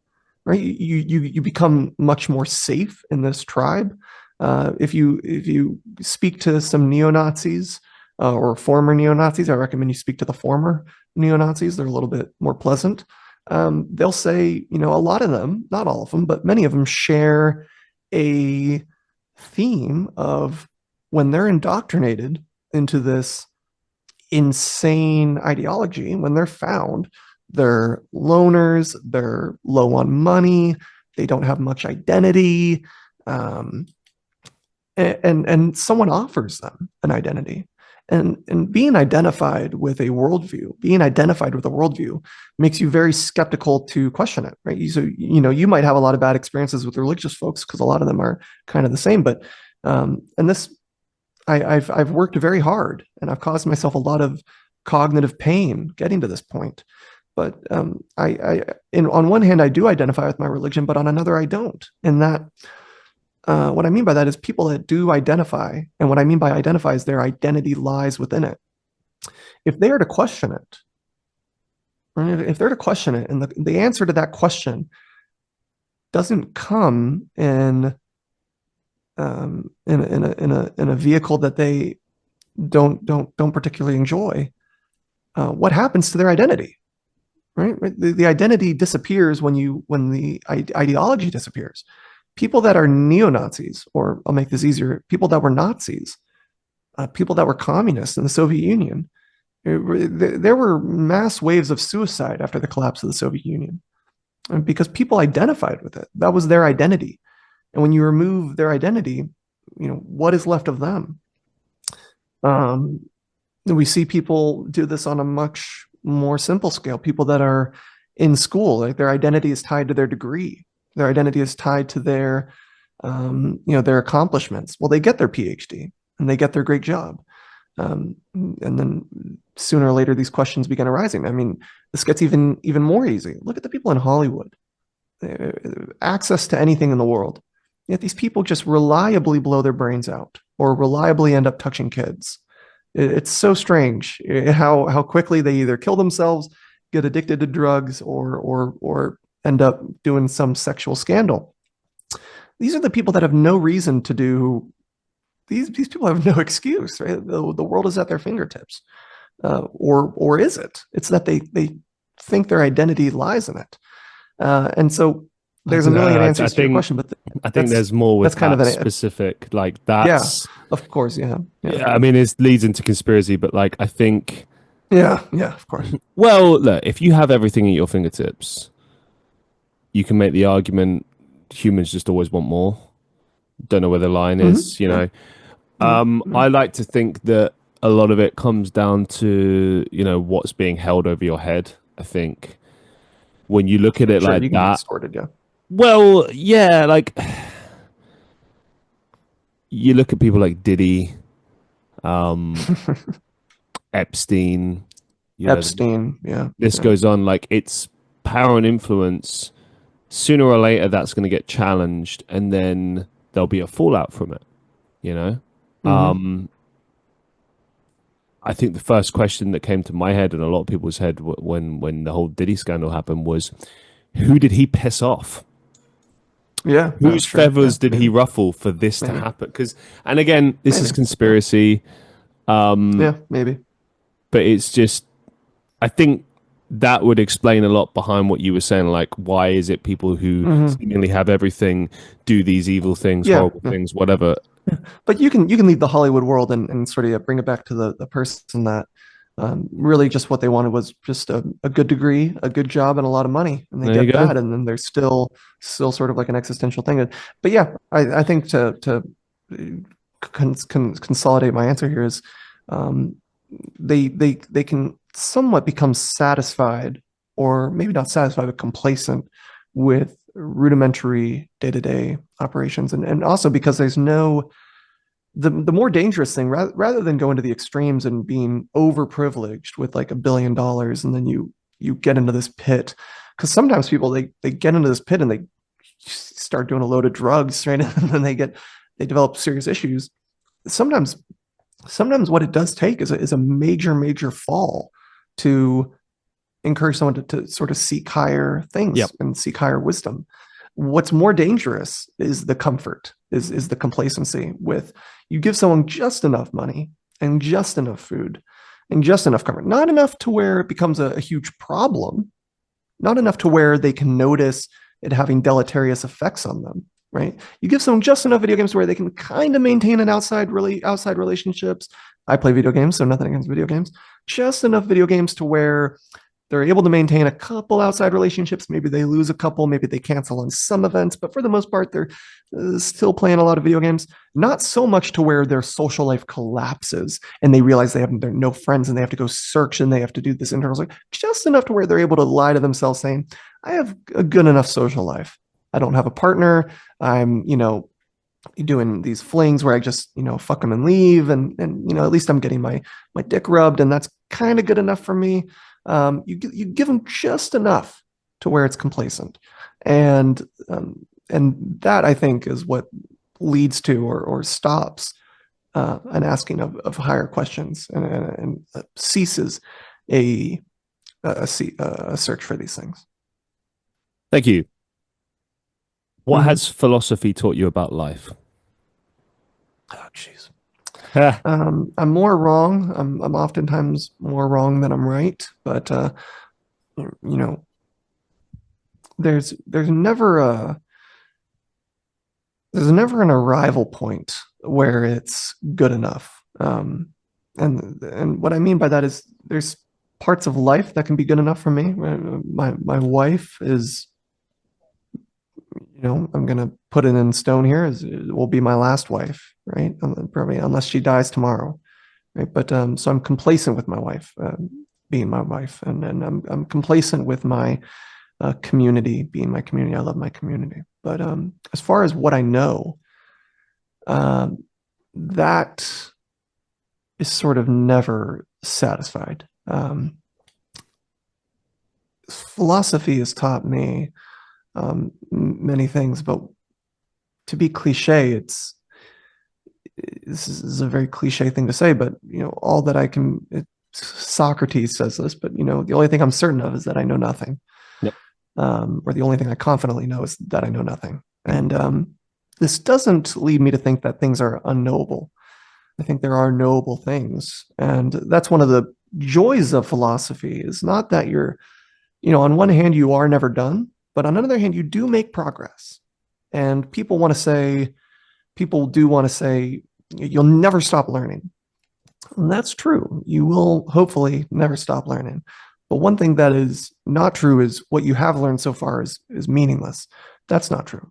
right? You become much more safe in this tribe. If you speak to some neo-Nazis or former neo-Nazis, I recommend you speak to the former neo-Nazis. They're a little bit more pleasant. They'll say, a lot of them, not all of them, but many of them share a theme of, when they're indoctrinated into this insane ideology, when they're found, they're loners, they're low on money, they don't have much identity, and someone offers them an identity. And being identified with a worldview, makes you very skeptical to question it, right? So, you might have a lot of bad experiences with religious folks because a lot of them are kind of the same, but and this, I've worked very hard, and I've caused myself a lot of cognitive pain getting to this point. But on one hand, I do identify with my religion, but on another, I don't. And that, what I mean by that is people that do identify, and what I mean by identify is their identity lies within it. If they are to question it, and the answer to that question doesn't come in a vehicle that they don't particularly enjoy, what happens to their identity? right? The identity disappears when the ideology disappears. People that are neo-Nazis, or I'll make this easier, people that were Nazis, people that were communists in the Soviet Union, there were mass waves of suicide after the collapse of the Soviet Union because people identified with it. That was their identity. And when you remove their identity, what is left of them? We see people do this on a much more simple scale. People that are in school, like their identity is tied to their degree. Their identity is tied to their accomplishments. Well, they get their PhD and they get their great job. And then sooner or later, these questions begin arising. I mean, this gets even more easy. Look at the people in Hollywood. Access to anything in the world. Yet these people just reliably blow their brains out or reliably end up touching kids. It's so strange how quickly they either kill themselves, get addicted to drugs, or end up doing some sexual scandal. These are the people that have no reason to do. These people have no excuse, right? The world is at their fingertips, or is it? It's that they think their identity lies in it, and so there's a million answers to your question. But I think there's more with kind of specific, like that's. Yeah, of course, yeah. I mean, it leads into conspiracy, but like I think. Yeah, of course. Well, look, if you have everything at your fingertips, you can make the argument humans just always want more. Don't know where the line is, I like to think that a lot of it comes down to, what's being held over your head. I think when you look at it like that, distorted, yeah. Well, yeah, like you look at people like Diddy, Epstein. Yeah. This goes on, like it's power and influence. Sooner or later, that's going to get challenged, and then there'll be a fallout from it. I think the first question that came to my head and a lot of people's head when the whole Diddy scandal happened was, who did he piss off? Yeah, whose feathers did he ruffle for this to happen? And again, this is conspiracy. Yeah, maybe. But it's just, I think that would explain a lot behind what you were saying. Like, why is it people who seemingly have everything do these evil things, horrible things, whatever? But you can leave the Hollywood world and sort of bring it back to the person that really just what they wanted was just a good degree, a good job, and a lot of money, and they get that, and then there's still sort of like an existential thing. But yeah, I think to consolidate my answer here is they can somewhat become satisfied, or maybe not satisfied, but complacent with rudimentary day-to-day operations, and also because there's no the more dangerous thing, rather than go into the extremes and being overprivileged with like $1 billion, and then you get into this pit, because sometimes people they get into this pit and they start doing a load of drugs, right, and then they develop serious issues. Sometimes what it does take is a major fall to encourage someone to sort of seek higher things and seek higher wisdom. What's more dangerous is the comfort, is the complacency with you give someone just enough money and just enough food and just enough comfort, not enough to where it becomes a huge problem, not enough to where they can notice it having deleterious effects on them, right? You give someone just enough video games where they can kind of maintain an outside relationships. I play video games, so nothing against video games. Just enough video games to where they're able to maintain a couple outside relationships. Maybe they lose a couple, maybe they cancel on some events, but for the most part, they're still playing a lot of video games. Not so much to where their social life collapses and they realize they're no friends and they have to go search and they have to do this internal search. Just enough to where they're able to lie to themselves saying, I have a good enough social life. I don't have a partner. I'm, doing these flings where I just, fuck them and leave. And at least I'm getting my dick rubbed, and that's kind of good enough for me. You give them just enough to where it's complacent, and that I think is what leads to or stops an asking of higher questions and ceases a search for these things. Thank you. What has philosophy taught you about life? Oh, jeez. I'm more wrong. I'm oftentimes more wrong than I'm right. But you know, there's never an arrival point where it's good enough. And what I mean by that is there's parts of life that can be good enough for me. My wife is, I'm gonna put it in stone here, it will be my last wife, right? Probably unless she dies tomorrow, right? But so I'm complacent with my wife being my wife, and I'm complacent with my community being my community. I love my community, but as far as what I know, that is sort of never satisfied. Philosophy has taught me many things, but to be cliche, this is a very cliche thing to say, but all that I can. Socrates says this, but the only thing I'm certain of is that I know nothing. Yep. Or the only thing I confidently know is that I know nothing. And this doesn't lead me to think that things are unknowable. I think there are knowable things, and that's one of the joys of philosophy. Is not that you're, on one hand you are never done, but on another hand you do make progress. And people do want to say you'll never stop learning. And that's true. You will hopefully never stop learning. But one thing that is not true is what you have learned so far is meaningless. That's not true.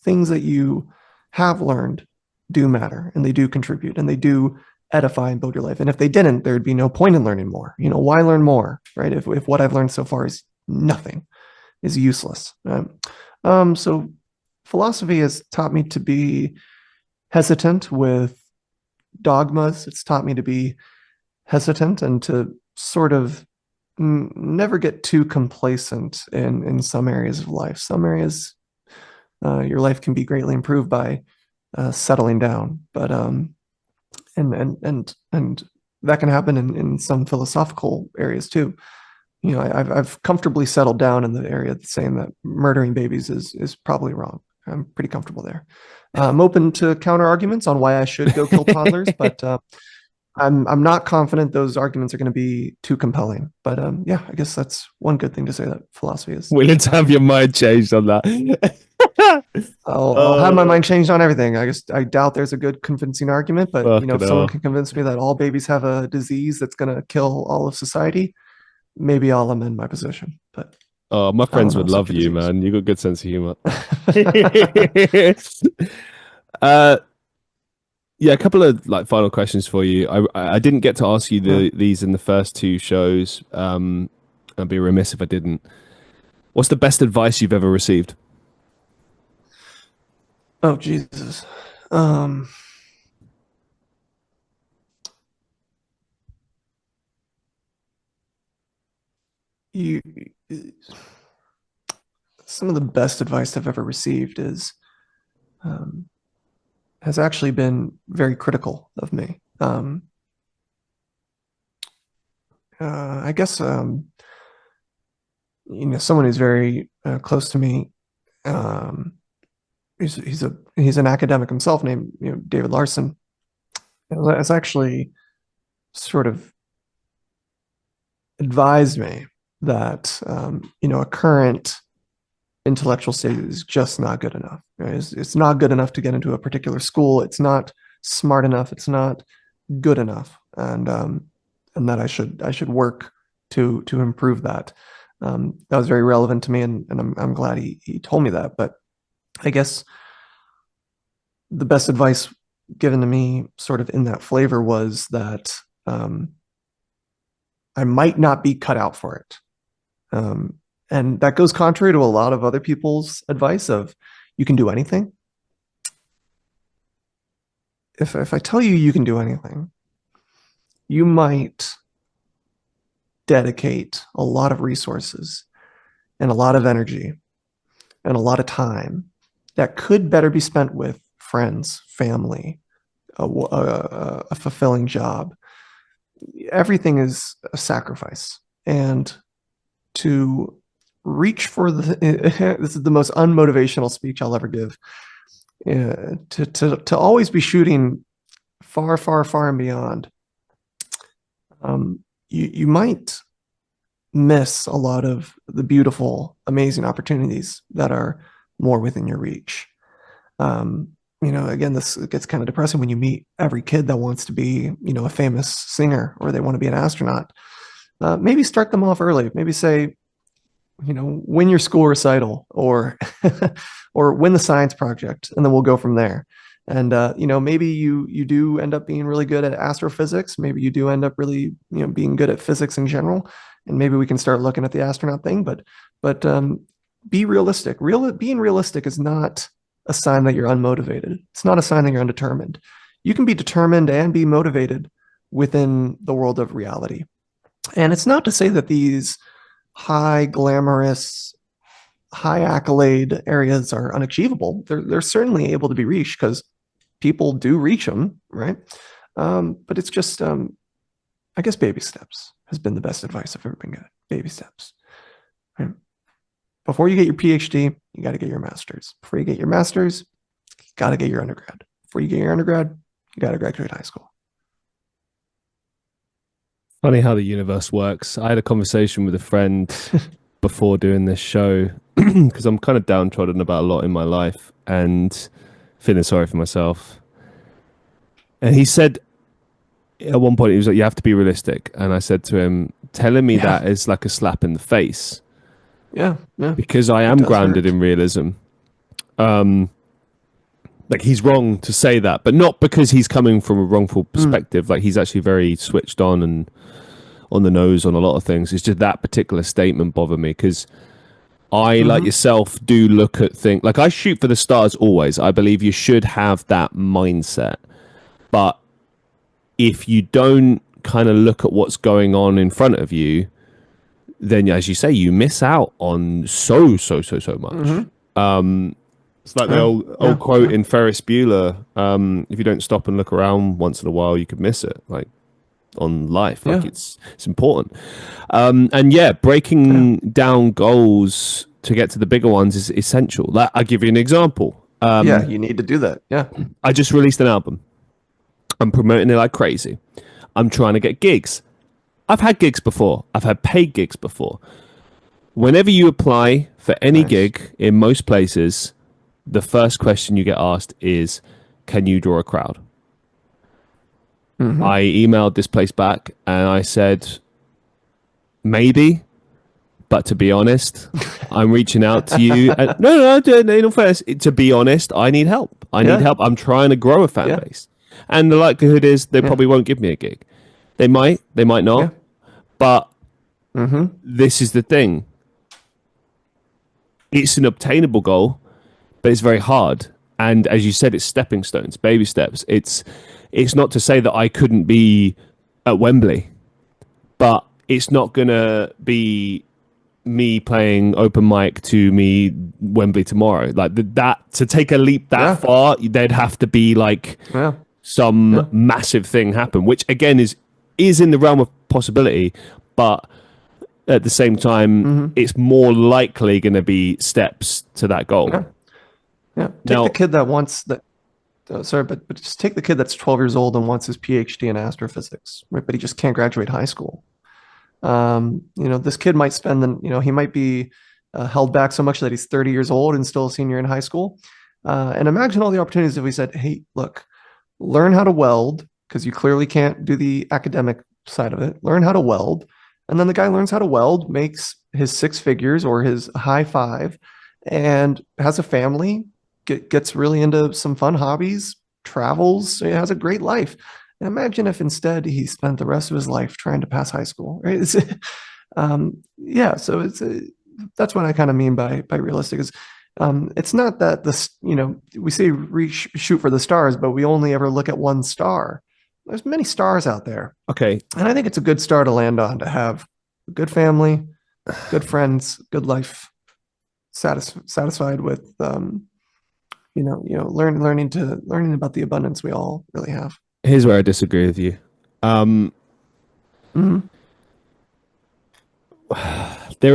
Things that you have learned do matter, and they do contribute, and they do edify and build your life. And if they didn't, there'd be no point in learning more. Why learn more, right? If what I've learned so far is nothing, is useless. So philosophy has taught me to be hesitant with dogmas. It's taught me to be hesitant and to sort of never get too complacent in some areas of life. Some areas, your life can be greatly improved by settling down, but and that can happen in some philosophical areas too. I've comfortably settled down in the area saying that murdering babies is probably wrong. I'm pretty comfortable there. I'm open to counter arguments on why I should go kill toddlers, but I'm not confident those arguments are going to be too compelling. But yeah, I guess that's one good thing to say that philosophy is. Willing to have your mind changed on that. I'll have my mind changed on everything. I doubt there's a good convincing argument, but if someone can convince me that all babies have a disease that's going to kill all of society, maybe I'll amend my position. But my friends would love you, man. You got a good sense of humor. Yeah, a couple of final questions for you. I didn't get to ask you these in the first two shows. I'd be remiss if I didn't. What's the best advice you've ever received? Oh, Jesus. Some of the best advice I've ever received has actually been very critical of me. I guess someone who's very close to me. He's an academic himself named David Larson. Has actually sort of advised me that a current intellectual state is just not good enough. Right? It's not good enough to get into a particular school. It's not smart enough. It's not good enough, and that I should work to improve that. That was very relevant to me, and I'm glad he told me that. But I guess the best advice given to me sort of in that flavor was that I might not be cut out for it. And that goes contrary to a lot of other people's advice of you can do anything. If I tell you can do anything, you might dedicate a lot of resources and a lot of energy and a lot of time that could better be spent with friends, family, a fulfilling job. Everything is a sacrifice. And to reach for this is the most unmotivational speech I'll ever give. To always be shooting far and beyond. You might miss a lot of the beautiful, amazing opportunities that are more within your reach. Again, this gets kind of depressing when you meet every kid that wants to be, a famous singer or they want to be an astronaut. Maybe start them off early. Maybe say, win your school recital or or win the science project, and then we'll go from there. And maybe you do end up being really good at astrophysics. Maybe you do end up really being good at physics in general, and maybe we can start looking at the astronaut thing. But be realistic. Being realistic is not a sign that you're unmotivated. It's not a sign that you're undetermined. You can be determined and be motivated within the world of reality. And it's not to say that these high glamorous, high accolade areas are unachievable. They're certainly able to be reached because people do reach them, right? But it's just, I guess baby steps has been the best advice I've ever been given. Baby steps. Right? Before you get your PhD, you got to get your master's. Before you get your master's, you got to get your undergrad. Before you get your undergrad, you got to graduate high school. Funny how the universe works. I had a conversation with a friend before doing this show because I'm kind of downtrodden about a lot in my life and feeling sorry for myself. And he said at one point, he was like, you have to be realistic. And I said to him, telling me that is like a slap in the face. Yeah. Because I am grounded in realism. Like he's wrong to say that, but not because he's coming from a wrongful perspective. Like he's actually very switched on and on the nose on a lot of things. It's just that particular statement bothered me because I, like yourself, do look at things like I shoot for the stars always. I believe you should have that mindset. But if you don't kind of look at what's going on in front of you, then as you say, you miss out on so much. It's like the old quote in Ferris Bueller, if you don't stop and look around once in a while, you could miss it. Like on life, like it's important. And breaking down goals to get to the bigger ones is essential. Like, I'll give you an example. You need to do that. Yeah. I just released an album. I'm promoting it like crazy. I'm trying to get gigs. I've had gigs before. I've had paid gigs before. Whenever you apply for any gig in most places, the first question you get asked is, can you draw a crowd? I emailed this place back and I said, maybe, but to be honest, I'm reaching out to you. And, no, in all fairness, to be honest, I need help. I need help. I'm trying to grow a fan base. And the likelihood is they probably won't give me a gig. They might not. Yeah. But this is the thing. It's an obtainable goal, but it's very hard. And as you said, it's stepping stones, baby steps. It's not to say that I couldn't be at Wembley, but it's not going to be me playing open mic to me Wembley tomorrow. Like that to take a leap that far, there'd have to be like some massive thing happen, which again is in the realm of possibility, but at the same time, it's more likely going to be steps to that goal. Take the kid that wants that. But just take the kid that's 12 years old and wants his PhD in astrophysics, right? But he just can't graduate high school. This kid might spend he might be held back so much that he's 30 years old and still a senior in high school. And imagine all the opportunities if we said, hey, look, learn how to weld because you clearly can't do the academic side of it. Learn how to weld. And then the guy learns how to weld, makes his 6 figures or his high 5 and has a family, gets really into some fun hobbies, travels, has a great life. And imagine if instead he spent the rest of his life trying to pass high school, right? So that's what I kind of mean by realistic is it's not that we say shoot for the stars, but we only ever look at one star. There's many stars out there. Okay. And I think it's a good star to land on, to have a good family, good friends, good life, satisfied with learning about the abundance we all really have. Here's where I disagree with you. There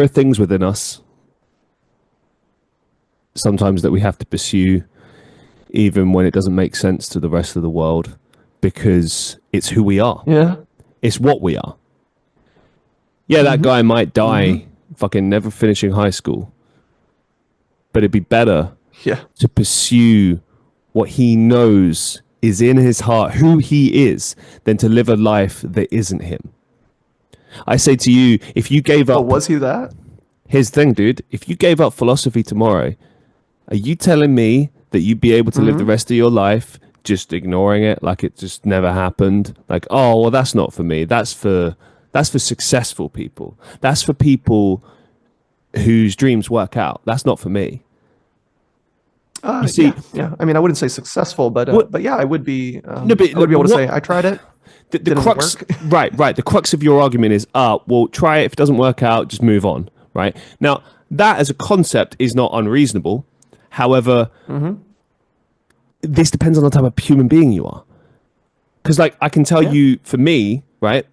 are things within us sometimes that we have to pursue, even when it doesn't make sense to the rest of the world, because it's who we are. Yeah. It's what we are. Yeah, that guy might die fucking never finishing high school, but it'd be better to pursue what he knows is in his heart, who he is, than to live a life that isn't him. I say to you, if you gave up... But was he that? Here's the thing, dude. If you gave up philosophy tomorrow, are you telling me that you'd be able to live the rest of your life just ignoring it like it just never happened? Like, oh, well, that's not for me. That's for successful people. That's for people whose dreams work out. That's not for me. You see, yeah. I mean, I wouldn't say successful, but yeah, I would be. I would be able to say I tried it. The crux, right. The crux of your argument is, well, try it. If it doesn't work out, just move on. Right now, that as a concept is not unreasonable. However, this depends on the type of human being you are. Because, like, I can tell you, for me, right,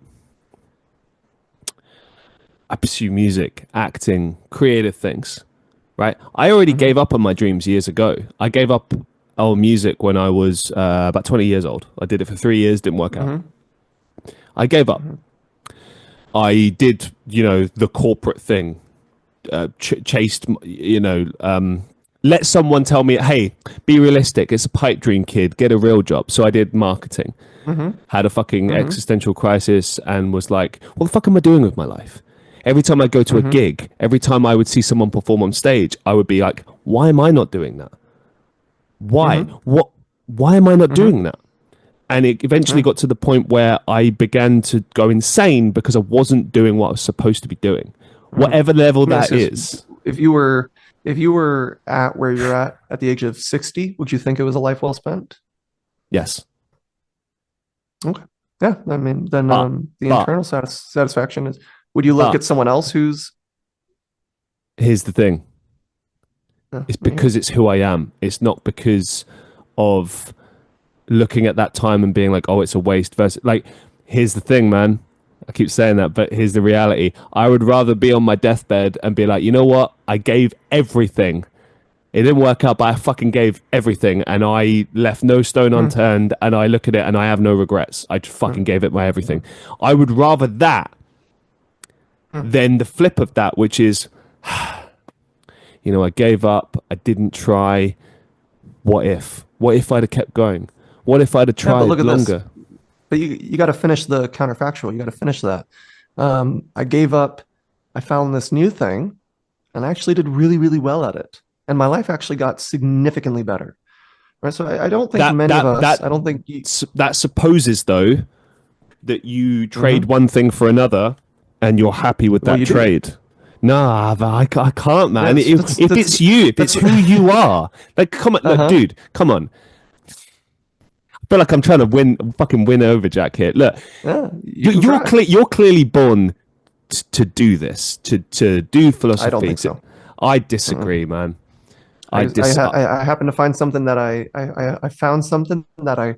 I pursue music, acting, creative things. Right, I already gave up on my dreams years ago. I gave up on music when I was about 20 years old. I did it for 3 years, didn't work out. I gave up. I did, the corporate thing, chased, let someone tell me, hey, be realistic. It's a pipe dream, kid. Get a real job. So I did marketing, had a fucking existential crisis and was like, what the fuck am I doing with my life? Every time I go to a gig, every time I would see someone perform on stage, I would be like, why am I not doing that? Why? Why am I not doing that? And it eventually got to the point where I began to go insane because I wasn't doing what I was supposed to be doing, whatever level that is. If you were at where you're at the age of 60, would you think it was a life well spent? Yes. Okay. Yeah. I mean, then the internal satisfaction is. Would you look at someone else who's... Here's the thing. It's because it's who I am. It's not because of looking at that time and being like, oh, it's a waste. Versus, like, here's the thing, man. I keep saying that, but here's the reality. I would rather be on my deathbed and be like, you know what? I gave everything. It didn't work out, but I fucking gave everything. And I left no stone unturned. And I look at it and I have no regrets. I just fucking gave it my everything. I would rather that then the flip of that, which is, I gave up, I didn't try. What if I'd have kept going? What if I'd have tried longer? But you got to finish the counterfactual. You got to finish that. I gave up, I found this new thing, and I actually did really, really well at it. And my life actually got significantly better. Right. So I don't think I don't think that supposes, though, that you trade one thing for another. And you're happy with that trade? Did. Nah, I can't, man. If it's you, if it's who you are, like, come on, look, dude, come on. I feel like I'm trying to fucking win over Jack here. Look, you're clearly born to do this, to do philosophy. I don't think so. I disagree, man. I happen to find something that I found something that I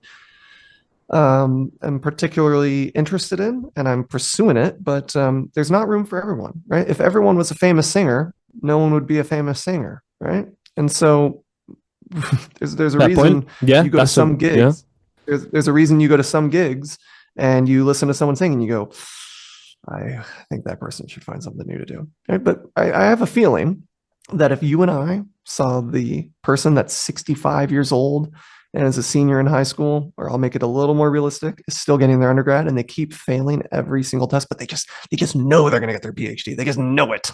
am particularly interested in, and I'm pursuing it, but there's not room for everyone, right? If everyone was a famous singer, no one would be a famous singer, right? And so there's a reason you go to some gigs. Yeah. There's a reason you go to some gigs and you listen to someone sing and you go, I think that person should find something new to do, right? But I have a feeling that if you and I saw the person that's 65 years old and as a senior in high school, or I'll make it a little more realistic, is still getting their undergrad and they keep failing every single test, but they just know they're going to get their PhD. They just know it.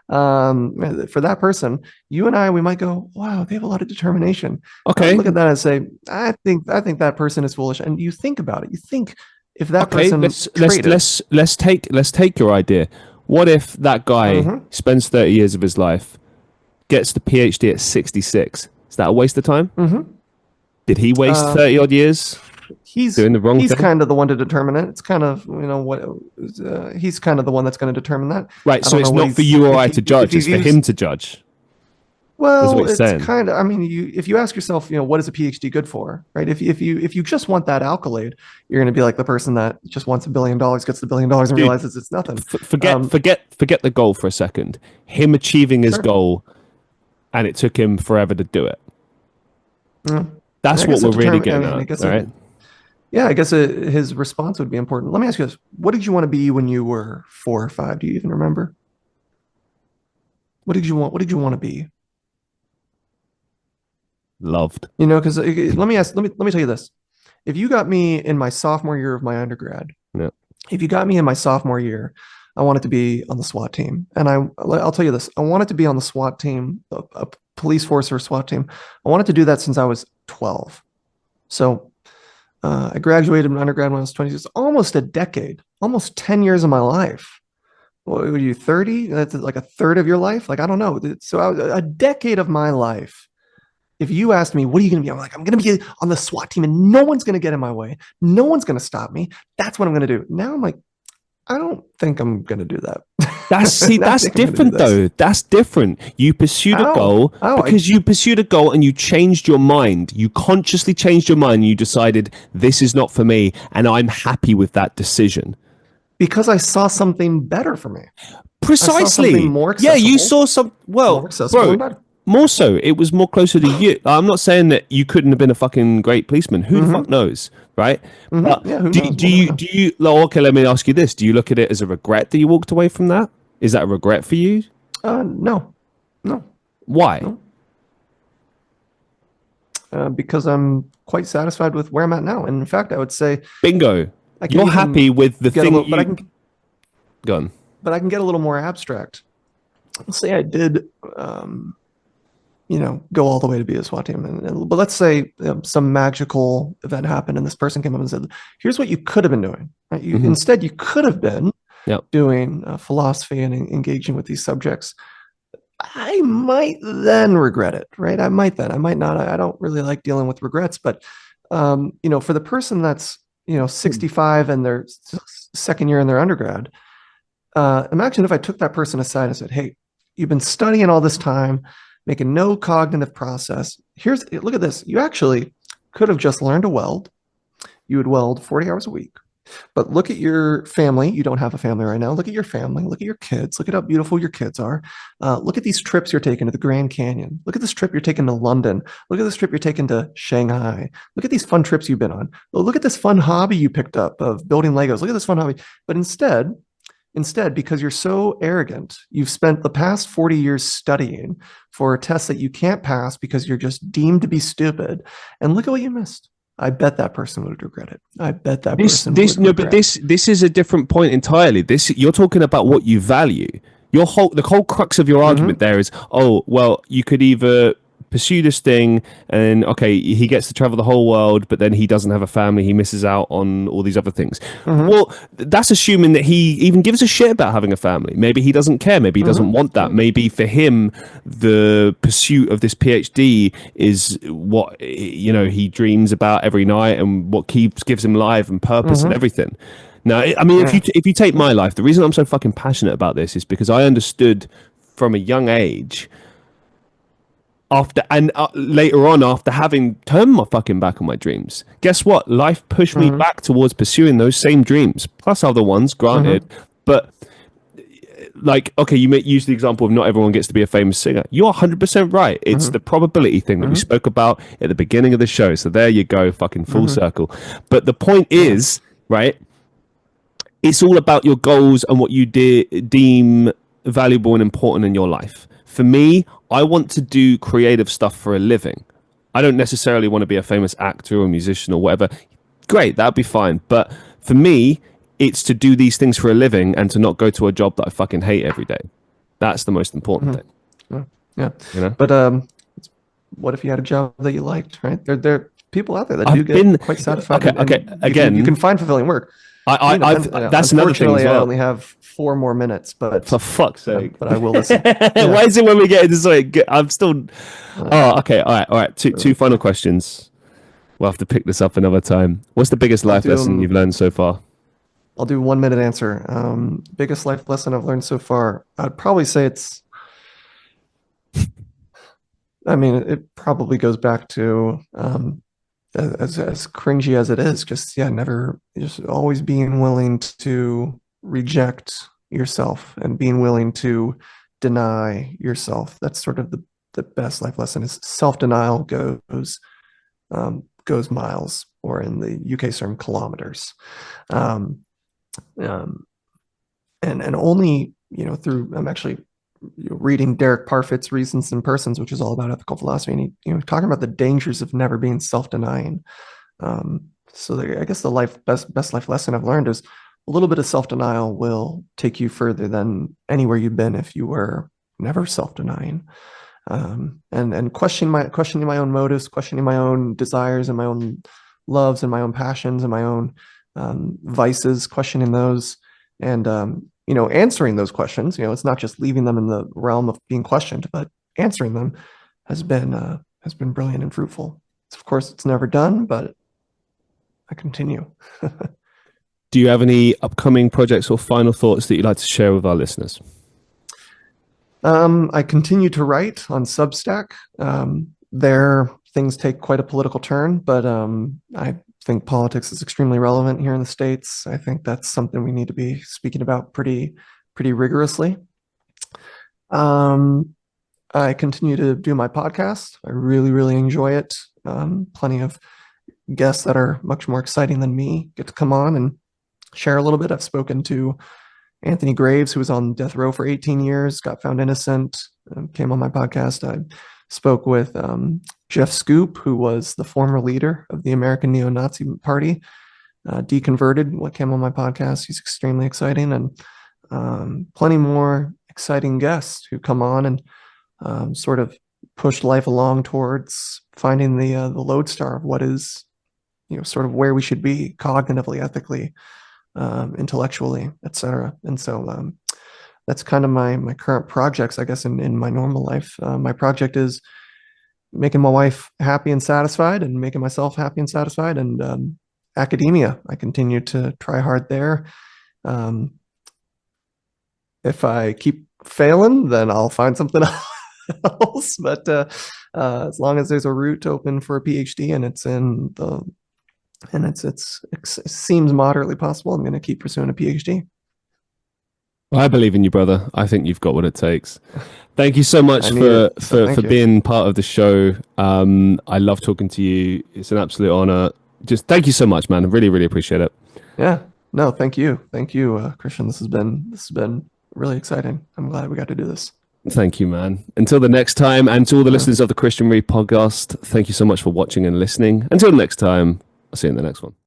For that person, you and I, we might go, wow, they have a lot of determination. Okay. Look at that and say, I think that person is foolish. And you think about it. You think if that person let's take your idea. What if that guy spends 30 years of his life, gets the PhD at 66? Is that a waste of time? Did he waste 30 odd years? He's doing the wrong thing? He's kind of the one to determine it. It's kind of, he's kind of the one that's going to determine that. Right. So it's not for you or I to judge. It's for him to judge. Well, it's kind of, I mean, if you ask yourself, what is a PhD good for, right? If you just want that accolade, you're going to be like the person that just wants $1 billion, gets the $1 billion and realizes it's nothing. Forget the goal for a second. Him achieving his goal, and it took him forever to do it. That's what we're really getting at, right? Yeah, I guess his response would be important. Let me ask you this: what did you want to be when you were 4 or 5? Do you even remember? What did you want? What did you want to be? Loved. You know, because let me tell you this: if you got me in my sophomore year of my undergrad, Yeah. if you got me in my sophomore year, I wanted to be on the SWAT team, and I'll tell you this: I wanted to be on the SWAT team, a police force or SWAT team. I wanted to do that since I was 12. So I graduated from undergrad when I was 26, almost a decade, almost 10 years of my life. What were you, 30? That's like a third of your life? Like, I don't know. So a decade of my life. If you asked me, what are you going to be? I'm like, I'm going to be on the SWAT team and no one's going to get in my way. No one's going to stop me. That's what I'm going to do. Now I'm like, I don't think I'm going to do that. That's different though. That's different. You pursued a goal because you pursued a goal and you changed your mind. You consciously changed your mind and you decided this is not for me, and I'm happy with that decision. Because I saw something better for me. Precisely. More accessible, yeah, you saw some. Well, bro, more so. It was more closer to you. I'm not saying that you couldn't have been a fucking great policeman. Who the fuck knows, right? But yeah, who knows? Do you? Okay, let me ask you this: do you look at it as a regret that you walked away from that? Is that a regret for you? No. Why? No. Because I'm quite satisfied with where I'm at now. And in fact, I would say, bingo. You're happy with the thing. Go on. But I can get a little more abstract. Let's say I did, go all the way to be a SWAT team. But let's say some magical event happened and this person came up and said, here's what you could have been doing. Right? Instead, you could have been doing philosophy and engaging with these subjects. I might then regret it, right? I might not. I don't really like dealing with regrets. But, for the person that's, 65 and their second year in their undergrad, imagine if I took that person aside and said, hey, you've been studying all this time, making no cognitive process. Look at this. You actually could have just learned to weld. You would weld 40 hours a week. But look at your family. You don't have a family right now. Look at your family. Look at your kids. Look at how beautiful your kids are. Look at these trips you're taking to the Grand Canyon. Look at this trip you're taking to London. Look at this trip you're taking to Shanghai. Look at these fun trips you've been on. Oh, look at this fun hobby you picked up of building Legos. Look at this fun hobby. But instead, because you're so arrogant, you've spent the past 40 years studying for a test that you can't pass because you're just deemed to be stupid. And look at what you missed. I bet that person would regret it. I bet that person would regret. But this is a different point entirely. You're talking about what you value. The whole crux of your argument there is, oh, well, you could either pursue this thing and okay, he gets to travel the whole world, but then he doesn't have a family, he misses out on all these other things. Well, that's assuming that he even gives a shit about having a family. Maybe he doesn't care, maybe he doesn't want that. Maybe for him the pursuit of this PhD is what he dreams about every night and what gives him life and purpose and everything. Now, I mean, if you take my life, the reason I'm so fucking passionate about this is because I understood from a young age later on, after having turned my fucking back on my dreams, guess what? Life pushed me back towards pursuing those same dreams, plus other ones, granted. But like, okay, you use the example of not everyone gets to be a famous singer. You're 100% right. It's the probability thing that we spoke about at the beginning of the show. So there you go, fucking full circle. But the point is, right, it's all about your goals and what you deem valuable and important in your life. For me, I want to do creative stuff for a living. I don't necessarily want to be a famous actor or musician or whatever. Great, that'd be fine. But for me, it's to do these things for a living and to not go to a job that I fucking hate every day. That's the most important thing. Yeah. But what if you had a job that you liked, right? There are people out there that do get quite satisfied. Okay. Again, you can find fulfilling work. That's another thing as well. I only have 4 more minutes, but for fuck's sake. But I will listen. Why is it when we get into something? I'm still. Oh, okay. All right. Two final questions. We'll have to pick this up another time. What's the biggest life lesson you've learned so far? I'll do 1 minute answer. Biggest life lesson I've learned so far. I'd probably say it's. I mean, it probably goes back to. As cringy as it is, just always being willing to reject yourself and being willing to deny yourself. That's sort of the best life lesson is self-denial goes goes miles, or in the UK term, kilometers. Um, and only, through, I'm actually reading Derek Parfit's Reasons and Persons, which is all about ethical philosophy, and he talking about the dangers of never being self-denying. I guess the best life lesson I've learned is a little bit of self-denial will take you further than anywhere you've been if you were never self-denying. And questioning my own motives, questioning my own desires and my own loves and my own passions and my own vices, questioning those, and answering those questions. It's not just leaving them in the realm of being questioned, but answering them has been brilliant and fruitful. Of course, it's never done, but I continue. Do you have any upcoming projects or final thoughts that you'd like to share with our listeners? I continue to write on Substack. There, things take quite a political turn, but I think politics is extremely relevant here in the States. I think that's something we need to be speaking about pretty rigorously. I continue to do my podcast. I really enjoy it. Plenty of guests that are much more exciting than me get to come on and share a little bit. I've spoken to Anthony Graves, who was on death row for 18 years, got found innocent, came on my podcast. I spoke with Jeff Scoop, who was the former leader of the American Neo-Nazi Party, deconverted, what came on my podcast. He's extremely exciting, and plenty more exciting guests who come on and sort of push life along towards finding the lodestar of what is, sort of where we should be cognitively, ethically, intellectually, etc. And so that's kind of my current projects, I guess, in my normal life. My project is making my wife happy and satisfied, and making myself happy and satisfied, and academia. I continue to try hard there. If I keep failing, then I'll find something else. But as long as there's a route open for a PhD and it seems moderately possible, I'm going to keep pursuing a PhD. I believe in you, brother. I think you've got what it takes. Thank you so much for being part of the show. I love talking to you. It's an absolute honor. Just thank you so much, man. I really appreciate it. Yeah. No, thank you, Christian. This has been really exciting. I'm glad we got to do this. Thank you, man. Until the next time, and to all the listeners of the Christian Reeve Podcast, thank you so much for watching and listening. Until next time, I'll see you in the next one.